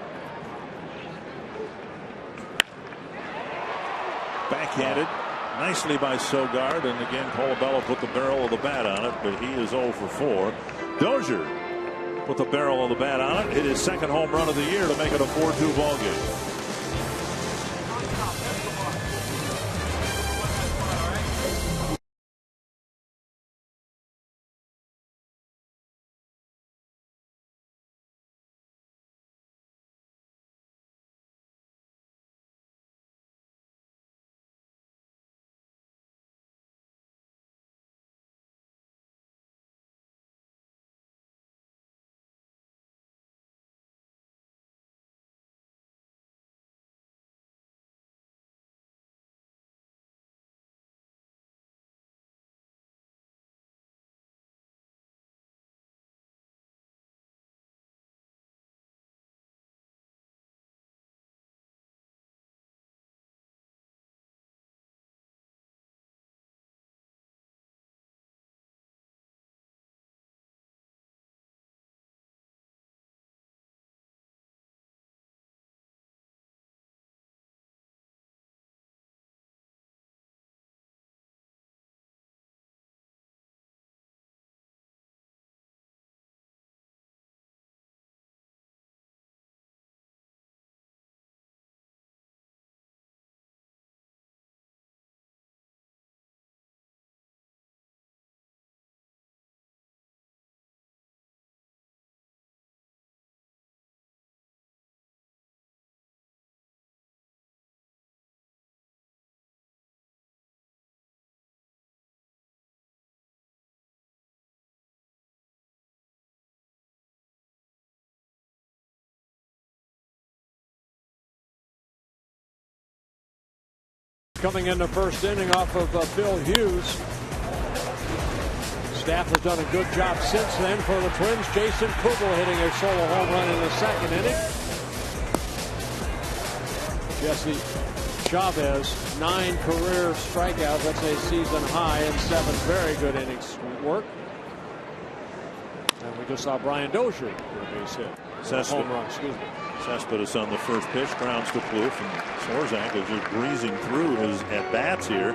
Backhanded nicely by Sogard, and again Colabello put the barrel of the bat on it, but he is 0 for 4. Dozier put the barrel of the bat on it, hit his 2nd home run of the year to make it a 4-2 ball game. Coming in the first inning off of Phil Hughes. Staff has done a good job since then for the Twins. Jason Kuble hitting a solo home run in the 2nd inning. Jesse Chavez, 9 career strikeouts. That's a season high, and 7 very good innings work. And we just saw Brian Dozier with a base hit. Home run, excuse me. Cespedes on the first pitch, grounds to Plouffe, and Swarzak is just breezing through his at-bats here.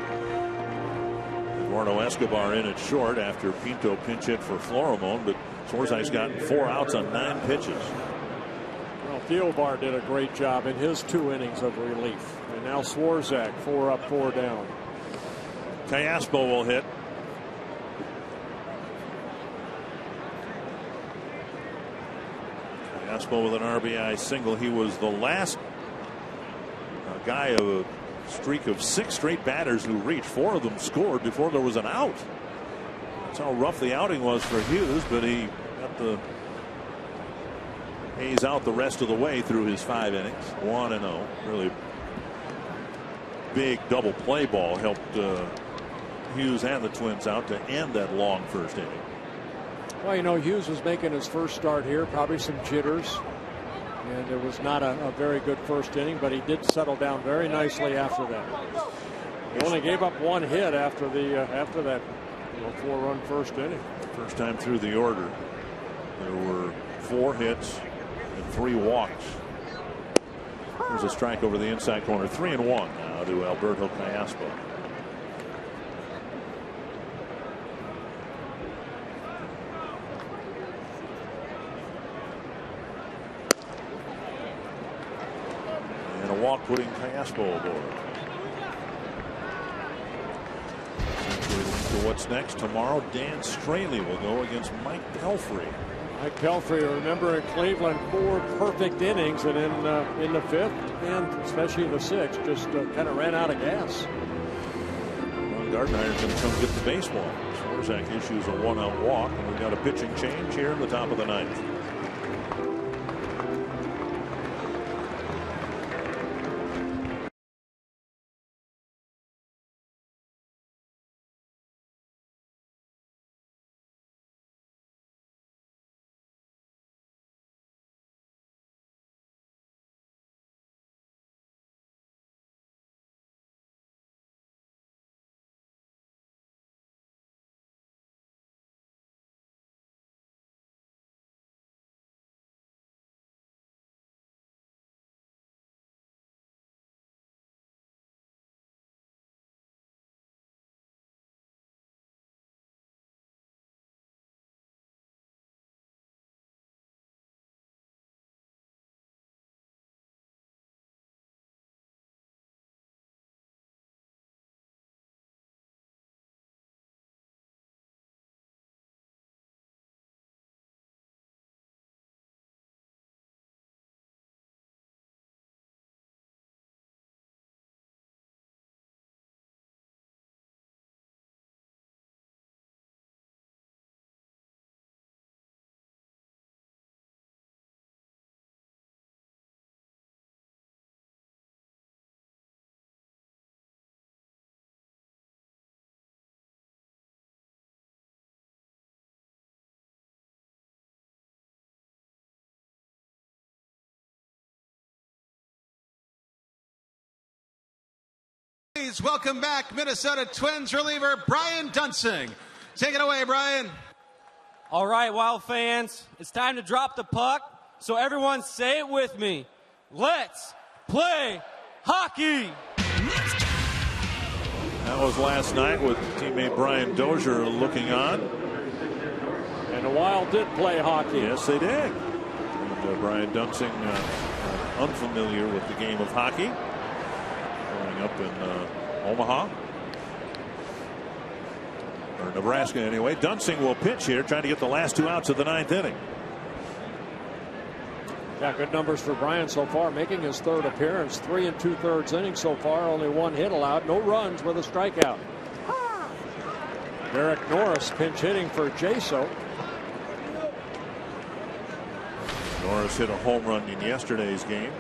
Eduardo Escobar in at short after Pinto pinch hit for Florimon, but Swarzak's gotten 4 outs on 9 pitches. Well, Thielbar did a great job in his 2 innings of relief. And now Swarzak, 4 up, 4 down. Teoscar will hit. Teoscar with an RBI single. He was the last guy of a streak of 6 straight batters who reached. 4 of them scored before there was an out. That's how rough the outing was for Hughes, but he got the A's out the rest of the way through his 5 innings. 1-0. Really big double play ball helped Hughes and the Twins out to end that long first inning. Well, you know, Hughes was making his first start here, probably some jitters, and it was not a very good first inning, but he did settle down very nicely after that. He only gave up 1 hit after that 4-run first inning. First time through the order, there were 4 hits and 3 walks. There's a strike over the inside corner. 3-1 now to Alberto Callaspo. And a walk putting Callaspo aboard. So what's next tomorrow? Dan Straley will go against Mike Pelfrey. Mike Pelfrey, remember in Cleveland, 4 perfect innings, and in the 5th and especially the 6th, just kind of ran out of gas. Well, Gardner's going to come get the baseball. Swarzak issues a 1-out walk, and we've got a pitching change here in the top of the 9th. Welcome back, Minnesota Twins reliever Brian Dunsing. Take it away, Brian. All right, Wild fans, it's time to drop the puck. So everyone say it with me. Let's play hockey. That was last night with teammate Brian Dozier looking on. And the Wild did play hockey. Yes, they did. And Brian Dunsing, unfamiliar with the game of hockey, growing up in Omaha, or Nebraska anyway. Dunsing will pitch here, trying to get the last 2 outs of the 9th inning. Yeah, good numbers for Brian so far, making his 3rd appearance. 3 2/3 innings so far, only 1 hit allowed, no runs with a strikeout. Derek Norris pinch hitting for Jaso. Norris hit a home run in yesterday's game.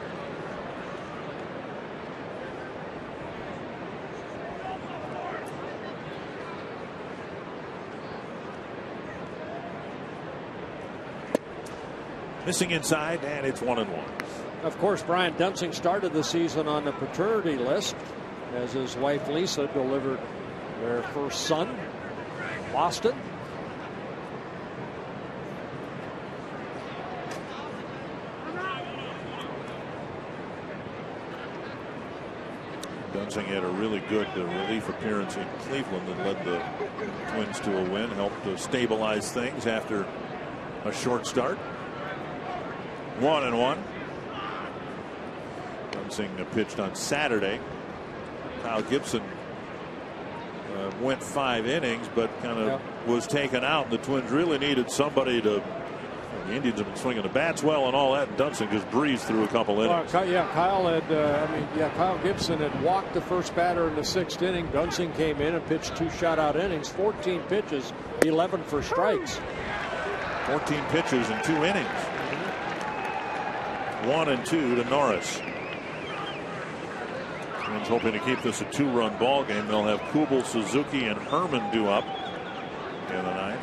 Missing inside, and it's 1-1. Of course, Brian Dunsing started the season on the paternity list as his wife Lisa delivered their first son, Boston. Dunsing had a really good relief appearance in Cleveland that led the Twins to a win, helped to stabilize things after a short start. 1-1. Dunsing pitched on Saturday. Kyle Gibson went 5 innings, but kind of was taken out. The Twins really needed somebody to The Indians have been swinging the bats well and all that, and Dunsing just breezed through a couple innings. Kyle Gibson had walked the first batter in the 6th inning. Dunsing came in and pitched 2 shutout innings, 14 pitches, 11 for strikes. 14 pitches in 2 innings. 1-2 to Norris. Twins hoping to keep this a 2-run ball game. They'll have Kuble, Suzuki, and Herman due up in the 9th.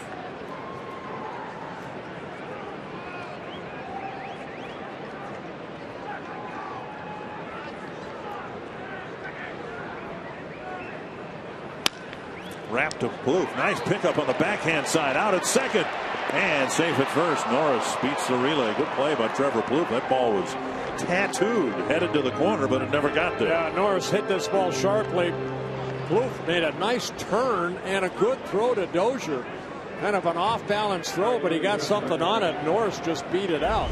Wrapped to Plouffe. Nice pickup on the backhand side. Out at second. And safe at first. Norris beats the relay. Good play by Trevor Plouffe. That ball was tattooed. Headed to the corner, but it never got there. Yeah, Norris hit this ball sharply. Plouffe made a nice turn and a good throw to Dozier. Kind of an off-balance throw, but he got something on it. Norris just beat it out.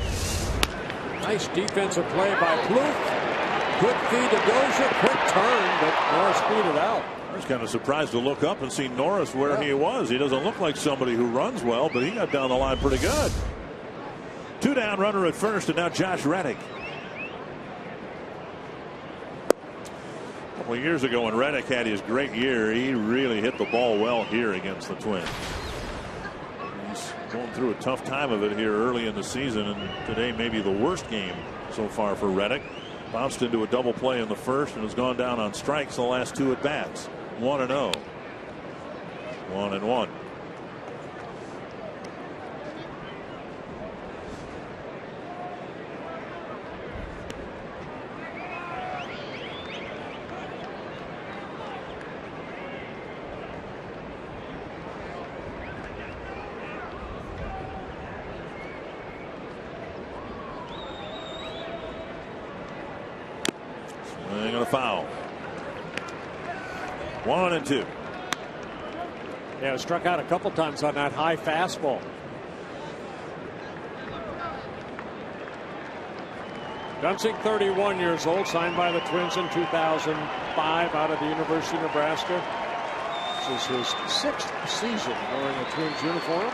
Nice defensive play by Plouffe. Good feed to Dozier. Quick turn, but Norris beat it out. I was kind of surprised to look up and see Norris where he was. He doesn't look like somebody who runs well, but he got down the line pretty good. 2 down, runner at first, and now Josh Reddick. A couple of years ago when Reddick had his great year, he really hit the ball well here against the Twins. He's going through a tough time of it here early in the season, and today maybe the worst game so far for Reddick. Bounced into a double play in the first and has gone down on strikes the last 2 at bats. 1-0. 1-1. Swing and a foul. 1-2. Yeah, struck out a couple times on that high fastball. Dunsing, 31 years old, signed by the Twins in 2005 out of the University of Nebraska. This is his 6th season wearing a Twins uniform.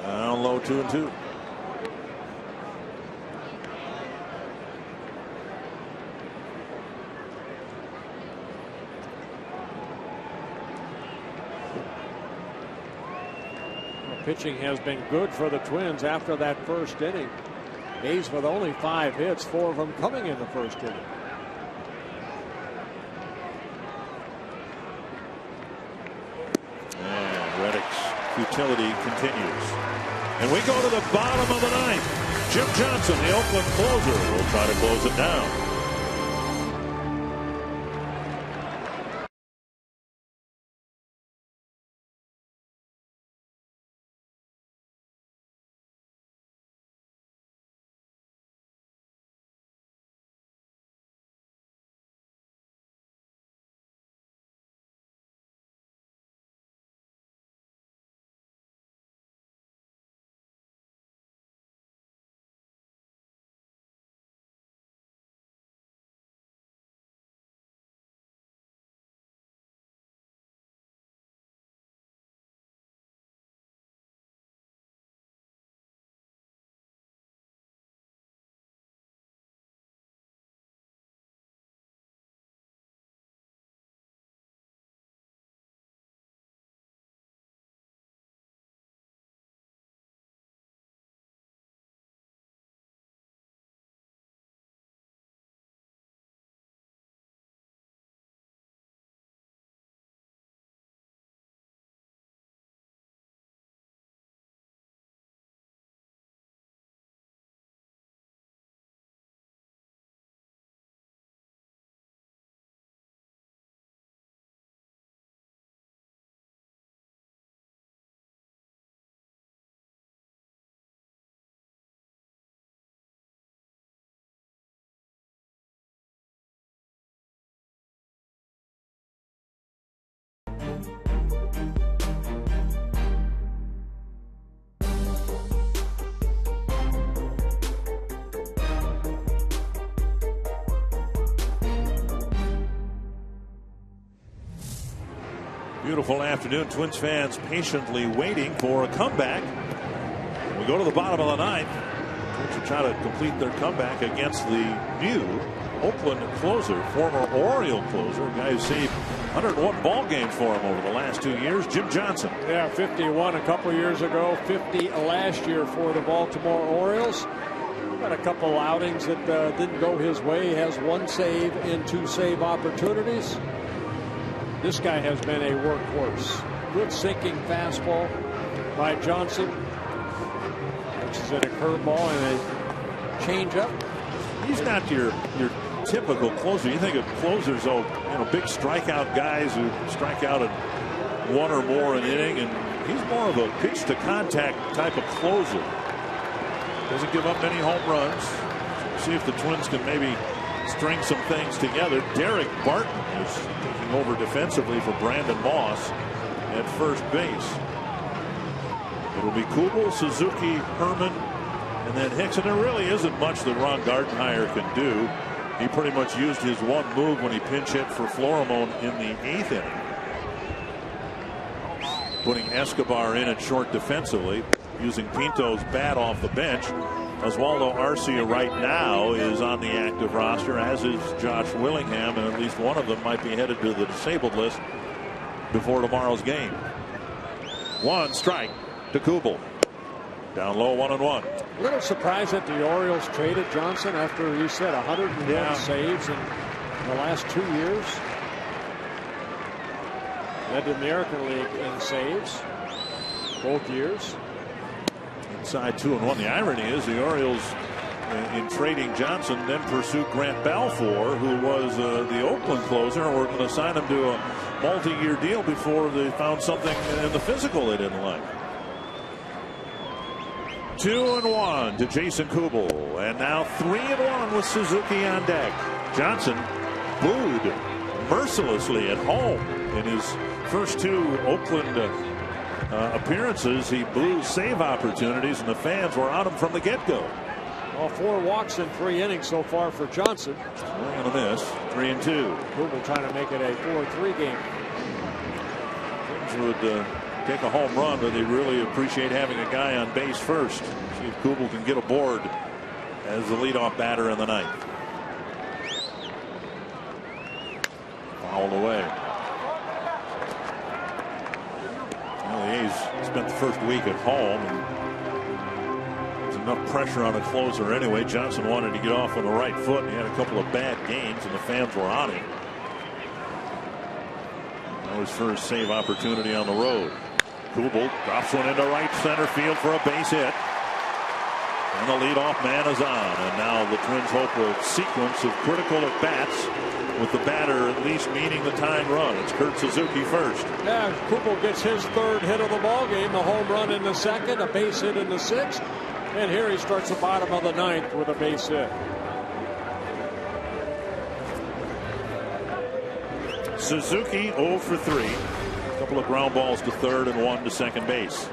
Down low, 2-2. Pitching has been good for the Twins after that first inning. Hayes with only 5 hits, 4 of them coming in the first inning. And Reddick's futility continues. And we go to the bottom of the 9th. Jim Johnson, the Oakland closer, will try to close it down. Beautiful afternoon. Twins fans patiently waiting for a comeback. We go to the bottom of the ninth. Twins are trying to complete their comeback against the new Oakland closer, former Oriole closer, a guy who saved 101 ball games for him over the last 2 years, Jim Johnson. Yeah, 51 a couple years ago, 50 last year for the Baltimore Orioles. Got a couple outings that didn't go his way. He has 1 save in 2 save opportunities. This guy has been a workhorse. Good sinking fastball by Johnson, which is at a curveball and a changeup. He's not your typical closer. You think of closers, big strikeout guys who strike out at 1 or more an inning, and he's more of a pitch to contact type of closer. Doesn't give up many home runs. See if the Twins can maybe string some things together. Derek Barton is taking over defensively for Brandon Moss at first base. It'll be Kuble, Suzuki, Herman, and then Hicks. And there really isn't much that Ron Gardenhire can do. He pretty much used his one move when he pinch hit for Florimon in the 8th inning, putting Escobar in at short defensively, using Pinto's bat off the bench. Oswaldo Arcia right now is on the active roster, as is Josh Willingham, and at least one of them might be headed to the disabled list before tomorrow's game. 1 strike to Kuble. Down low, 1-1. A little surprised that the Orioles traded Johnson after he said 101 saves in the last 2 years. Led the American League in saves both years. Inside 2-1. The irony is the Orioles, in trading Johnson, then pursued Grant Balfour, who was the Oakland closer, and were going to sign him to a multi-year deal before they found something in the physical they didn't like. 2-1 to Jason Kuble, and now 3-1 with Suzuki on deck. Johnson booed mercilessly at home in his first 2 Oakland appearances. He blew save opportunities, and the fans were on him from the get-go. Well, 4 walks in 3 innings so far for Johnson. Swing and a miss. 3-2. Kuble trying to make it a 4-3 game. Twins would take a home run, but they really appreciate having a guy on base first. See if Kuble can get aboard as the leadoff batter in the ninth. Fouled away. Well, the A's spent the first week at home, and there's enough pressure on a closer anyway. Johnson wanted to get off on the right foot, and he had a couple of bad games, and the fans were on him. That was his first save opportunity on the road. Kuble drops one into right center field for a base hit. And the leadoff man is on. And now the Twins hope a sequence of critical at-bats with the batter at least meeting the tying run. It's Kurt Suzuki first. Yeah, Kuble gets his 3rd hit of the ball game. A home run in the 2nd, a base hit in the 6th. And here he starts the bottom of the 9th with a base hit. Suzuki 0 for 3. A couple of ground balls to third and 1 to second base.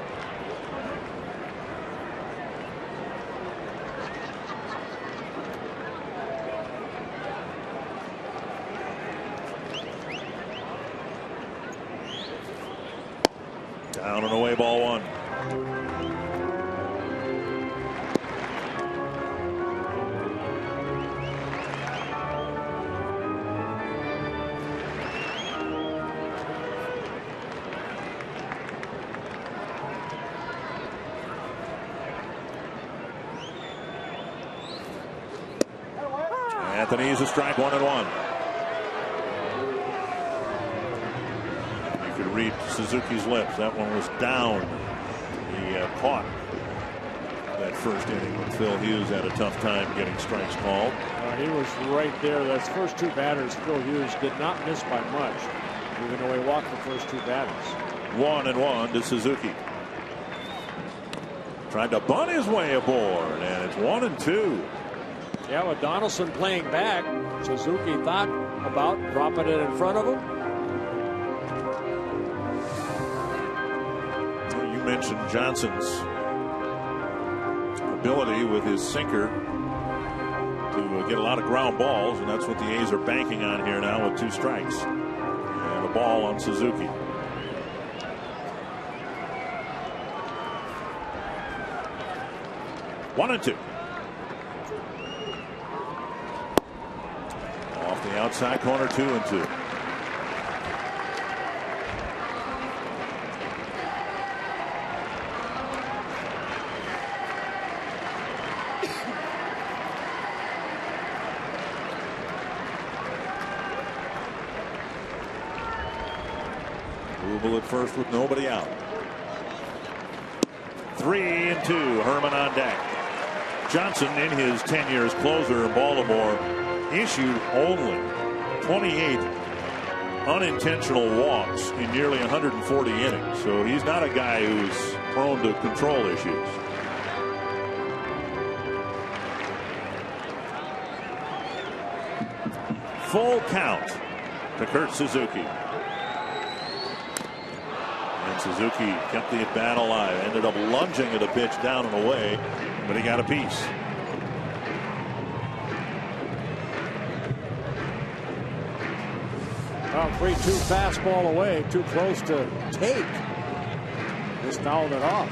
Down and away, ball 1. Anthony's a strike, 1-1. You could read Suzuki's lips. That one was down. He caught that first inning when Phil Hughes had a tough time getting strikes called. He was right there. Those first 2 batters, Phil Hughes did not miss by much, even though he walked the first 2 batters. 1-1 to Suzuki. Tried to bunt his way aboard, and it's 1-2. Yeah, with Donaldson playing back, Suzuki thought about dropping it in front of him. You mentioned Johnson's ability with his sinker to get a lot of ground balls, and that's what the A's are banking on here now with 2 strikes. And a ball on Suzuki. 1-2. Off the outside corner, 2-2. Kuble at first with nobody out. 3-2. Herman on deck. Johnson, in his 10 years closer in Baltimore, issued only 28 unintentional walks in nearly 140 innings. So he's not a guy who's prone to control issues. Full count to Kurt Suzuki. And Suzuki kept the at bat alive. Ended up lunging at a pitch down and away, but he got a piece. Well, 3-2 fastball away, too close to take. Just fouled it off.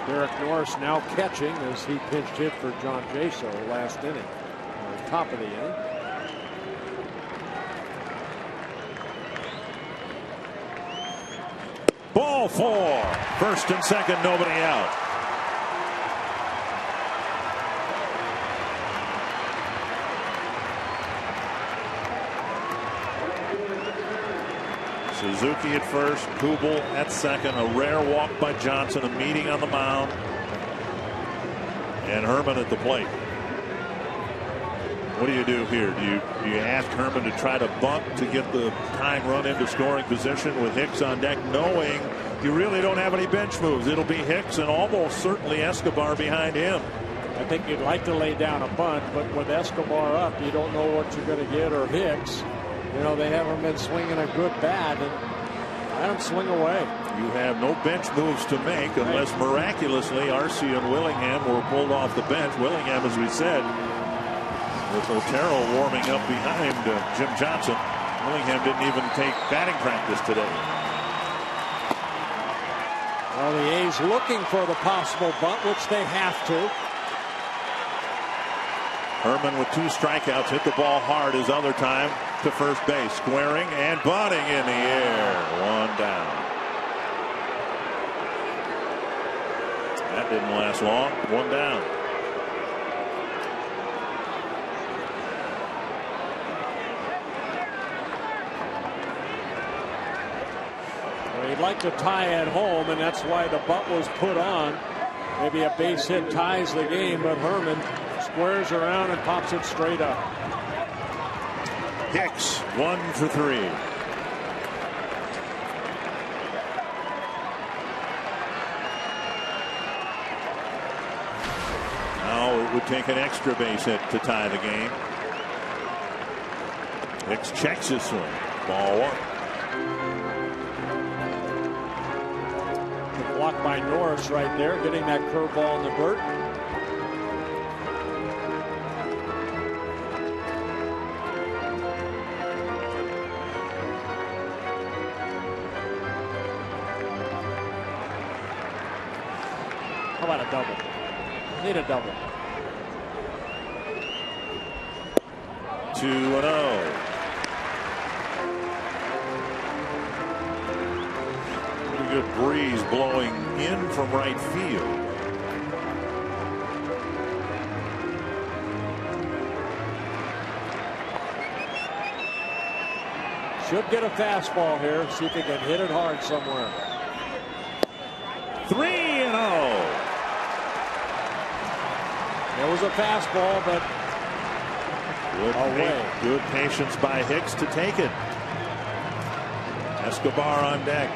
Derek Norris now catching as he pinch hit for John Jaso last inning, top of the inning. Ball 4. First and second, nobody out. Suzuki at first, Kuble at second, a rare walk by Johnson, a meeting on the mound, and Herman at the plate. What do you do here? Do you ask Herman to try to bunt to get the tying run into scoring position with Hicks on deck, knowing you really don't have any bench moves? It'll be Hicks and almost certainly Escobar behind him. I think you'd like to lay down a bunt, but with Escobar up, you don't know what you're going to get, or Hicks. You know, they haven't been swinging a good bat, and let them swing away. You have no bench moves to make unless miraculously Arce and Willingham were pulled off the bench. Willingham, as we said, with Otero warming up behind Jim Johnson. Willingham didn't even take batting practice today. Well, the A's looking for the possible bunt, which they have to. Herman with 2 strikeouts, hit the ball hard his other time to first base, squaring and bunting in the air. 1 down. That didn't last long. 1 down. Well, he'd like to tie at home, and that's why the bunt was put on. Maybe a base hit ties the game, but Herman squares around and pops it straight up. Hicks 1 for 3. Now it would take an extra base hit to tie the game. Hicks checks his swing. Ball 1. Blocked by Norris right there, getting that curveball in the dirt. How about a double? Need a double. 2-0. Good breeze blowing in from right field. Should get a fastball here. See if he can hit it hard somewhere. 3-0. There was a fastball, but good patience by Hicks to take it. Escobar on deck.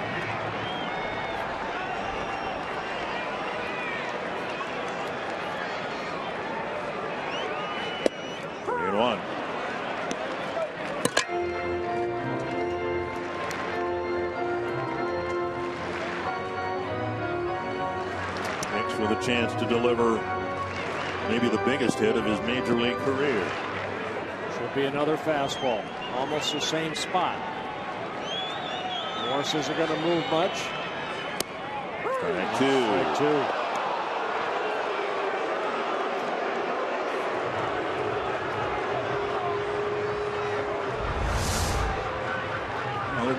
With a chance to deliver maybe the biggest hit of his major league career. Should be another fastball. Almost the same spot. Norris isn't going to move much. Strike 2.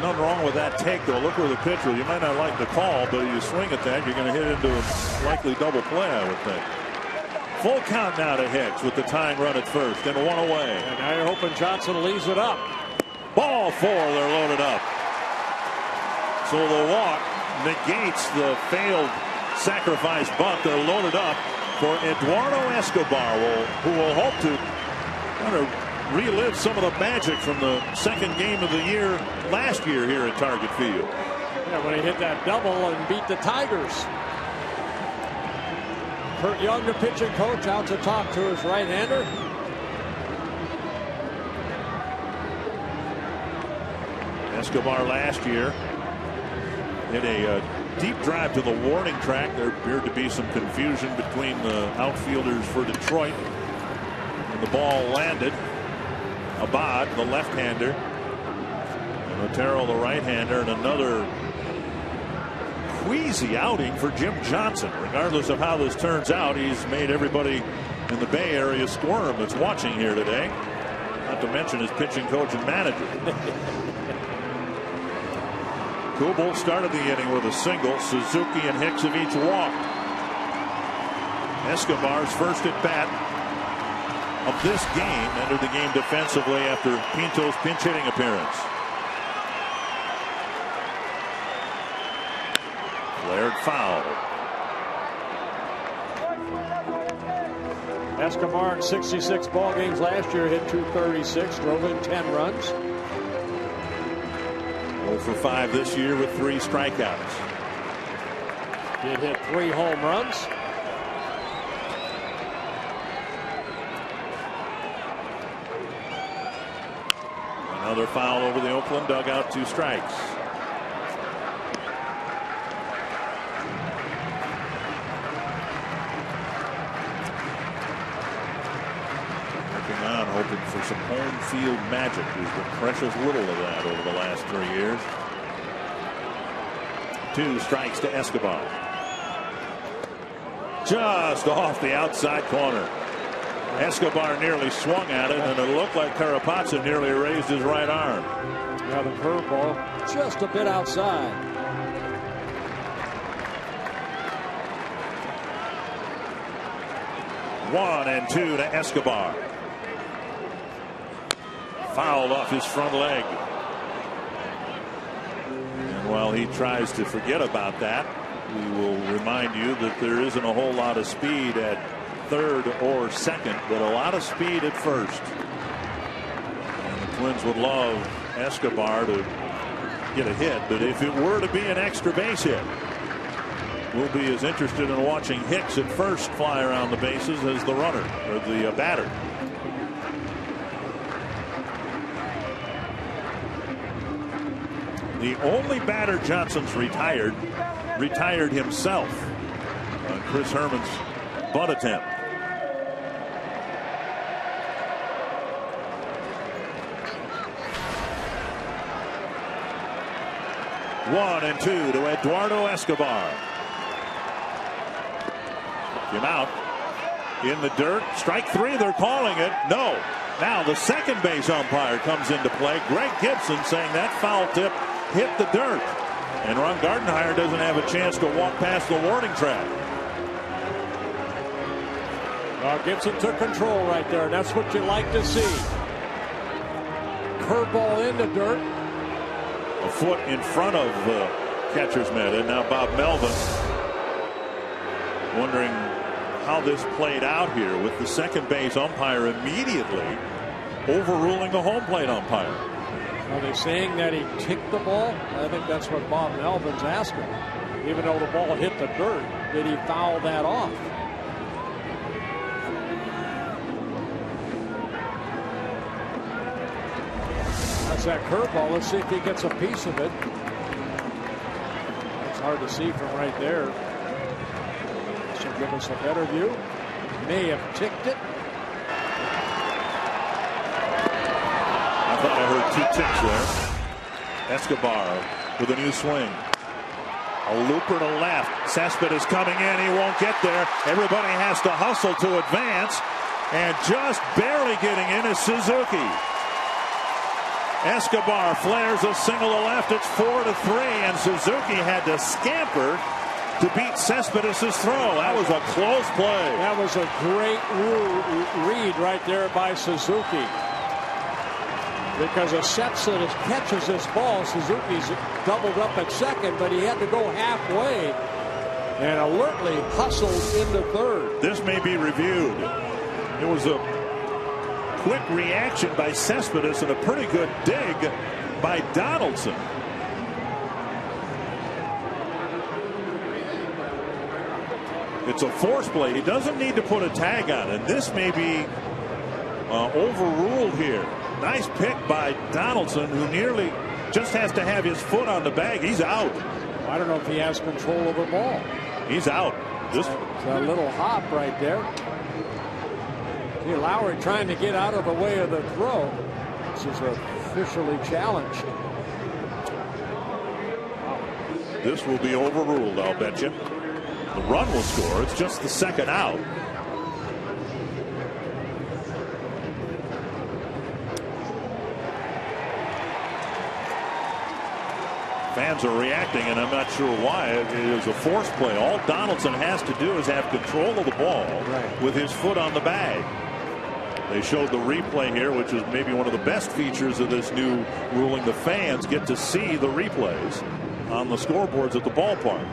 nothing wrong with that take, though. Look where the pitch was. You might not like the call, but you swing at that, you're going to hit into a likely double play, I would think. Full count now to Hicks with the tying run at first and one away. And now you're hoping Johnson leaves it up. Ball 4, they're loaded up. So the walk negates the failed sacrifice bunt. They're loaded up for Eduardo Escobar, who will hope to kind of relive some of the magic from the second game of the year last year here at Target Field. Yeah, when he hit that double and beat the Tigers. Kurt Young, the pitching coach, out to talk to his right-hander. Escobar last year hit a deep drive to the warning track. There appeared to be some confusion between the outfielders for Detroit. And the ball landed. Abad, the left-hander, and Otero, the right-hander, and another queasy outing for Jim Johnson. Regardless of how this turns out, he's made everybody in the Bay Area squirm that's watching here today. Not to mention his pitching coach and manager. Kuble started the inning with a single. Suzuki and Hicks have each walked. Escobar's first at bat of this game entered the game defensively after Pinto's pinch hitting appearance. Flared foul. Escobar in 66 ball games last year hit .236, drove in 10 runs. 0 for 5 this year with 3 strikeouts. Did hit 3 home runs. Another foul over the Oakland dugout, 2 strikes. Looking on, hoping for some home field magic. There's been precious little of that over the last 3 years. 2 strikes to Escobar. Just off the outside corner. Escobar nearly swung at it, and it looked like Carapazza nearly raised his right arm. Yeah, the curveball just a bit outside. One and 2 to Escobar. Fouled off his front leg. And while he tries to forget about that, we will remind you that there isn't a whole lot of speed at third or second, but a lot of speed at first. And the Twins would love Escobar to get a hit, but if it were to be an extra base hit, we'll be as interested in watching Hicks at first fly around the bases as the runner or the batter. The only batter Johnson's retired himself on Chris Herman's bunt attempt. One and 2 to Eduardo Escobar. Him out in the dirt. Strike 3, they're calling it. No. Now the second base umpire comes into play. Greg Gibson saying that foul tip hit the dirt. And Ron Gardenhire doesn't have a chance to walk past the warning track. Well, Gibson took control right there. That's what you like to see. Curveball in the dirt. A foot in front of the catcher's mitt. And now Bob Melvin wondering how this played out here with the second base umpire immediately overruling the home plate umpire. Are they saying that he kicked the ball? I think that's what Bob Melvin's asking. Even though the ball hit the dirt, did he foul that off? That's that curveball. Let's see if he gets a piece of it. It's hard to see from right there. This will give us a better view. May have ticked it. I thought I heard 2 ticks there. Escobar with a new swing. A looper to left. Cespedes is coming in. He won't get there. Everybody has to hustle to advance. And just barely getting in is Suzuki. Escobar flares a single to left. It's 4-3, and Suzuki had to scamper to beat Cespedes' throw. That was a close play. That was a great read right there by Suzuki. Because as Cespedes catches this ball, Suzuki's doubled up at second, but he had to go halfway and alertly hustled into third. This may be reviewed. It was a quick reaction by Cespedes and a pretty good dig by Donaldson. It's a force play. He doesn't need to put a tag on it. This may be overruled here. Nice pick by Donaldson, who nearly just has to have his foot on the bag. He's out. I don't know if he has control of the ball. He's out. It's a little hop right there. See, Lowry trying to get out of the way of the throw. This is officially challenged. This will be overruled, I'll bet you. The run will score. It's just the second out. Fans are reacting, and I'm not sure why. It is a force play. All Donaldson has to do is have control of the ball with his foot on the bag. They showed the replay here, which is maybe one of the best features of this new ruling. The fans get to see the replays on the scoreboards at the ballpark.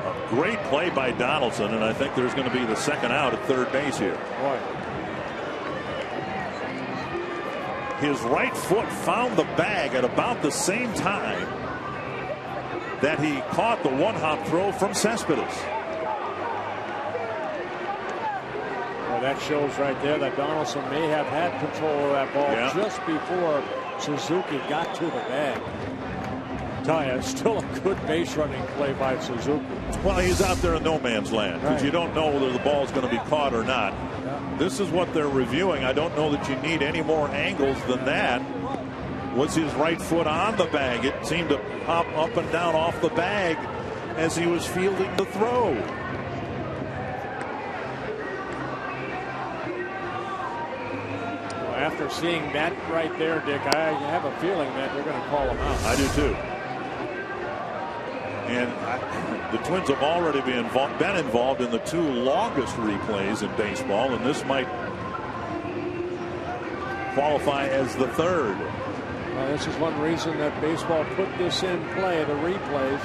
A great play by Donaldson, and I think there's going to be the second out at third base here. Boy. His right foot found the bag at about the same time that he caught the one-hop throw from Cespedes. Well, that shows right there that Donaldson may have had control of that ball just before Suzuki got to the bag. Tell you, it's still a good base running play by Suzuki. Well, he's out there in no man's land because you don't know whether the ball is going to be caught or not. This is what they're reviewing. I don't know that you need any more angles than that. Was his right foot on the bag? It seemed to pop up and down off the bag as he was fielding the throw. Well, after seeing that right there, Dick, I have a feeling that they're going to call him out. I do too. And the Twins have already been involved in the two longest replays in baseball, and this might qualify as the third. Well, this is one reason that baseball put this in play, the replays,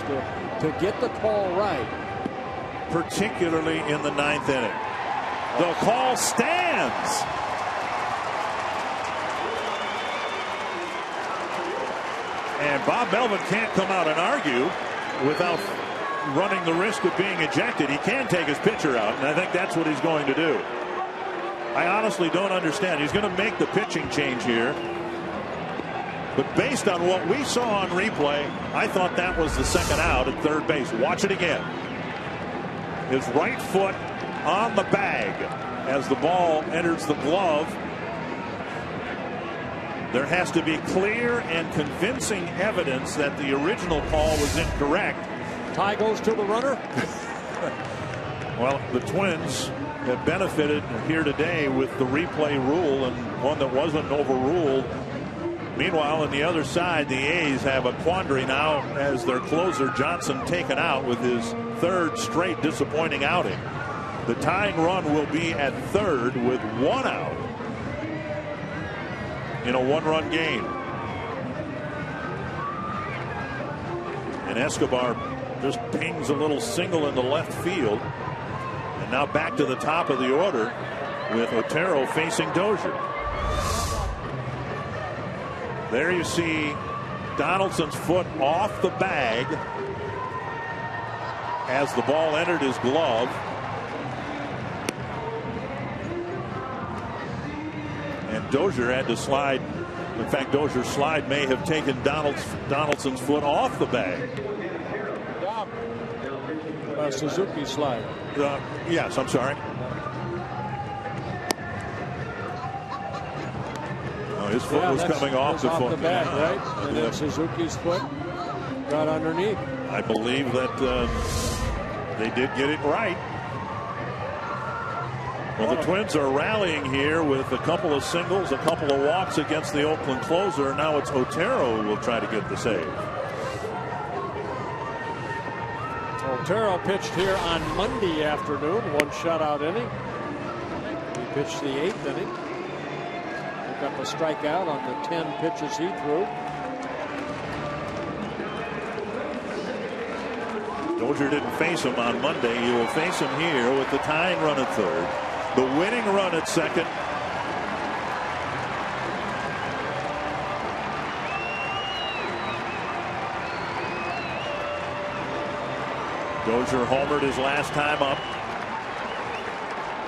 to get the call right. Particularly in the ninth inning. The call stands. And Bob Melvin can't come out and argue without running the risk of being ejected. He can take his pitcher out, and I think that's what he's going to do. I honestly don't understand. He's going to make the pitching change here. But based on what we saw on replay, I thought that was the second out at third base. Watch it again. His right foot on the bag as the ball enters the glove. There has to be clear and convincing evidence that the original call was incorrect. Tie goes to the runner. Well, the Twins have benefited here today with the replay rule, and one that wasn't overruled. Meanwhile, on the other side, the A's have a quandary now as their closer Johnson taken out with his third straight disappointing outing. The tying run will be at third with one out in a one-run game. And Escobar just pings a little single into left field. And now back to the top of the order with Otero facing Dozier. There you see Donaldson's foot off the bag as the ball entered his glove. And Dozier had to slide. In fact, Dozier's slide may have taken Donaldson's foot off the bag. Suzuki slide. Yes, I'm sorry. Oh, his foot was coming off the foot. The bag, right? And then Suzuki's foot got underneath. I believe that they did get it right. Well, the Twins are rallying here with a couple of singles, a couple of walks against the Oakland closer. Now it's Otero who will try to get the save. Otero pitched here on Monday afternoon, 1 shutout inning. He pitched the 8th inning. Picked up a strikeout on the 10 pitches he threw. Dozier didn't face him on Monday. He will face him here with the tying run at third, the winning run at second. Dozier homered his last time up.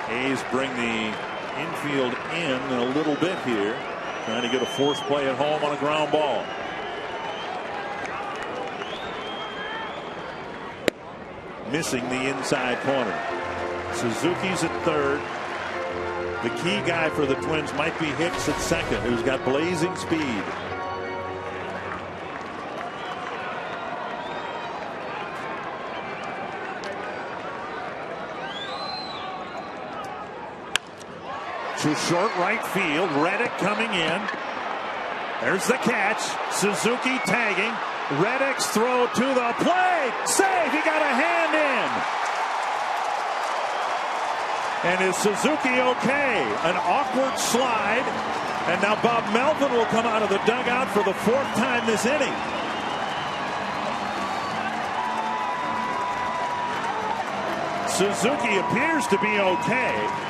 A's bring the infield in a little bit here, trying to get a force play at home on a ground ball. Missing the inside corner. Suzuki's at third. The key guy for the Twins might be Hicks at second, who's got blazing speed. To short right field. Reddick coming in. There's the catch. Suzuki tagging. Reddick's throw to the plate. Save. He got a hand in. And is Suzuki okay? An awkward slide. And now Bob Melvin will come out of the dugout for the 4th time this inning. Suzuki appears to be okay.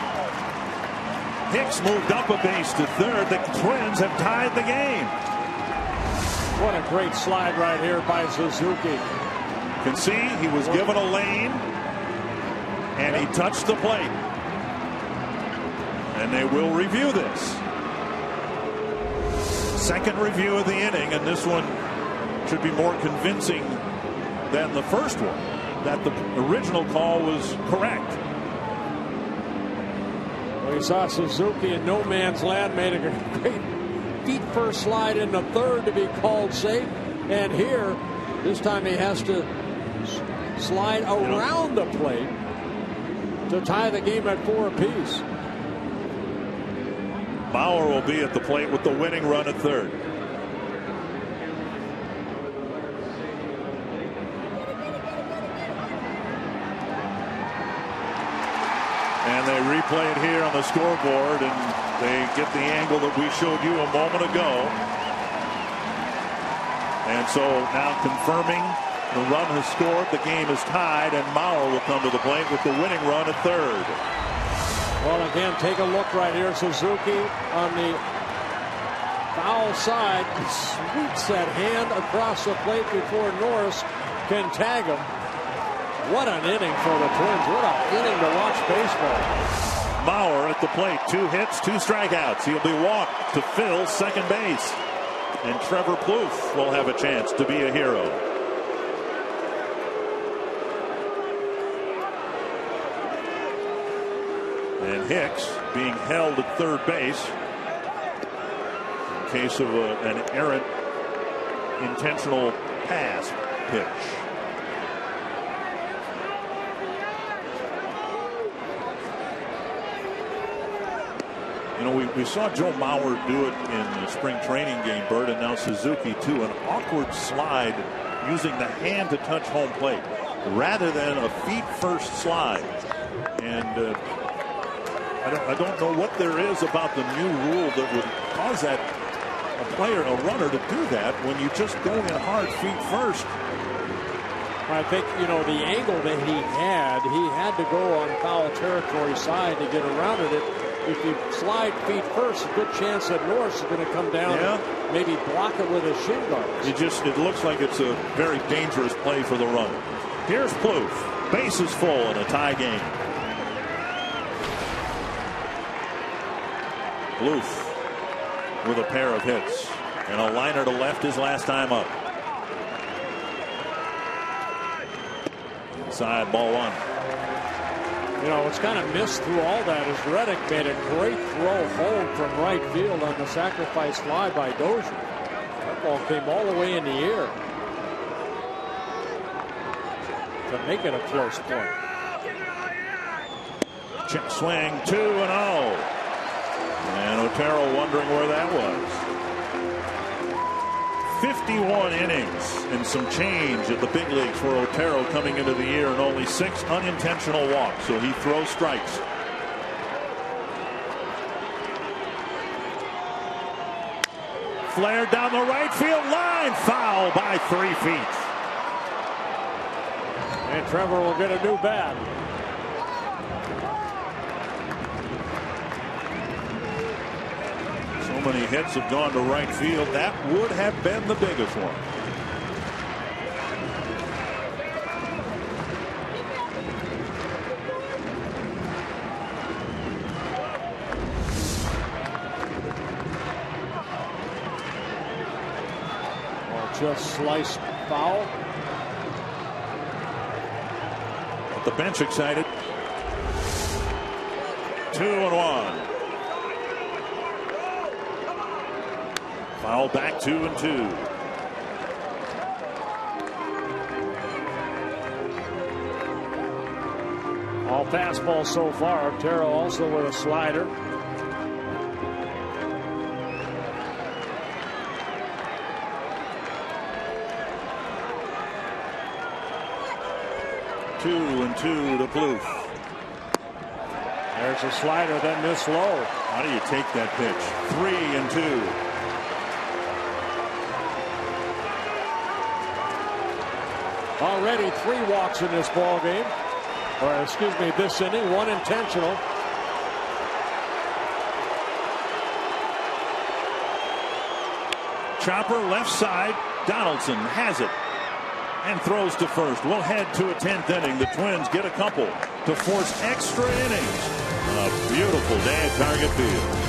Hicks moved up a base to third. The Twins have tied the game. What a great slide right here by Suzuki. Can see he was given a lane and he touched the plate. And they will review this. Second review of the inning, and this one should be more convincing than the first one, that the original call was correct. We saw Suzuki in no man's land, made a great feet first slide in the third to be called safe. And here, this time he has to slide around the plate to tie the game at 4 apiece. Bauer will be at the plate with the winning run at third. And they replay it here on the scoreboard, and they get the angle that we showed you a moment ago. And so now confirming the run has scored, the game is tied, and Mauer will come to the plate with the winning run at third. Well, again, take a look right here. Suzuki on the foul side sweeps that hand across the plate before Norris can tag him. What an inning for the Twins. What an inning to watch baseball. Mauer at the plate. 2 hits, 2 strikeouts. He'll be walked to fill second base. And Trevor Plouffe will have a chance to be a hero. And Hicks being held at third base in case of an errant intentional pass pitch. You know, we saw Joe Mauer do it in the spring training game, Bert, and now Suzuki too. An awkward slide using the hand to touch home plate rather than a feet first slide. And I don't know what there is about the new rule that would cause that a runner to do that when you just go in hard feet first. I think, you know, the angle that he had to go on foul territory side to get around it. If you slide feet first, a good chance that Norris is going to come down and maybe block it with his shin guards. It looks like it's a very dangerous play for the runner. Here's Plouffe. Bases full in a tie game. Plouffe with a pair of hits and a liner to left his last time up. Inside, ball 1. You know, what's kind of missed through all that is Reddick made a great throw home from right field on the sacrifice fly by Dozier. That ball came all the way in the air to make it a close point. Check swing, 2-0. And Otero wondering where that was. 51 innings and some change at the big leagues for Otero coming into the year, and only 6 unintentional walks, so he throws strikes. Flared down the right field line, foul by 3 feet. And Trevor will get a new bat. So many hits have gone to right field. That would have been the biggest one. Just sliced foul. At the bench excited. 2-1. Foul back 2-2. All fastballs so far. Otero also with a slider. 2-2 to Plouffe. There's a slider, then this low. How do you take that pitch? 3-2. Already 3 walks in this ball game, or excuse me, this inning. 1 intentional. Chopper left side. Donaldson has it and throws to first. We'll head to a 10th inning. The Twins get a couple to force extra innings. A beautiful day at Target Field.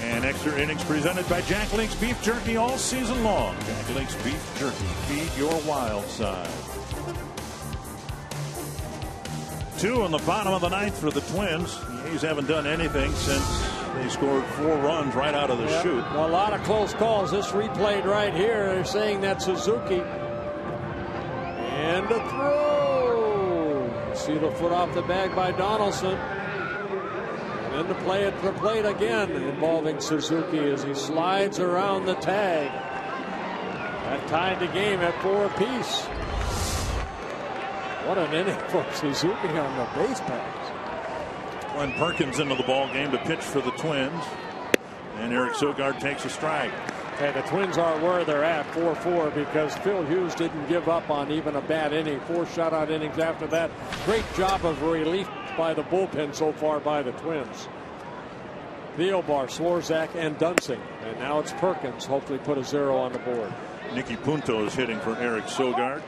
And extra innings presented by Jack Link's Beef Jerky all season long. Jack Link's Beef Jerky. Feed your wild side. 2 in the bottom of the 9th for the Twins. The A's haven't done anything since they scored 4 runs right out of the chute. A lot of close calls. This replayed right here. They're saying that Suzuki. And a throw. See the foot off the bag by Donaldson. And to play at the plate again, involving Suzuki as he slides around the tag. That tied the game at 4 apiece. What an inning for Suzuki on the base pass. Glenn Perkins into the ball game to pitch for the Twins. And Eric Sogard takes a strike. And the Twins are where they're at, 4-4, because Phil Hughes didn't give up on even a bad inning. 4 shutout innings after that. Great job of relief by the bullpen so far by the Twins. Theobar, Swarzak, and Dunsing. And now it's Perkins. Hopefully put a 0 on the board. Nicky Punto is hitting for Eric Sogard.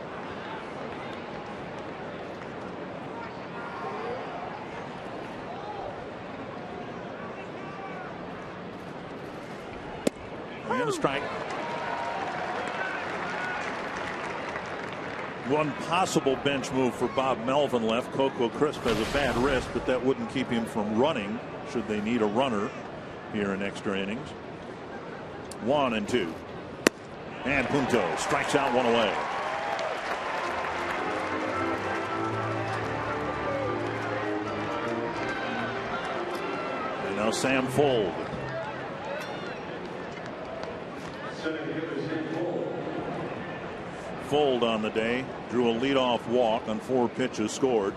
strike. One possible bench move for Bob Melvin left. Coco Crisp has a bad wrist, but that wouldn't keep him from running should they need a runner here in extra innings. 1-2. And Punto strikes out one away. And now Sam Fuld. Fuld on the day drew a leadoff walk on 4 pitches, scored.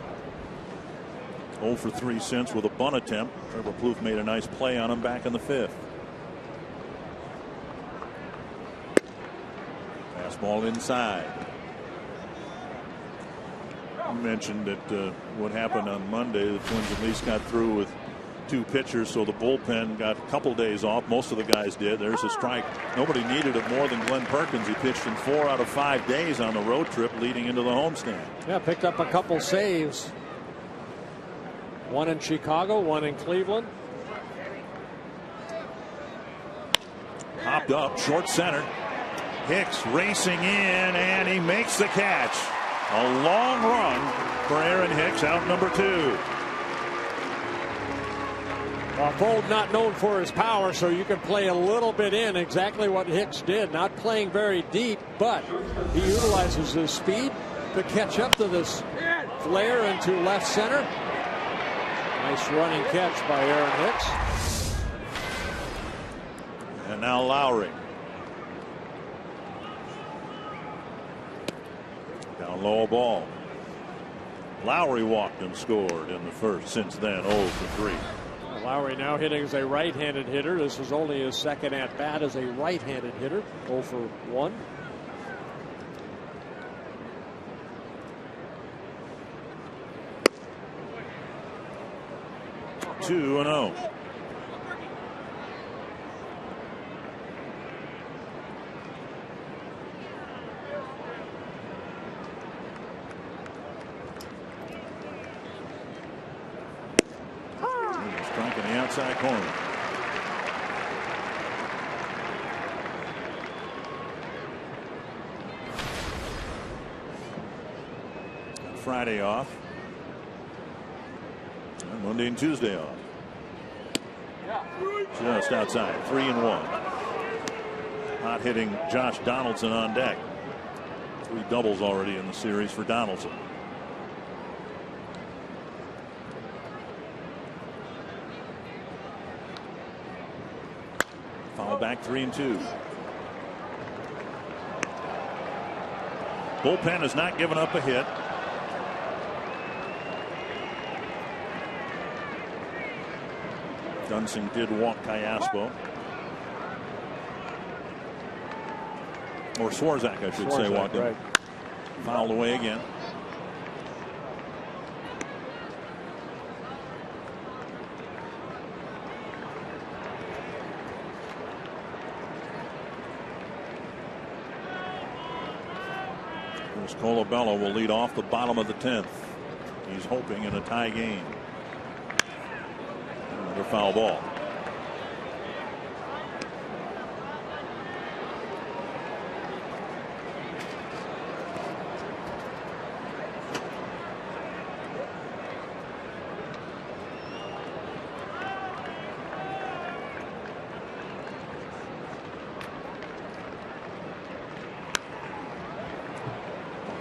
0 for 3 since with a bunt attempt. Trevor Plouffe made a nice play on him back in the 5th. Fastball inside. You mentioned that what happened on Monday, the Twins at least got through with 2 pitchers, so the bullpen got a couple days off. Most of the guys did. There's a strike. Nobody needed it more than Glenn Perkins. He pitched in 4 out of 5 days on the road trip leading into the homestand. Yeah, picked up a couple saves. 1 in Chicago, 1 in Cleveland. Popped up, short center. Hicks racing in, and he makes the catch. A long run for Aaron Hicks, out number 2. Well, Fuld not known for his power, so you can play a little bit in exactly what Hicks did. Not playing very deep, but he utilizes his speed to catch up to this flare into left center. Nice running catch by Aaron Hicks. And now Lowry. Down low a ball. Lowry walked and scored in the first. Since then, 0 for 3. Lowry now hitting as a right-handed hitter. This is only his second at bat as a right-handed hitter. 0 for 1. Two and 0. Strike in the outside corner. Friday off. And Monday and Tuesday off. Just outside, 3-1. Hot hitting Josh Donaldson on deck. 3 doubles already in the series for Donaldson. Foul back, 3-2. Bullpen has not given up a hit. Dunsing did walk Callaspo. Or Swarzak, I should say, walked him. Right. Fouled away again. Chris Colabello will lead off the bottom of the 10th. He's hoping in a tie game. Another foul ball.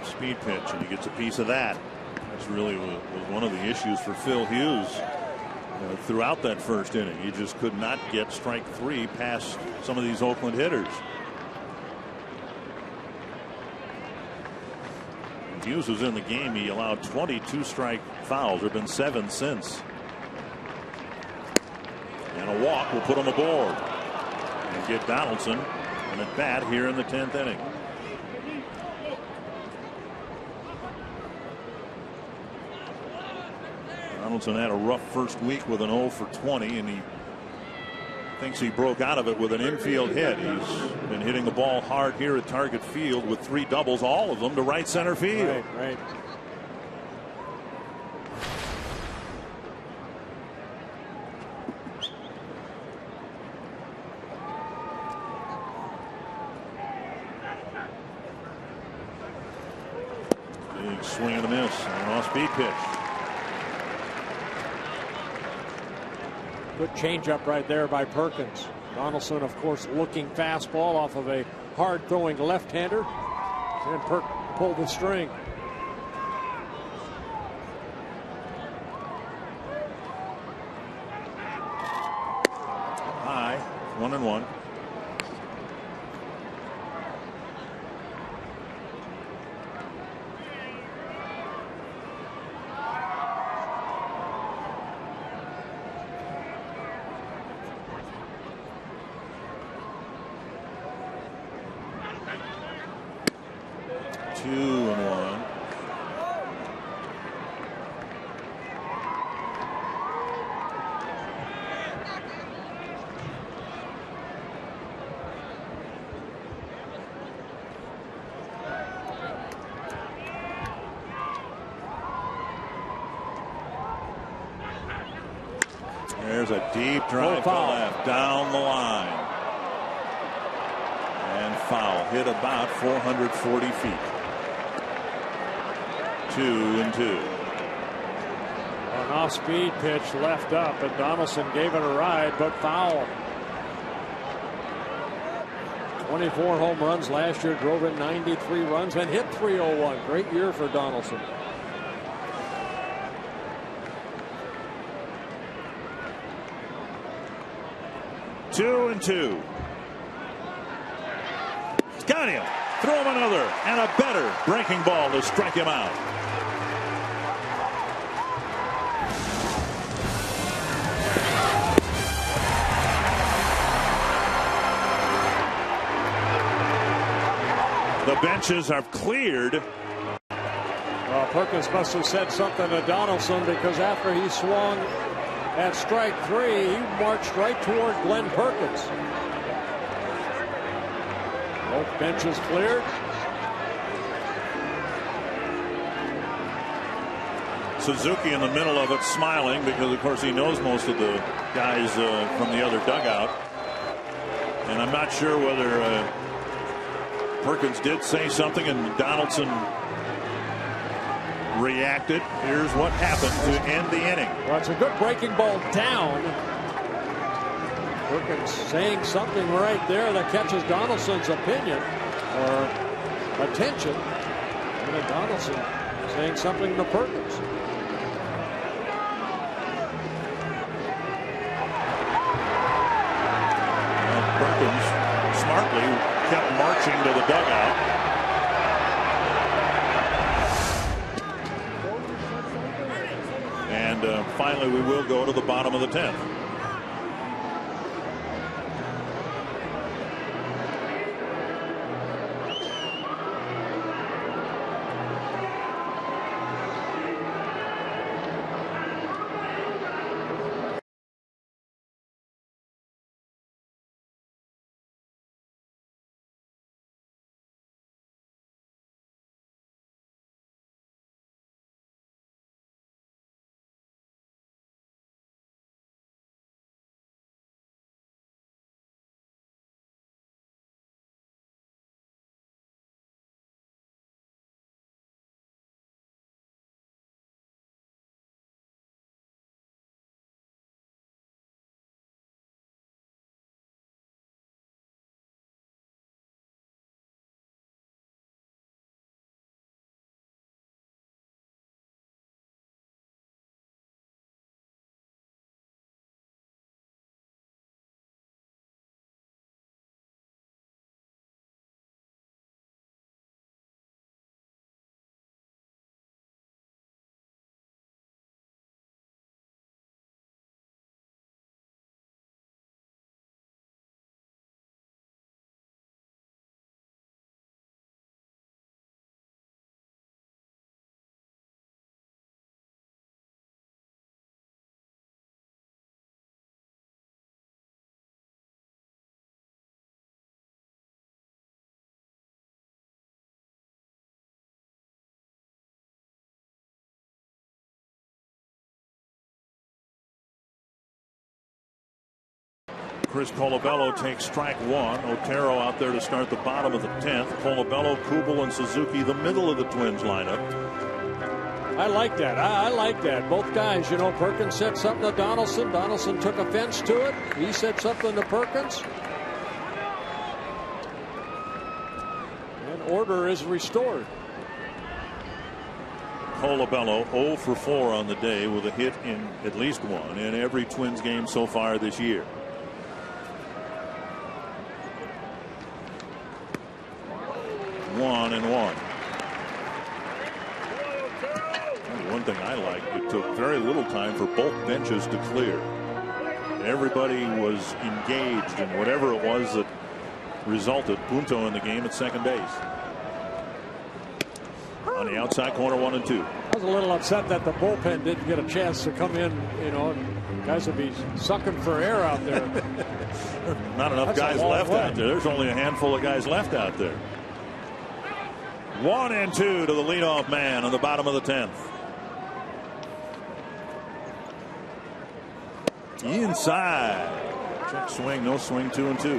Speed pitch, and he gets a piece of that. That's really was one of the issues for Phil Hughes throughout that first inning. He just could not get strike 3 past some of these Oakland hitters. When Hughes was in the game, he allowed 22 strike fouls. There have been 7 since. And a walk will put him aboard and get Donaldson an at bat here in the 10th inning. Donaldson had a rough first week with an 0 for 20, and he thinks he broke out of it with an infield hit. He's been hitting the ball hard here at Target Field with 3 doubles, all of them to right center field. Right. Big swing and a miss. An off-speed pitch. Good changeup right there by Perkins. Donaldson, of course, looking fastball off of a hard-throwing left-hander. And Perk pulled the string. High, 1-1. There's a deep drive to left, down the line. And foul. Hit about 440 feet. 2-2. An off-speed pitch left up, and Donaldson gave it a ride, but foul. 24 home runs last year, drove in 93 runs, and hit .301. Great year for Donaldson. Two and two. Got him. Throw him another and a better breaking ball to strike him out. The benches are cleared. Perkins must have said something to Donaldson, because after he swung at strike three, he marched right toward Glenn Perkins. Both benches cleared. Suzuki in the middle of it, smiling, because of course he knows most of the guys from the other dugout. And I'm not sure whether Perkins did say something and Donaldson reacted. Here's what happened to end the inning. Well, it's a good breaking ball down. Perkins saying something right there that catches Donaldson's opinion or attention. And then Donaldson saying something to Perkins. Well, Perkins smartly kept marching to the dugout. And finally, we will go to the bottom of the 10th. Chris Colabello takes strike one. Otero out there to start the bottom of the 10th. Colabello, Kuble, and Suzuki the middle of the Twins lineup. I like that. I like that. Both guys, you know, Perkins said something to Donaldson. Donaldson took offense to it. He said something to Perkins. And order is restored. Colabello 0 for 4 on the day with a hit in at least one in every Twins game so far this year. One. One thing I like, it took very little time for both benches to clear. Everybody was engaged in whatever it was that resulted. Punto in the game at second base. On the outside corner, 1 and 2. I was a little upset that the bullpen didn't get a chance to come in. You know, guys would be sucking for air out there. Not enough guys left out there. There's only a handful of guys left out there. 1 and 2 to the leadoff man on the bottom of the 10th. Inside. Check swing, no swing, 2 and 2.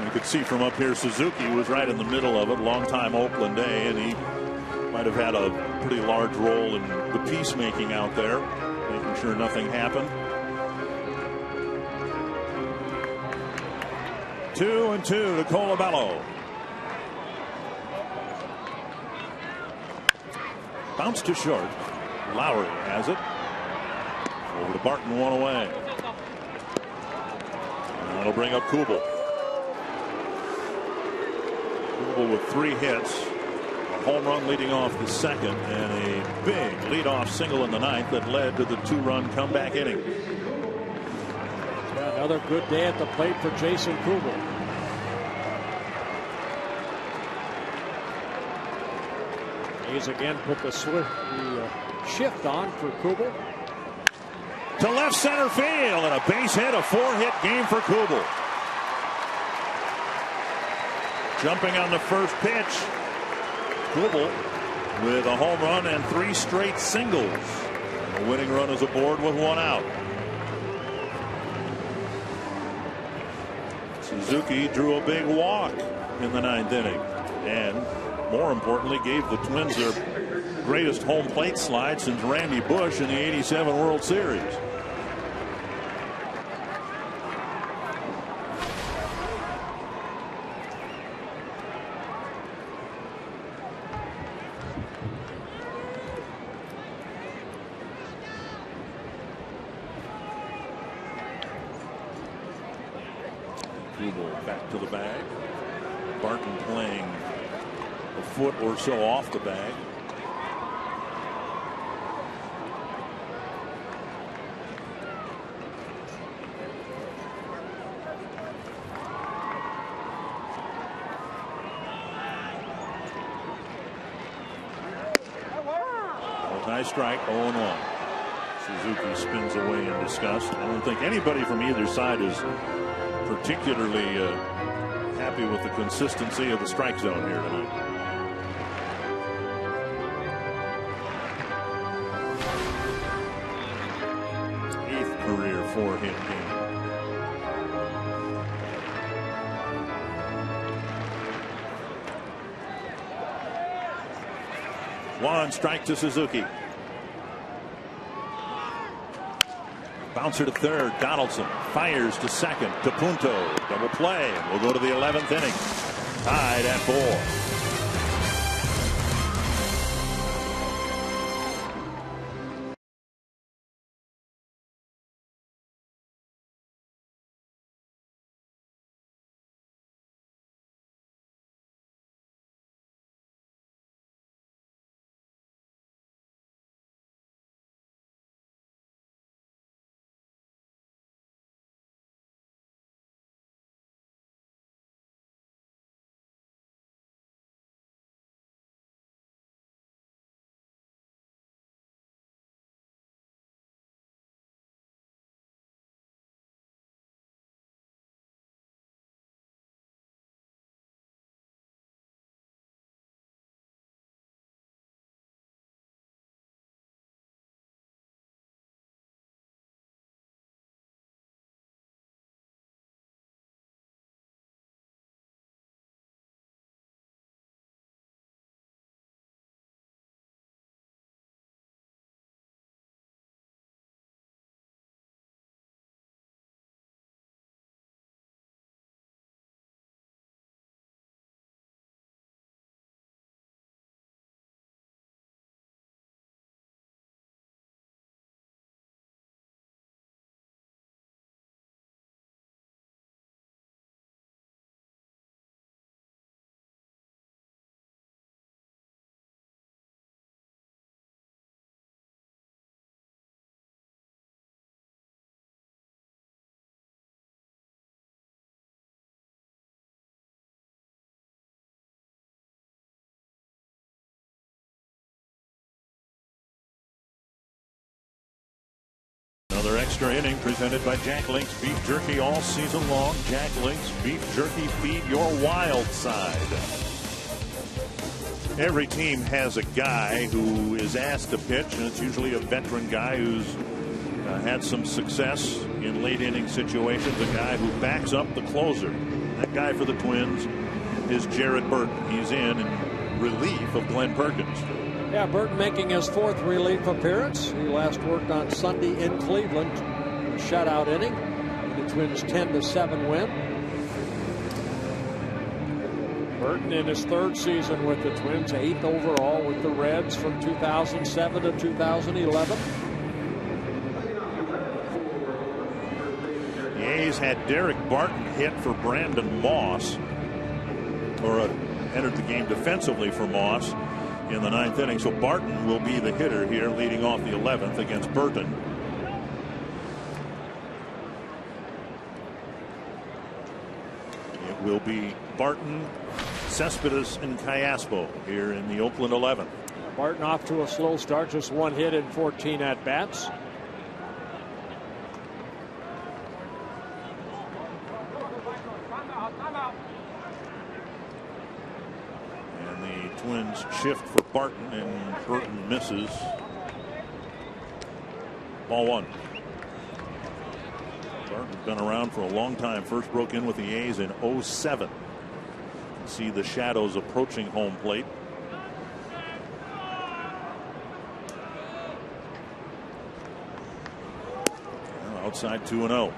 You could see from up here Suzuki was right in the middle of it. Long time Oakland day, and he might have had a pretty large role in the peacemaking out there, making sure nothing happened. 2 and 2 to Colabello. Bounce to short. Lowry has it. Over to Barton, 1 away. That'll bring up Kuble. Kuble with 3 hits. A home run leading off the second, and a big leadoff single in the 9th that led to the 2-run comeback inning. Yeah, another good day at the plate for Jason Kuble. He's again put the shift on for Kuble. To left center field, and a base hit, a 4-hit game for Kuble. Jumping on the first pitch, Kuble with a home run and 3 straight singles. And the winning run is aboard with 1 out. Suzuki drew a big walk in the 9th inning, and more importantly, gave the Twins their greatest home plate slide since Randy Bush in the '87 World Series. Kuble back to the bag. Barton playing a foot or so off the bag. Multi-strike, 0-1. Suzuki spins away in disgust. I don't think anybody from either side is particularly happy with the consistency of the strike zone here tonight. Eighth career 4-hit game. One strike to Suzuki. Bouncer to third. Donaldson fires to second. To Punto. Double play. We'll go to the 11th inning. Tied at 4. Another extra inning presented by Jack Link's Beef Jerky all season long. Jack Link's Beef Jerky, feed your wild side. Every team has a guy who is asked to pitch, and it's usually a veteran guy who's had some success in late inning situations, a guy who backs up the closer. That guy for the Twins is Jared Burton. He's in relief of Glenn Perkins. Yeah, Burton making his 4th relief appearance. He last worked on Sunday in Cleveland, a shutout inning. The Twins 10-7 win. Burton in his 3rd season with the Twins, 8th overall with the Reds from 2007 to 2011. The A's had Derek Barton hit for Brandon Moss, or entered the game defensively for Moss in the 9th inning. So Barton will be the hitter here, leading off the 11th against Burton. It will be Barton, Cespedes, and Callaspo here in the Oakland 11th. Barton off to a slow start, just 1 hit in 14 at-bats. Twins shift for Barton, and Burton misses. Ball 1. Barton's been around for a long time. First broke in with the A's in 07. See the shadows approaching home plate. Outside 2-0.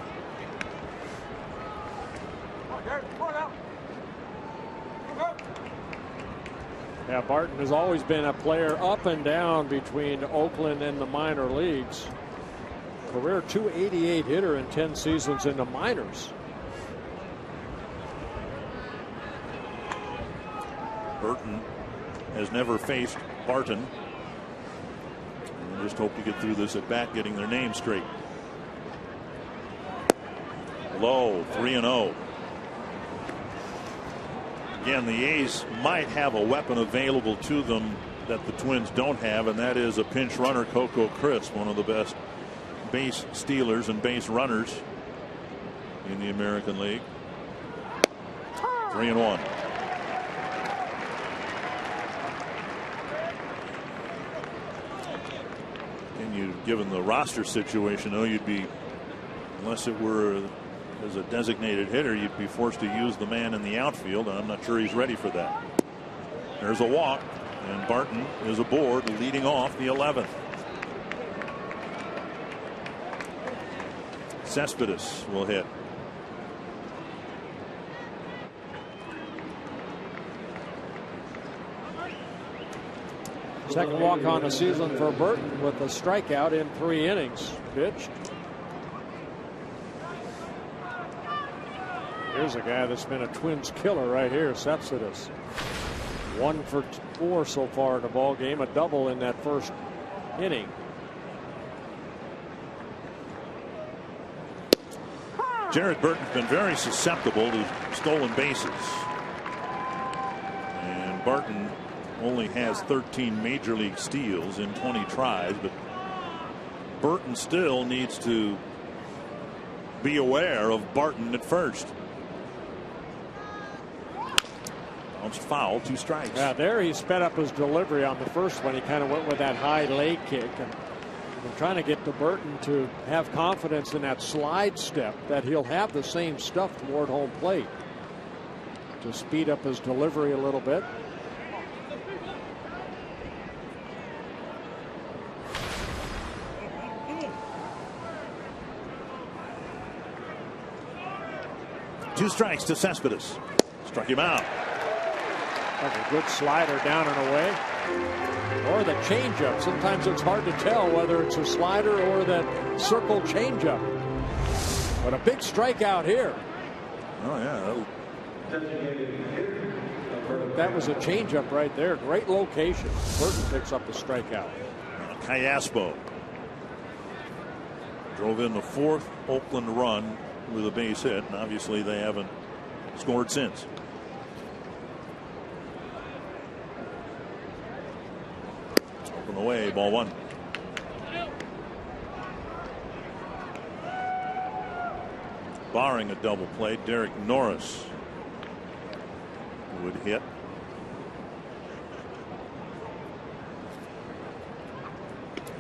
Yeah, Barton has always been a player up and down between Oakland and the minor leagues. Career .288 hitter in 10 seasons in the minors. Burton has never faced Barton. And just hope to get through this at bat, getting their name straight. Low, 3-0. Again, the A's might have a weapon available to them that the Twins don't have, and that is a pinch runner, Coco Crisp, one of the best base stealers and base runners in the American League. 3-1. And you, given the roster situation, though, you'd be, unless it were as a designated hitter, you'd be forced to use the man in the outfield, and I'm not sure he's ready for that. There's a walk, and Barton is aboard, leading off the 11th. Cespedes will hit. Second walk on the season for Burton with a strikeout in 3 innings pitched. Here's a guy that's been a Twins killer right here, Cespedes. 1 for 4 so far in the ball game, a double in that first inning. Jared Burton's been very susceptible to stolen bases. And Barton only has 13 major league steals in 20 tries, but Burton still needs to be aware of Barton at first. Foul, 2 strikes. Yeah, there he sped up his delivery on the first one. He kind of went with that high leg kick, and we're trying to get to Burton to have confidence in that slide step, that he'll have the same stuff toward home plate, to speed up his delivery a little bit. Two strikes to Cespedes. Struck him out. Like a good slider down and away, or the changeup. Sometimes it's hard to tell whether it's a slider or that circle changeup. But a big strikeout here. Oh yeah. That was a changeup right there. Great location. Burton picks up the strikeout. Callaspo drove in the 4th Oakland run with a base hit, and obviously they haven't scored since. Away, ball 1. barring a double play, Derek Norris would hit.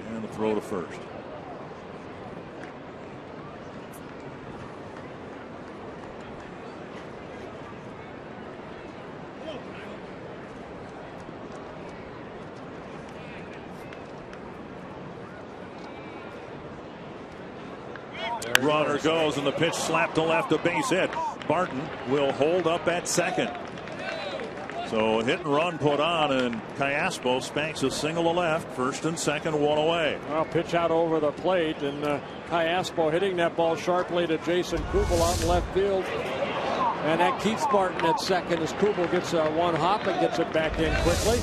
And a throw to first. Runner goes and the pitch slapped to left, a base hit. Barton will hold up at second. So hit and run put on, and Callaspo spanks a single to left. First and second, one away. Well, pitch out over the plate, and Callaspo hitting that ball sharply to Jason Kuble out in left field. And that keeps Barton at second as Kuble gets one hop and gets it back in quickly.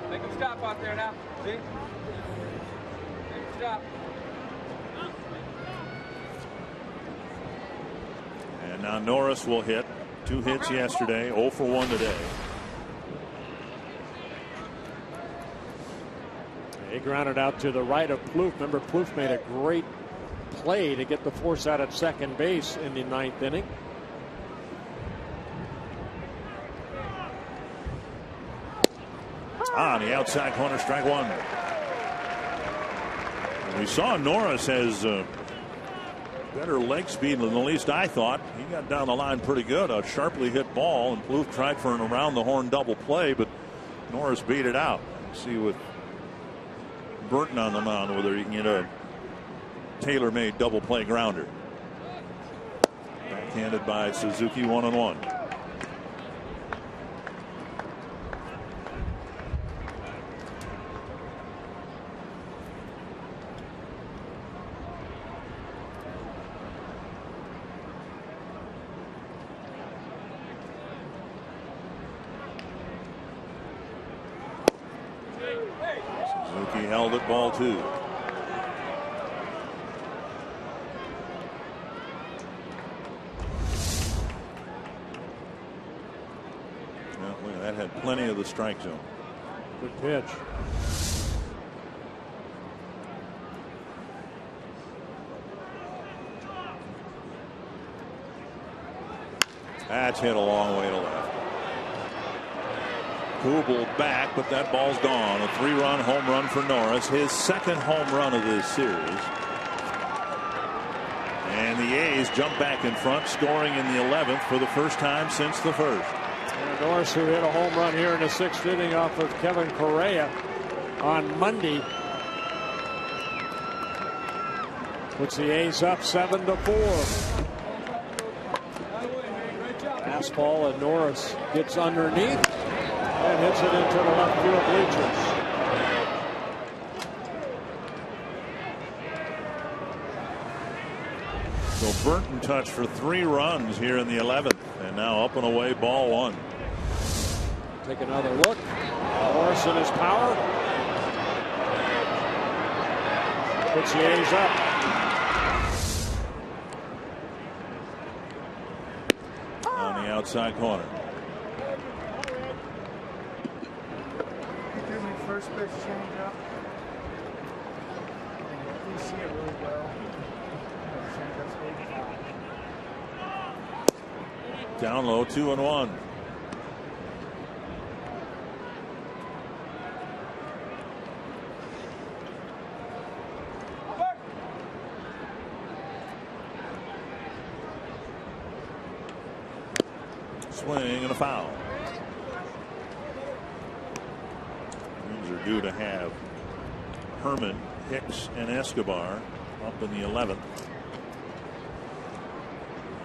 Make him stop out there now. See? Make him stop. And now Norris will hit. 2 hits yesterday, 0 for 1 today. He grounded out to the right of Plouffe. Remember, Plouffe made a great play to get the force out at second base in the 9th inning. On the outside corner, strike one. We saw Norris has better leg speed than at least I thought. He got down the line pretty good. A sharply hit ball, and Plouffe tried for an around the horn double play, but Norris beat it out. See with Burton on the mound whether he can get a tailor-made double play grounder. Backhanded by Suzuki, 1-1. Suzuki held it, ball 2. That had plenty of the strike zone. Good pitch. That's hit a long way to left. Kuble back, but that ball's gone. A 3-run home run for Norris, his second home run of this series. And the A's jump back in front, scoring in the 11th for the first time since the first. Norris, who hit a home run here in the 6th inning off of Kevin Correa on Monday, puts the A's up 7-4. Fastball, and Norris gets underneath and hits it into the left field bleachers. So Burton touched for 3 runs here in the 11th, and now up and away, ball 1. Take another look. Norris in his power. Puts the A's up. On the outside corner. Give me first pitch change up. You see it really well. Down low, 2-1. Swing and a foul. These are due to have Herman, Hicks, and Escobar up in the 11th.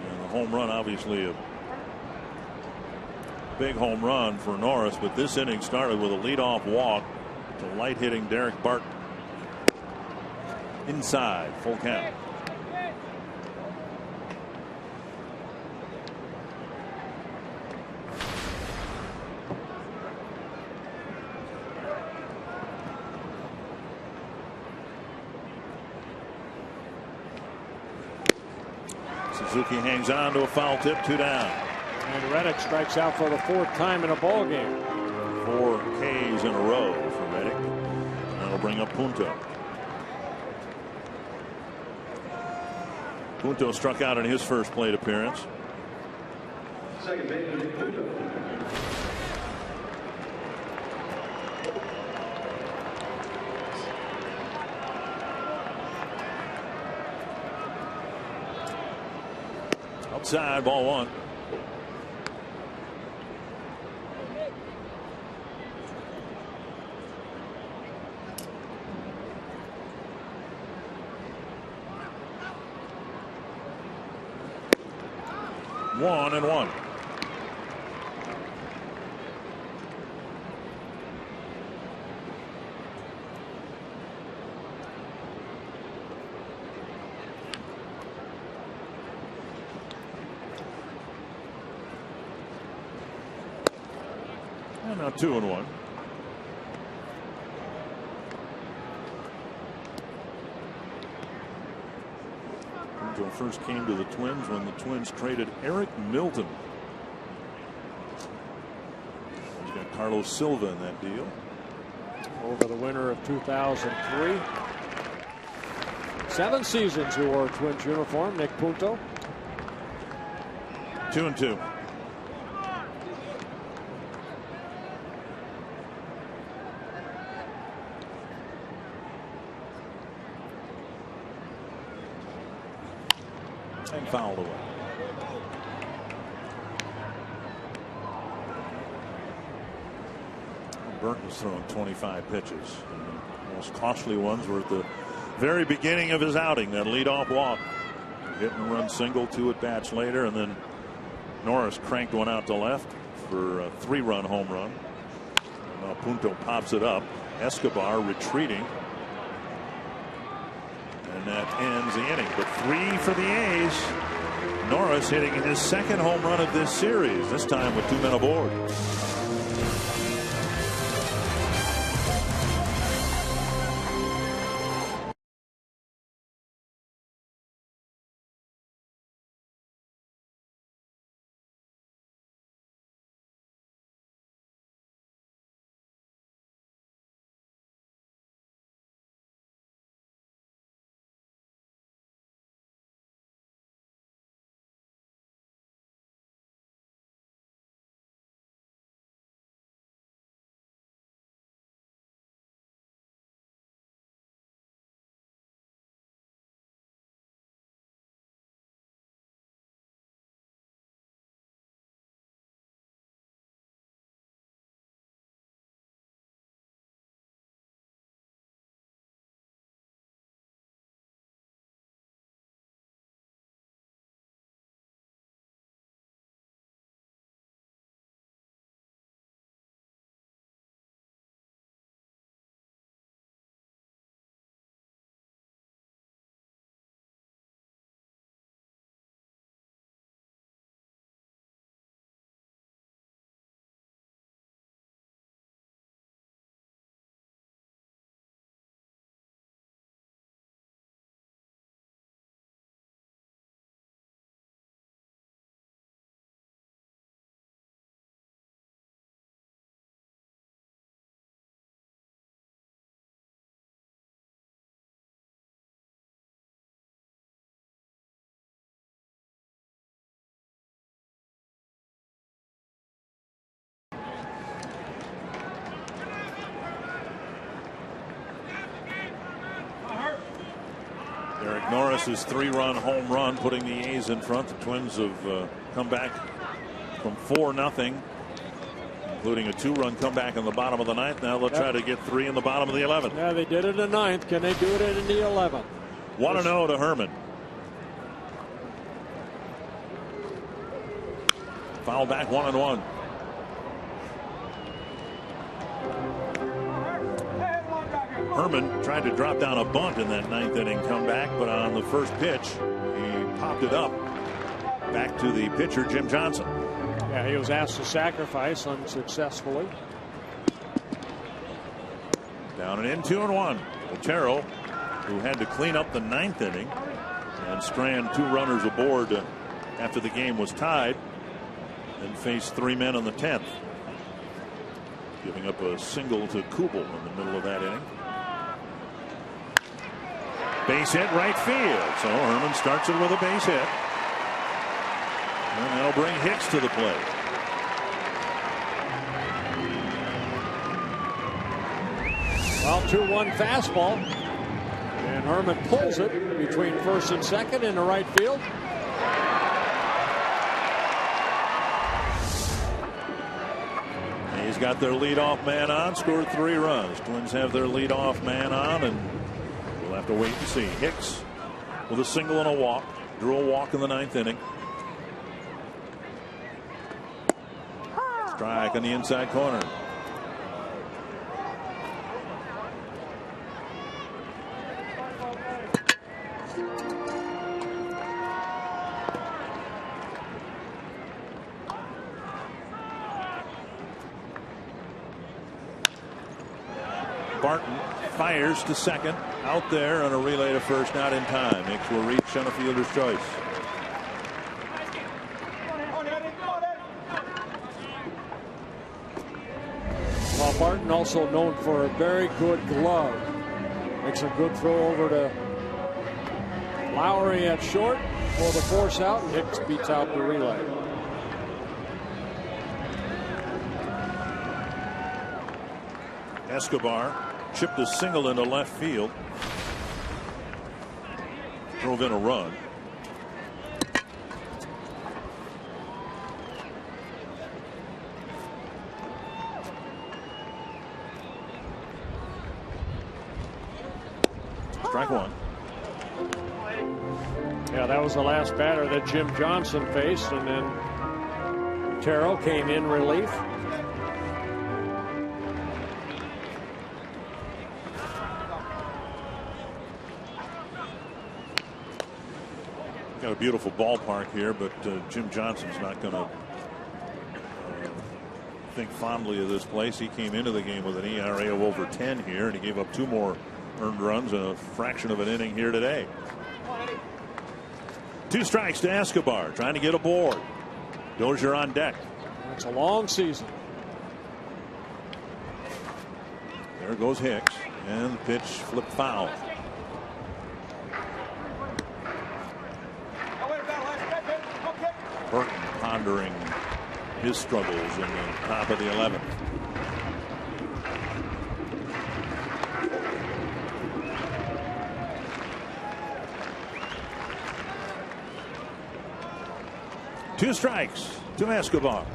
And the home run, obviously a big home run for Norris, but this inning started with a leadoff walk to light hitting Derek Barton. Inside, full count. Suzuki hangs on to a foul tip, 2 down. And Reddick strikes out for the 4th time in a ball game. 4 Ks in a row for Reddick. That'll bring up Punto. Punto struck out in his first plate appearance. Second baseman, Nick Punto. Outside, ball one. One and one. And now 2-1. Punto first came to the Twins when the Twins traded Eric Milton. He's got Carlos Silva in that deal. Over the winter of 2003. 7 seasons he wore a Twins uniform, Nick Punto. 2-2. And fouled away. Burton was throwing 25 pitches. The most costly ones were at the very beginning of his outing. That leadoff walk, hit and run single, 2 at bats later, and then Norris cranked one out to left for a 3-run home run. Now Punto pops it up. Escobar retreating. And that ends the inning. But 3 for the A's. Norris hitting his second home run of this series, this time with 2 men aboard. Eric Norris's 3-run home run putting the A's in front. The Twins have come back from 4-0, including a 2-run comeback in the bottom of the 9th. Now they'll try to get 3 in the bottom of the 11th. Yeah, they did it in the 9th. Can they do it in the 11th? 1-0 to Herman. Foul back, 1-1. Herman tried to drop down a bunt in that 9th inning comeback, but on the first pitch, he popped it up back to the pitcher, Jim Johnson. Yeah, he was asked to sacrifice unsuccessfully. Down and in, 2-1. Otero, who had to clean up the 9th inning and strand 2 runners aboard after the game was tied, and faced 3 men in the 10th, giving up a single to Kuble in the middle of that inning. Base hit right field. So Herman starts it with a base hit. And that'll bring Hicks to the plate. Well, 2-1 fastball. And Herman pulls it between first and second in the right field. He's got their leadoff man on, scored 3 runs. Twins have their leadoff man on, and we'll have to wait and see. Hicks with a single and a walk. Drew a walk in the 9th inning. Strike on the inside corner. Barton fires to second, out there on a relay to first, not in time. Hicks will reach on a fielder's choice. Well, Barton also known for a very good glove. Makes a good throw over to Lowry at short for the force out, and Hicks beats out the relay. Escobar chipped a single into left field. Drove in a run. Strike one. Yeah, that was the last batter that Jim Johnson faced, and then Otero came in relief. Got a beautiful ballpark here, but Jim Johnson's not going to think fondly of this place. He came into the game with an ERA of over 10 here, and he gave up 2 more earned runs in a fraction of an inning here today. 2 strikes to Escobar, trying to get aboard. Dozier on deck. It's a long season. There goes Hicks, and the pitch flipped foul. Burton pondering his struggles in the top of the 11th. Two strikes to Escobar.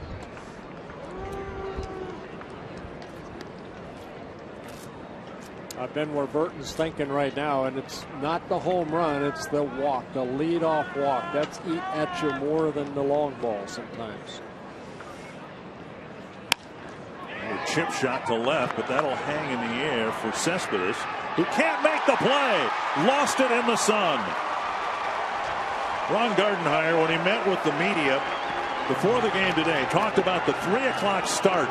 I've been where Burton's thinking right now, and it's not the home run, it's the walk, the leadoff walk. That's eat at you more than the long ball sometimes. A chip shot to left, but that'll hang in the air for Cespedes, who can't make the play. Lost it in the sun. Ron Gardenhire, when he met with the media before the game today, talked about the 3 o'clock start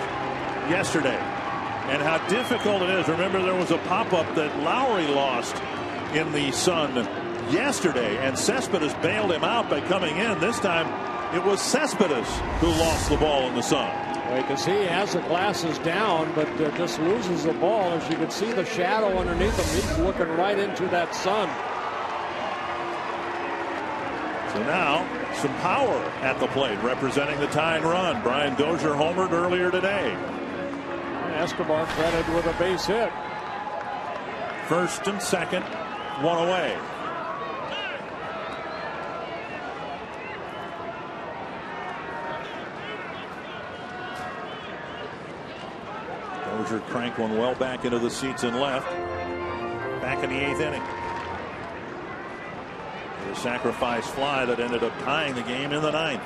yesterday and how difficult it is. Remember, there was a pop-up that Lowry lost in the sun yesterday, and Cespedes bailed him out by coming in. This time, it was Cespedes who lost the ball in the sun. Because he has the glasses down, but just loses the ball. As you can see the shadow underneath him, he's looking right into that sun. So now, some power at the plate, representing the tying run. Brian Dozier homered earlier today. Escobar credited with a base hit. First and second, one away. Dozier cranked one well back into the seats and left. Back in the 8th inning. A sacrifice fly that ended up tying the game in the 9th.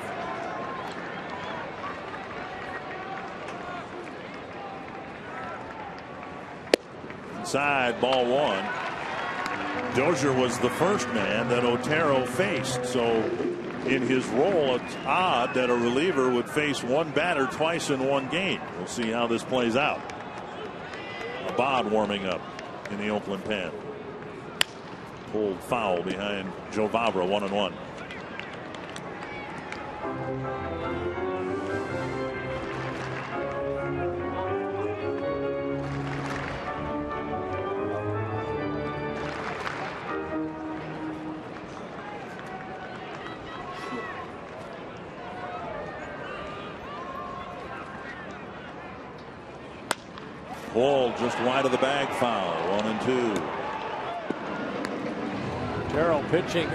Inside, ball 1. Dozier was the first man that Otero faced, so in his role, it's odd that a reliever would face one batter twice in one game. We'll see how this plays out. Abad warming up in the Oakland pen. Pulled foul behind Joe Vavra, 1-1. Ball just wide of the bag, foul. 1-2. Otero pitching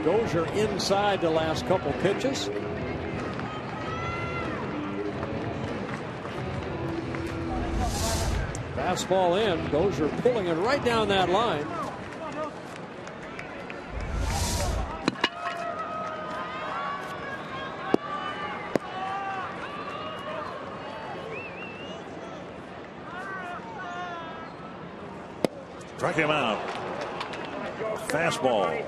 Dozier inside the last couple pitches. Fastball in. Dozier pulling it right down that line. Strike him out. Fastball.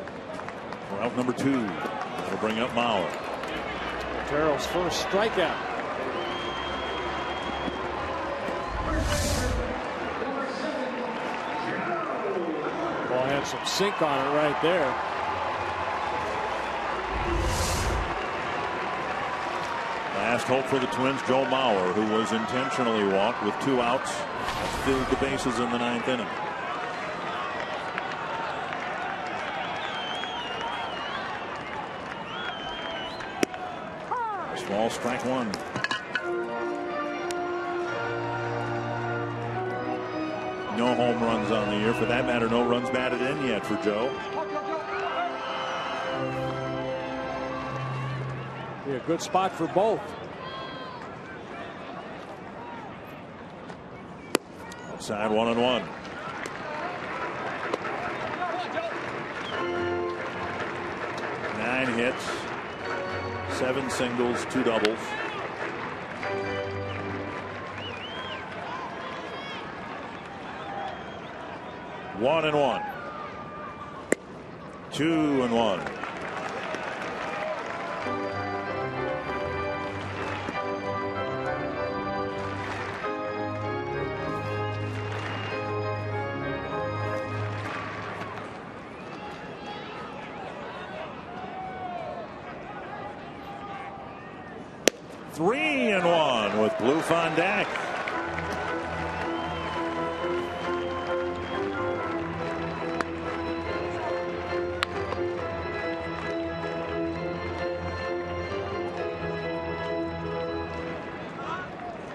For out number 2. That'll bring up Mauer. Otero's first strikeout. Ball had some sink on it right there. Last hope for the Twins, Joe Mauer, who was intentionally walked with 2 outs. Filled the bases in the 9th inning. Ball, strike 1. No home runs on the year. For that matter, no runs batted in yet for Joe. Be a good spot for both. Outside, 1-1. Nine hits. 7 singles, 2 doubles. One and 1. 2-1. Three and 1 with Blue on deck.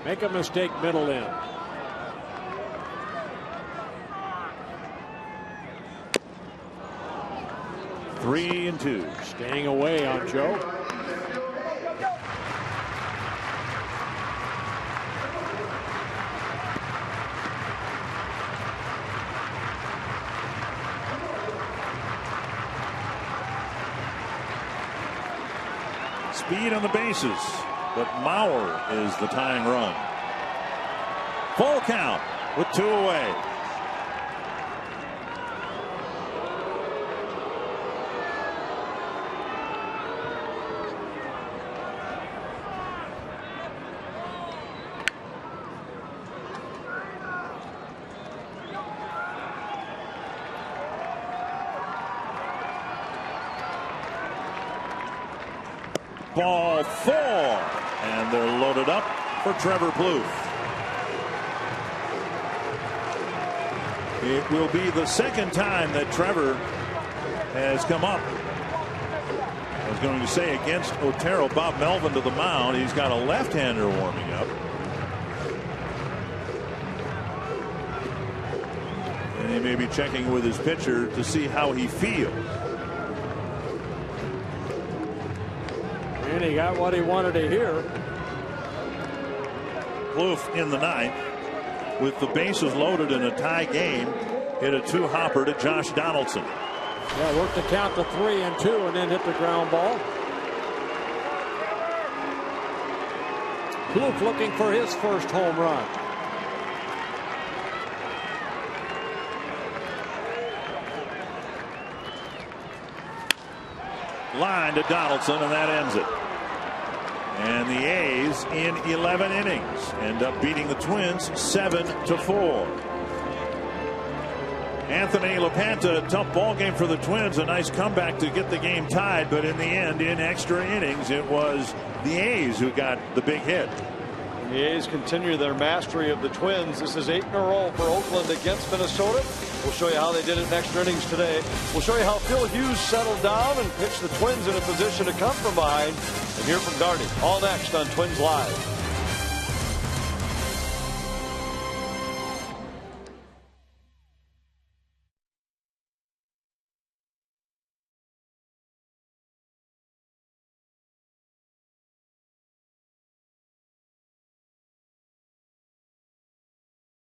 Make a mistake, middle in. Three and 2. Staying away on Joe. Speed on the bases, but Mauer is the tying run. Full count with 2 away. Ball 4, and they're loaded up for Trevor Plouffe. It will be the second time that Trevor has come up. I was going to say against Otero. Bob Melvin to the mound. He's got a left-hander warming up. And he may be checking with his pitcher to see how he feels. And he got what he wanted to hear. Plouffe in the 9th with the bases loaded in a tie game hit a 2-hopper to Josh Donaldson. Yeah, worked the count to 3 and 2 and then hit the ground ball. Plouffe looking for his first home run. Line to Donaldson, and that ends it. And the A's in 11 innings end up beating the Twins 7-4. Anthony LaPanta, tough ball game for the Twins. A nice comeback to get the game tied, but in the end, in extra innings, it was the A's who got the big hit. The A's continue their mastery of the Twins. This is 8 in a row for Oakland against Minnesota. We'll show you how they did it in extra innings today. We'll show you how Phil Hughes settled down and pitched the Twins in a position to come from behind. And hear from Gardy. All next on Twins Live.